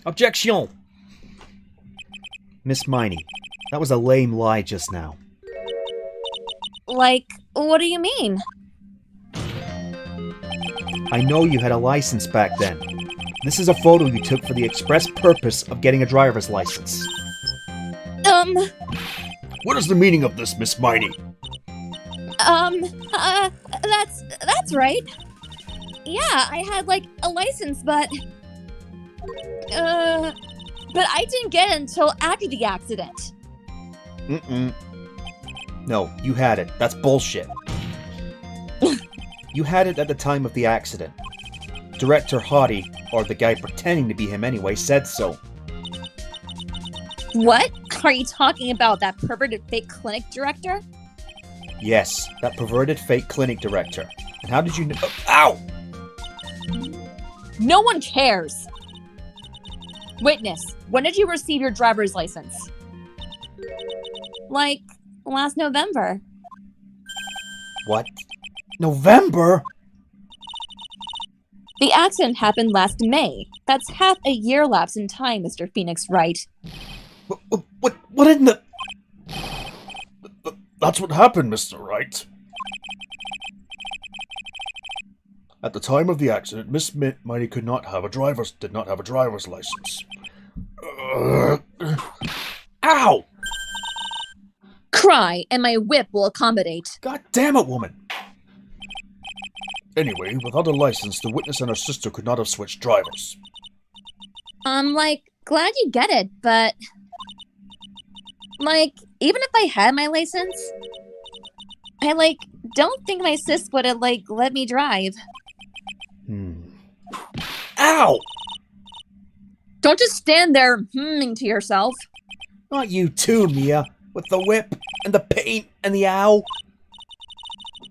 Objection! Miss Miney, that was a lame lie just now. Like, what do you mean? I know you had a license back then. This is a photo you took for the express purpose of getting a driver's license. What is the meaning of this, Miss Miney? That's right. Yeah, I had, like, a license, but I didn't get it until after the accident. No, you had it. That's bullshit. You had it at the time of the accident. Director Hottie, or the guy pretending to be him anyway, said so. What? Are you talking about that perverted fake clinic director? Yes, that perverted fake clinic director. And how did you know? Ow! No one cares. Witness, when did you receive your driver's license? Like, last November. What? November? The accident happened last May. That's half a year lapse in time, Mr. Phoenix Wright. What in the... That's what happened, Mr. Wright. At the time of the accident, Miss Miney did not have a driver's license. Ow! Cry, and my whip will accommodate. God damn it, woman! Anyway, without a license, the witness and her sister could not have switched drivers. I'm, like, glad you get it, but... Like, even if I had my license, I, like, don't think my sis would have, like, let me drive. Ow! Don't just stand there humming to yourself. Not you too, Mia, with the whip, and the paint, and the ow.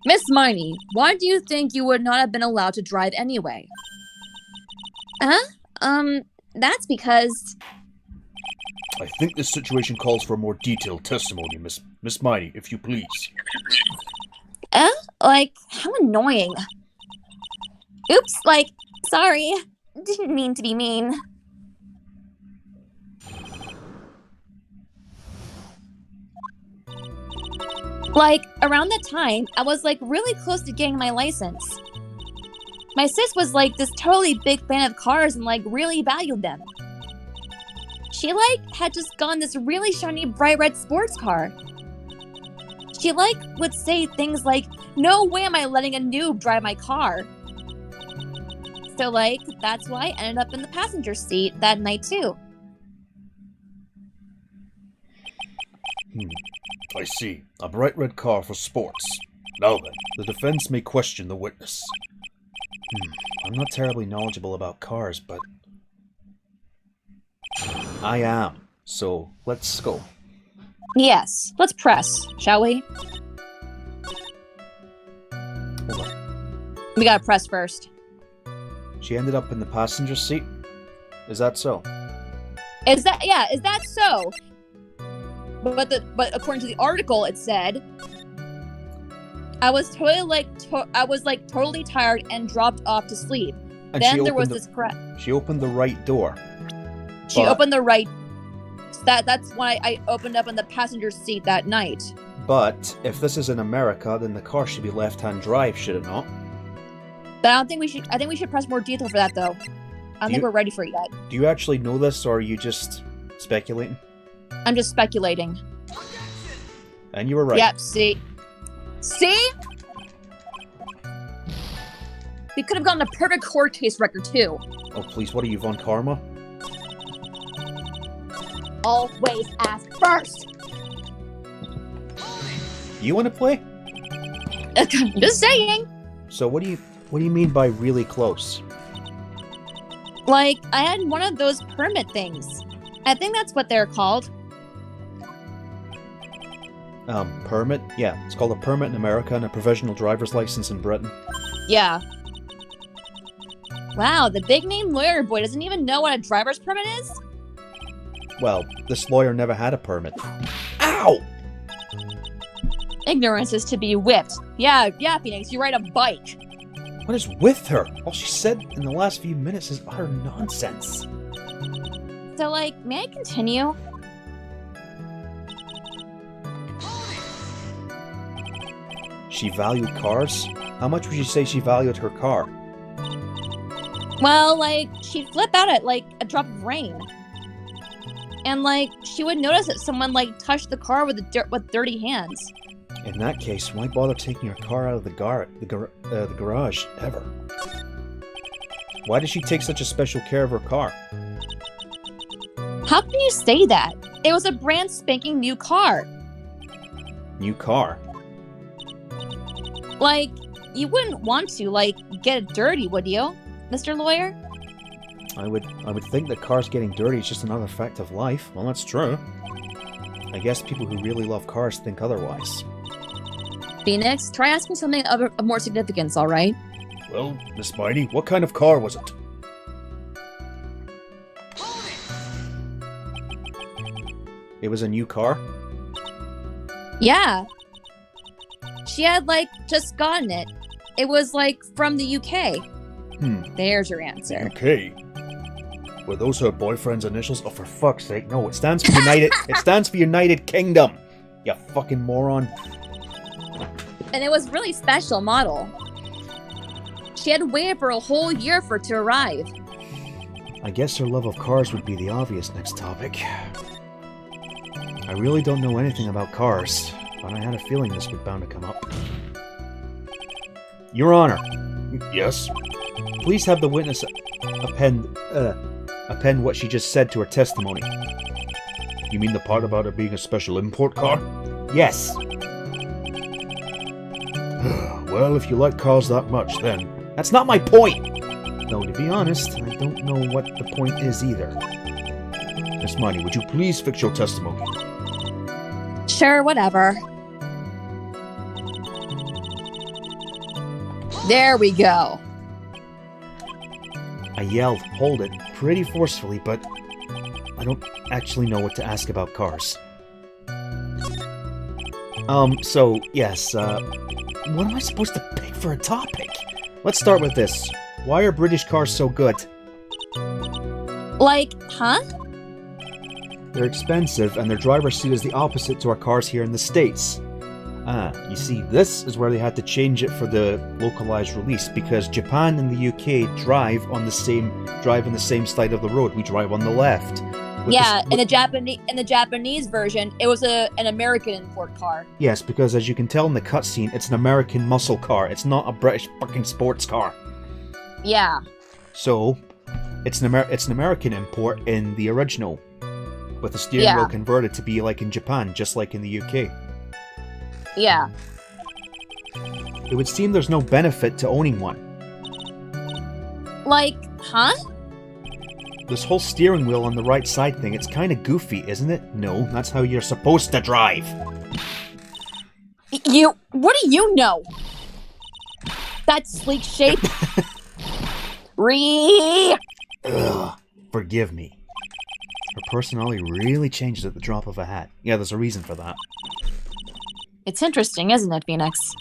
Miss Miney, why do you think you would not have been allowed to drive anyway? That's because... I think this situation calls for more detailed testimony, Miss Miney, if you please. Like, how annoying. Oops, like, sorry. Didn't mean to be mean. Like, around that time, I was, like, really close to getting my license. My sis was, like, this totally big fan of cars and, like, really valued them. She, like, had just gotten this really shiny bright red sports car. She, like, would say things like, "No way am I letting a noob drive my car." So, like, that's why I ended up in the passenger seat that night, too. I see. A bright red car for sports. Now then, the defense may question the witness. I'm not terribly knowledgeable about cars, but... I am. So, let's go. Yes, let's press, shall we? Hold on. We gotta press first. She ended up in the passenger seat? Is that so? Is that so? But according to the article, it said I was totally tired and dropped off to sleep. And then there was this crash. She opened the right door. She opened the right. That's why I opened up in the passenger seat that night. But if this is in America, then the car should be left-hand drive, should it not? But I think we should press more detail for that, though. I don't think we're ready for it yet. Do you actually know this, or are you just speculating? I'm just speculating. And you were right. Yep, see? See? We could have gotten a perfect court case record, too. Oh, please, what are you, Von Karma? Always ask first! You want to play? Just saying! So what do you mean by really close? Like, I had one of those permit things. I think that's what they're called. Permit? Yeah, it's called a permit in America and a provisional driver's license in Britain. Yeah. Wow, the big-name lawyer boy doesn't even know what a driver's permit is? Well, this lawyer never had a permit. Ow! Ignorance is to be whipped. Yeah, Phoenix, you ride a bike. What is with her? All she said in the last few minutes is utter nonsense. So, like, may I continue? She valued cars? How much would you say she valued her car? Well, like, she'd flip out at, like, a drop of rain. And, like, she would notice that someone, like, touched the car with dirty hands. In that case, why bother taking her car out of the garage, ever? Why did she take such a special care of her car? How can you say that? It was a brand spanking new car. New car? Like, you wouldn't want to, like, get it dirty, would you, Mr. Lawyer? I would think that cars getting dirty is just another fact of life. Well, that's true. I guess people who really love cars think otherwise. Phoenix, try asking something of more significance, alright? Well, Miss Miney, what kind of car was it? It was a new car? Yeah. She had, like, just gotten it. It was, like, from the UK. There's your answer. UK? Were those her boyfriend's initials? Oh, for fuck's sake, no, it stands for United. It stands for United Kingdom. You fucking moron. And it was really special model. She had waited for a whole year for it to arrive. I guess her love of cars would be the obvious next topic. I really don't know anything about cars, but I had a feeling this would bound to come up. Your Honor. Yes? Please have the witness append what she just said to her testimony. You mean the part about it being a special import car? Yes. Well, if you like cars that much, then... That's not my point! Though, to be honest, I don't know what the point is either. Miss Miney, would you please fix your testimony? Sure, whatever. There we go. I yelled, hold it, pretty forcefully, but I don't actually know what to ask about cars. So, yes, what am I supposed to pick for a topic? Let's start with this. Why are British cars so good? Like, huh? They're expensive, and their driver seat is the opposite to our cars here in the States. You see, this is where they had to change it for the localized release, because Japan and the UK drive on the same side of the road. We drive on the left. Yeah, in the Japanese version, it was an American import car. Yes, because as you can tell in the cutscene, it's an American muscle car. It's not a British fucking sports car. Yeah. So, it's an American import in the original, with the steering wheel converted to be like in Japan, just like in the UK. Yeah. It would seem there's no benefit to owning one. Like, huh? This whole steering wheel on the right side thing, it's kind of goofy, isn't it? No, that's how you're supposed to drive. What do you know? That sleek shape. Ugh, Forgive me. Her personality really changes at the drop of a hat. Yeah, there's a reason for that. It's interesting, isn't it, Phoenix?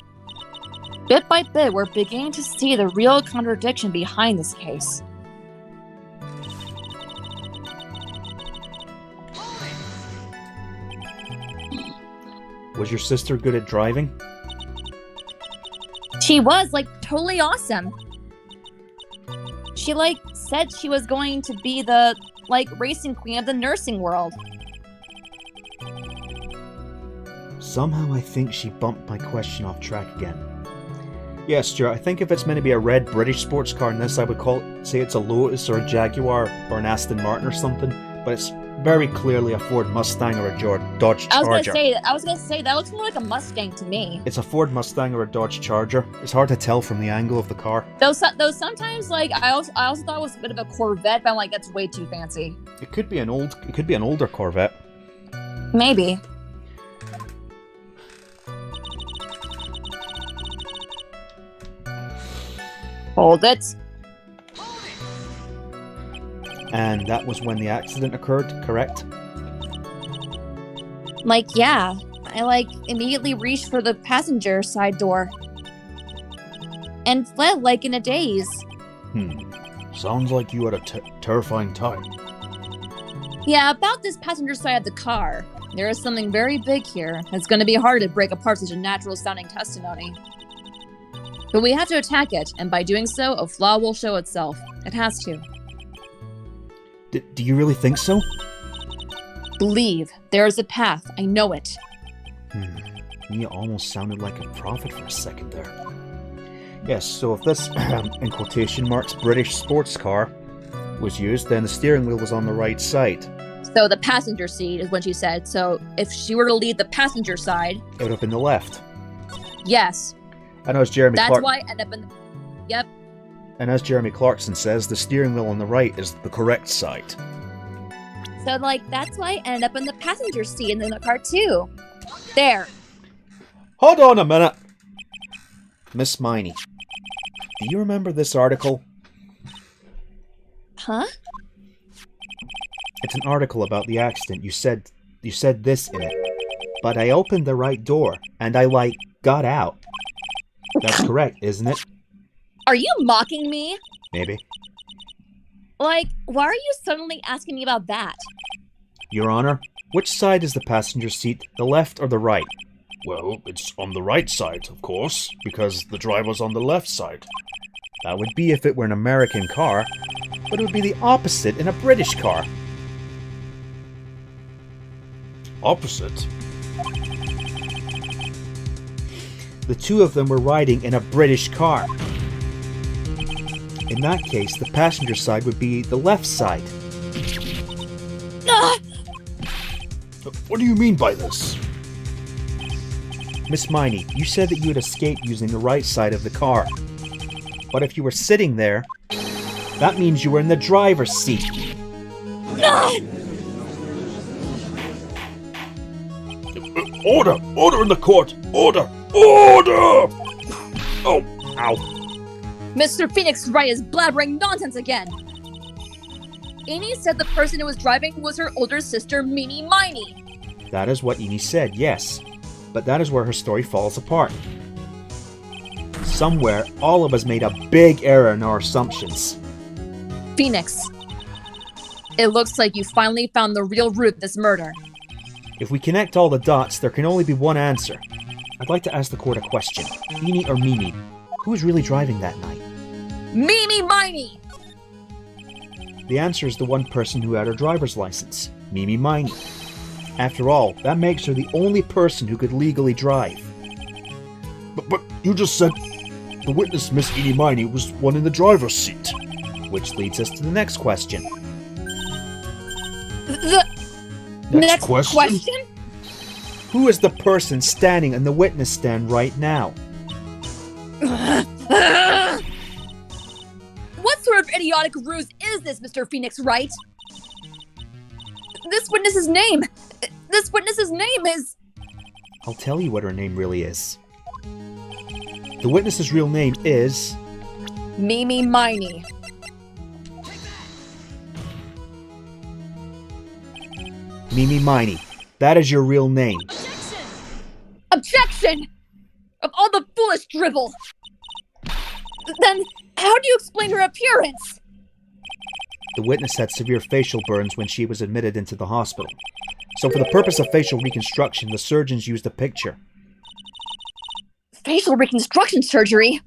Bit by bit, we're beginning to see the real contradiction behind this case. Was your sister good at driving? She was, totally awesome. She, said she was going to be the, racing queen of the nursing world. Somehow I think she bumped my question off track again. Yeah, Stuart, I think if it's meant to be a red British sports car in this, I would say it's a Lotus or a Jaguar or an Aston Martin or something, but it's very clearly a Ford Mustang or a Dodge Charger. I was gonna say that looks more like a Mustang to me. It's a Ford Mustang or a Dodge Charger. It's hard to tell from the angle of the car. Though sometimes I also thought it was a bit of a Corvette, but I'm like, that's way too fancy. It could be an older Corvette. Maybe. Hold it. And that was when the accident occurred, correct? Yeah. I, immediately reached for the passenger side door. And fled, in a daze. Sounds like you had a terrifying time. Yeah, about this passenger side of the car. There is something very big here. It's going to be hard to break apart such a natural-sounding testimony. But we have to attack it, and by doing so, a flaw will show itself. It has to. Do you really think so? Believe. There is a path. I know it. You almost sounded like a prophet for a second there. Yes, so if this, in quotation marks, British sports car was used, then the steering wheel was on the right side. So the passenger seat is what she said. So if she were to leave the passenger side... It would have been the left. Yes. And as Jeremy That's why I end up in the... Yep. And as Jeremy Clarkson says, the steering wheel on the right is the correct side. So, that's why I ended up in the passenger seat in the car, too. There. Hold on a minute. Miss Miney, do you remember this article? Huh? It's an article about the accident. You said this in it. But I opened the right door, and I, got out. That's correct, isn't it? Are you mocking me? Maybe. Why are you suddenly asking me about that? Your Honor, which side is the passenger seat, the left or the right? Well, it's on the right side, of course, because the driver's on the left side. That would be if it were an American car, but it would be the opposite in a British car. Opposite? The two of them were riding in a British car. In that case, the passenger side would be the left side. What do you mean by this? Miss Miney, you said that you had escaped using the right side of the car. But if you were sitting there, that means you were in the driver's seat. Order! Order in the court! Order! Order! Oh, ow. Mr. Phoenix Wright is blabbering nonsense again. Amy said the person who was driving was her older sister, Mimi Miney. That is what Amy said, yes. But that is where her story falls apart. Somewhere, all of us made a big error in our assumptions. Phoenix, it looks like you finally found the real root of this murder. If we connect all the dots, there can only be one answer. I'd like to ask the court a question. Amy or Mimi, who was really driving that night? Mimi Miney! The answer is the one person who had her driver's license, Mimi Miney. After all, that makes her the only person who could legally drive. But you just said the witness, Miss Edie Miney, was one in the driver's seat. Which leads us to the next question. The next question? Who is the person standing in the witness stand right now? What sort of idiotic ruse is this, Mr. Phoenix Wright? This witness's name is... I'll tell you what her name really is. The witness's real name is... Mimi Miney. Mimi Miney. That is your real name. Objection! Of all the foolish dribble! Then, how do you explain her appearance? The witness had severe facial burns when she was admitted into the hospital. So for the purpose of facial reconstruction, the surgeons used a picture. Facial reconstruction surgery?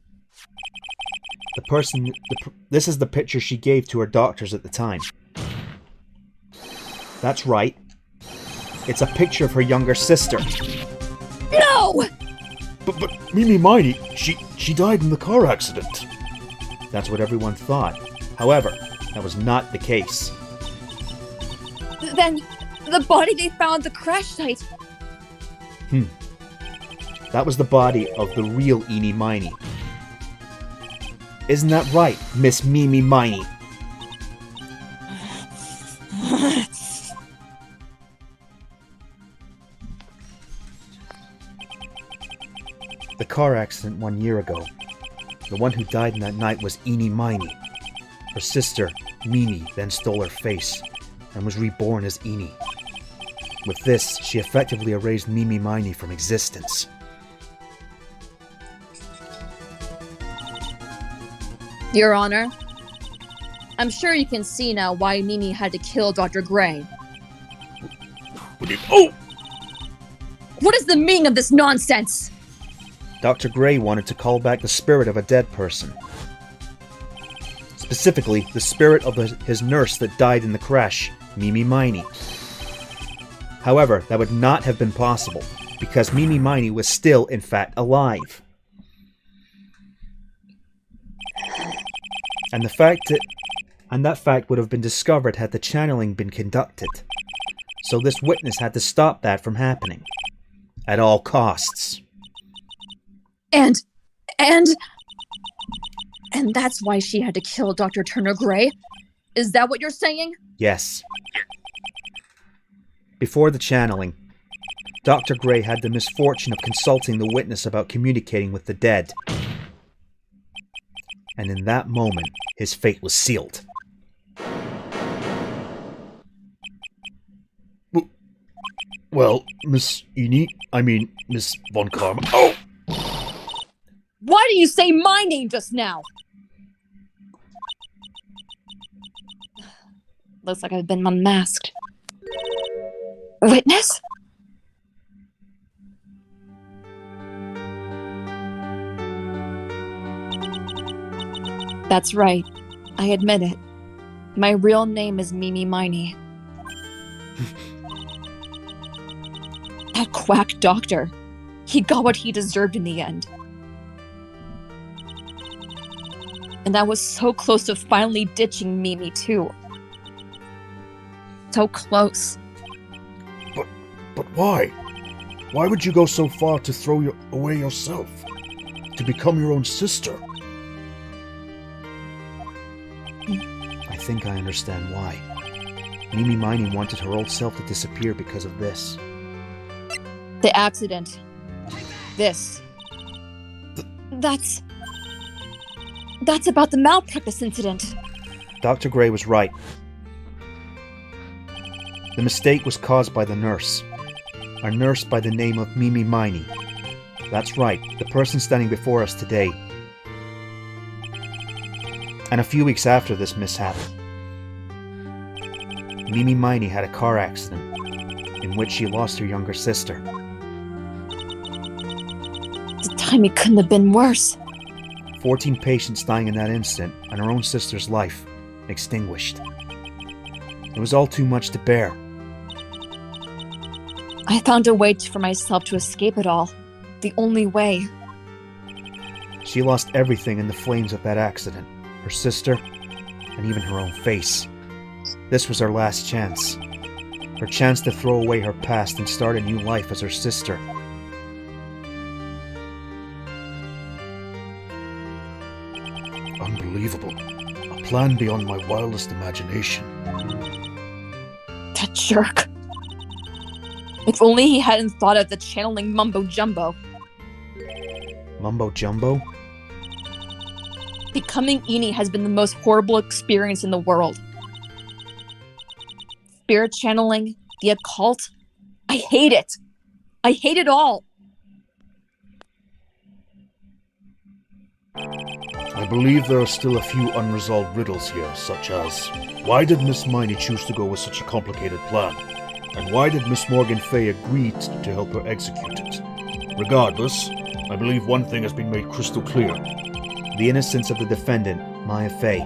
This is the picture she gave to her doctors at the time. That's right. It's a picture of her younger sister. No! But Mimi Miney, she died in the car accident. That's what everyone thought. However, that was not the case. Then, the body they found at the crash site. That was the body of the real Eenie Miney. Isn't that right, Miss Mimi Miney? The car accident 1 year ago. The one who died in that night was Eenie Miney. Her sister, Mimi, then stole her face and was reborn as Eenie. With this, she effectively erased Mimi Miney from existence. Your Honor, I'm sure you can see now why Mimi had to kill Dr. Gray. Oh! What is the meaning of this nonsense? Dr. Gray wanted to call back the spirit of a dead person. Specifically, the spirit of his nurse that died in the crash, Mimi Miney. However, that would not have been possible, because Mimi Miney was still, in fact, alive. And that fact would have been discovered had the channeling been conducted. So this witness had to stop that from happening. At all costs. And that's why she had to kill Dr. Turner Gray? Is that what you're saying? Yes. Before the channeling, Dr. Gray had the misfortune of consulting the witness about communicating with the dead. And in that moment, his fate was sealed. Well, Miss Von Karma. Oh! Why do you say my name just now? Looks like I've been unmasked. Witness? That's right. I admit it. My real name is Mimi Miney. That quack doctor. He got what he deserved in the end. And I was so close to finally ditching Mimi, too. So close. But why? Why would you go so far to throw away yourself? To become your own sister? I think I understand why. Mimi Miney wanted her old self to disappear because of this. The accident. This. That's about the malpractice incident. Dr. Gray was right. The mistake was caused by the nurse. A nurse by the name of Mimi Miney. That's right, the person standing before us today. And a few weeks after this mishap, Mimi Miney had a car accident in which she lost her younger sister. The timing couldn't have been worse. 14 patients dying in that instant, and her own sister's life extinguished. It was all too much to bear. I found a way for myself to escape it all. The only way. She lost everything in the flames of that accident. Her sister, and even her own face. This was her last chance. Her chance to throw away her past and start a new life as her sister. Unbelievable. A plan beyond my wildest imagination. That jerk. If only he hadn't thought of the channeling mumbo-jumbo. Mumbo-jumbo? Becoming Eenie has been the most horrible experience in the world. Spirit channeling, The occult? I hate it. I hate it all. I believe there are still a few unresolved riddles here, such as why did Miss Miney choose to go with such a complicated plan? And why did Miss Morgan Fay agree to help her execute it? Regardless, I believe one thing has been made crystal clear. The innocence of the defendant, Maya Fay.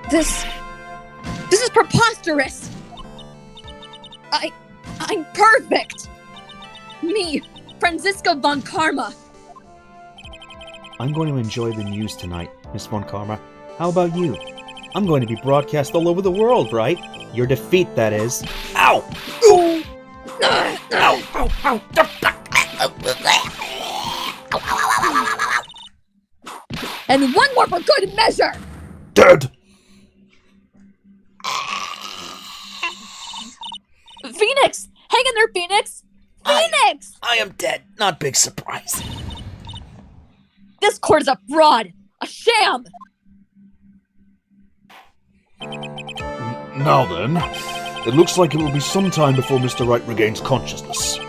This is preposterous. I'm perfect. Me, Francisco von Karma. I'm going to enjoy the news tonight, Miss Von Karma. How about you? I'm going to be broadcast all over the world, right? Your defeat, that is. Ow! Ooh! Ow! Ow! Ow! And one more for good measure. Dead! Phoenix! Hang in there, Phoenix! Phoenix! I am dead. Not big surprise. This court is a fraud! A sham! Now then, it looks like it will be some time before Mr. Wright regains consciousness.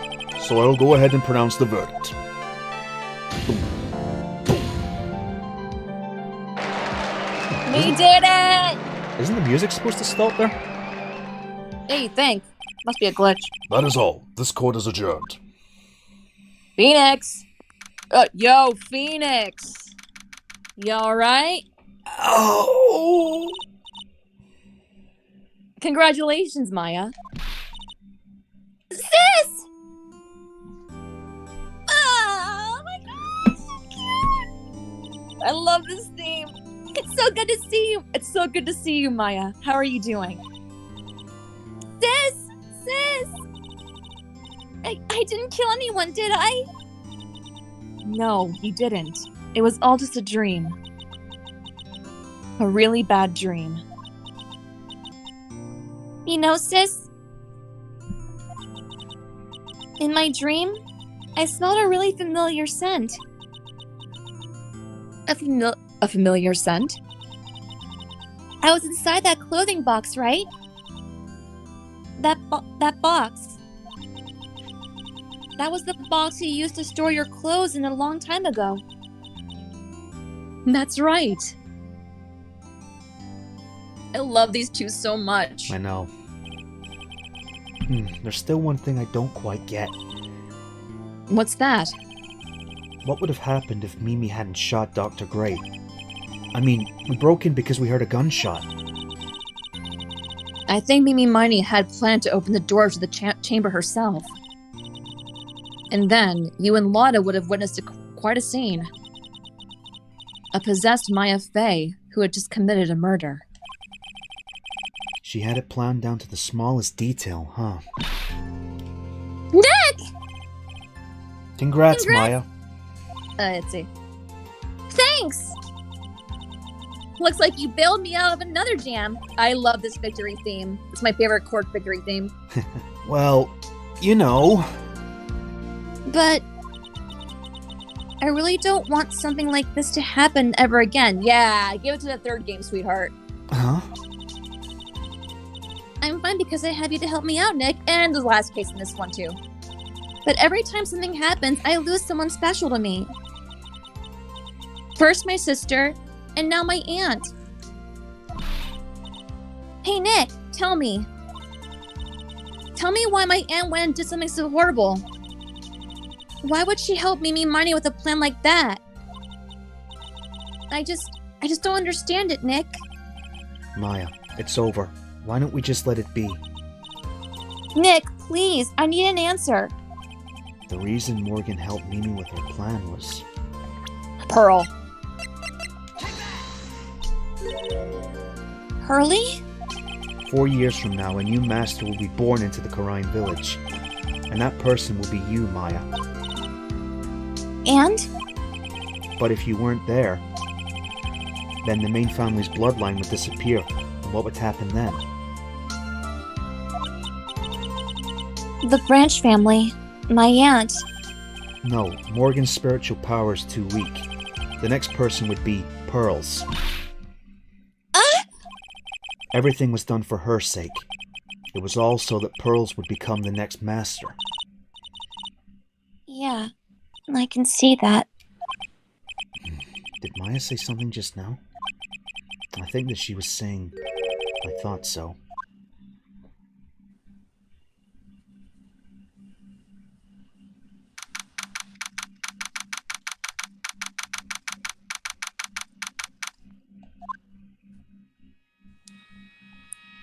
So I'll go ahead and pronounce the verdict. We did it! Isn't the music supposed to stop there? Yeah, you think. Must be a glitch. That is all. This court is adjourned. Phoenix! Yo, Phoenix! You alright? Oh! Congratulations, Maya. Sis! Oh my god, so cute! I love this theme. It's so good to see you. It's so good to see you, Maya. How are you doing? Sis! I didn't kill anyone, did I? No, you didn't. It was all just a dream. A really bad dream. You know, sis? In my dream, I smelled a really familiar scent. A familiar scent? I was inside that clothing box, right? That box. That was the box you used to store your clothes in a long time ago. That's right. I love these two so much. I know. There's still one thing I don't quite get. What's that? What would have happened if Mimi hadn't shot Dr. Gray? I mean, we broke in because we heard a gunshot. I think Mimi Miney had planned to open the door to the chamber herself. And then, you and Lotta would have witnessed quite a scene. A possessed Maya Fay who had just committed a murder. She had it planned down to the smallest detail, huh? Nick! Congrats, Maya. Let's see. Thanks! Looks like you bailed me out of another jam. I love this victory theme. It's my favorite court victory theme. Well, you know. But I really don't want something like this to happen Ever again. Yeah, give it to the third game, sweetheart. Huh? I'm fine because I have you to help me out, Nick. And the last case in this one, too. But every time something happens, I lose someone special to me. First my sister, and now my aunt. Hey, Nick, tell me. Tell me why my aunt went and did something so horrible. Why would she help Mimi Miney with a plan like that? I just don't understand it, Nick. Maya, it's over. Why don't we just let it be? Nick, please, I need an answer. The reason Morgan helped Mimi with her plan was... Pearl. Hurley? 4 years from now, a new master will be born into the Karine village. And that person will be you, Maya. And? But if you weren't there, then the main family's bloodline would disappear. And what would happen then? The Branch family. My aunt. No, Morgan's spiritual power is too weak. The next person would be Pearl's. Everything was done for her sake. It was all so that Pearls would become the next master. Yeah, I can see that. Did Maya say something just now? I think that she was saying, I thought so.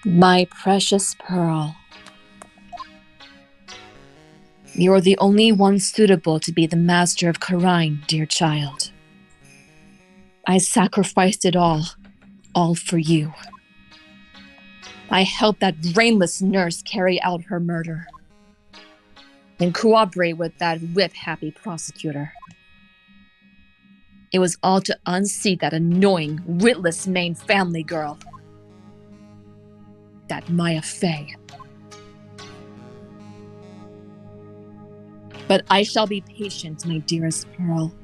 My precious Pearl. You're the only one suitable to be the master of Karine, dear child. I sacrificed it all for you. I helped that brainless nurse carry out her murder and cooperate with that whip-happy prosecutor. It was all to unseat that annoying, witless main family girl. That Maya Fey. But I shall be patient, my dearest Pearl.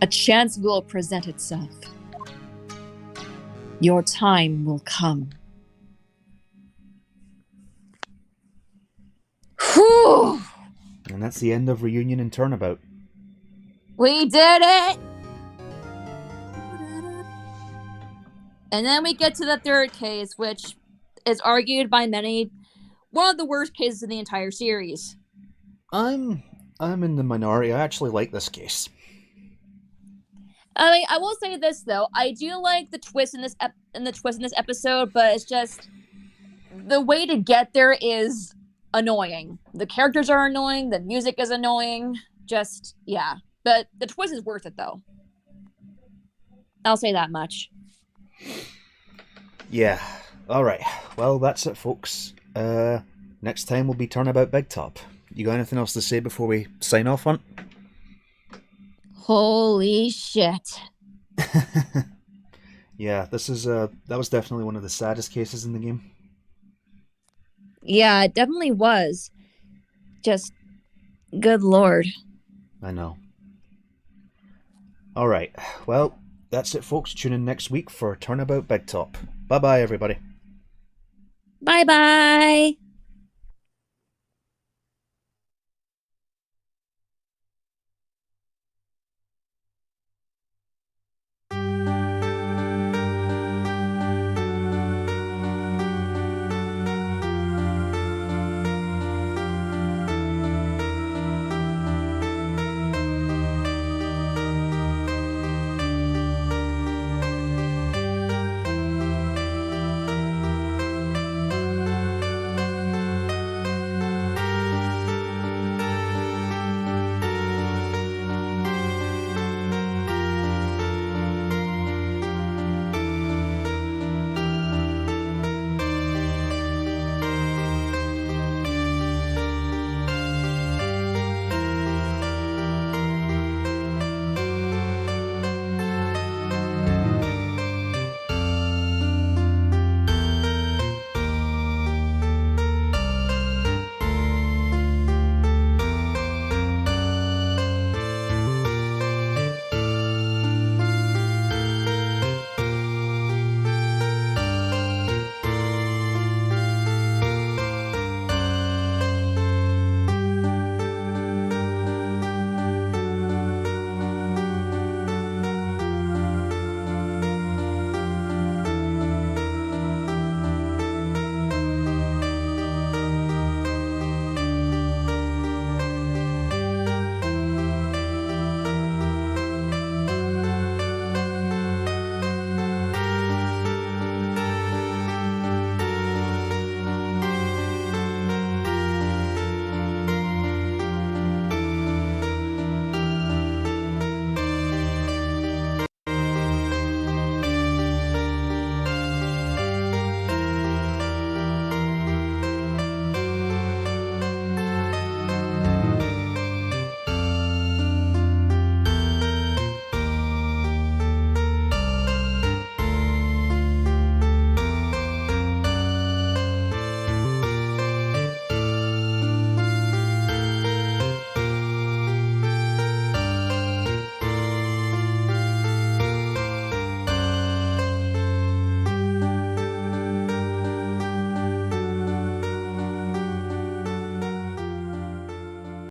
A chance will present itself. Your time will come. Whew! And that's the end of Reunion and Turnabout. We did it! And then we get to the third case, which is argued by many one of the worst cases in the entire series. I'm in the minority. I actually like this case. I mean, I will say this though, I do like the twist in this episode, but it's just the way to get there is annoying. The characters are annoying, the music is annoying, just yeah. But the twist is worth it though. I'll say that much. Yeah. Alright. Well, that's it, folks. Next time will be Turnabout Big Top. You got anything else to say before we sign off, Hunt? Holy shit. Yeah, this is that was definitely one of the saddest cases in the game. Yeah, it definitely was. Just, good lord. I know. Alright, well, that's it, folks. Tune in next week for Turnabout Big Top. Bye-bye, everybody. Bye-bye.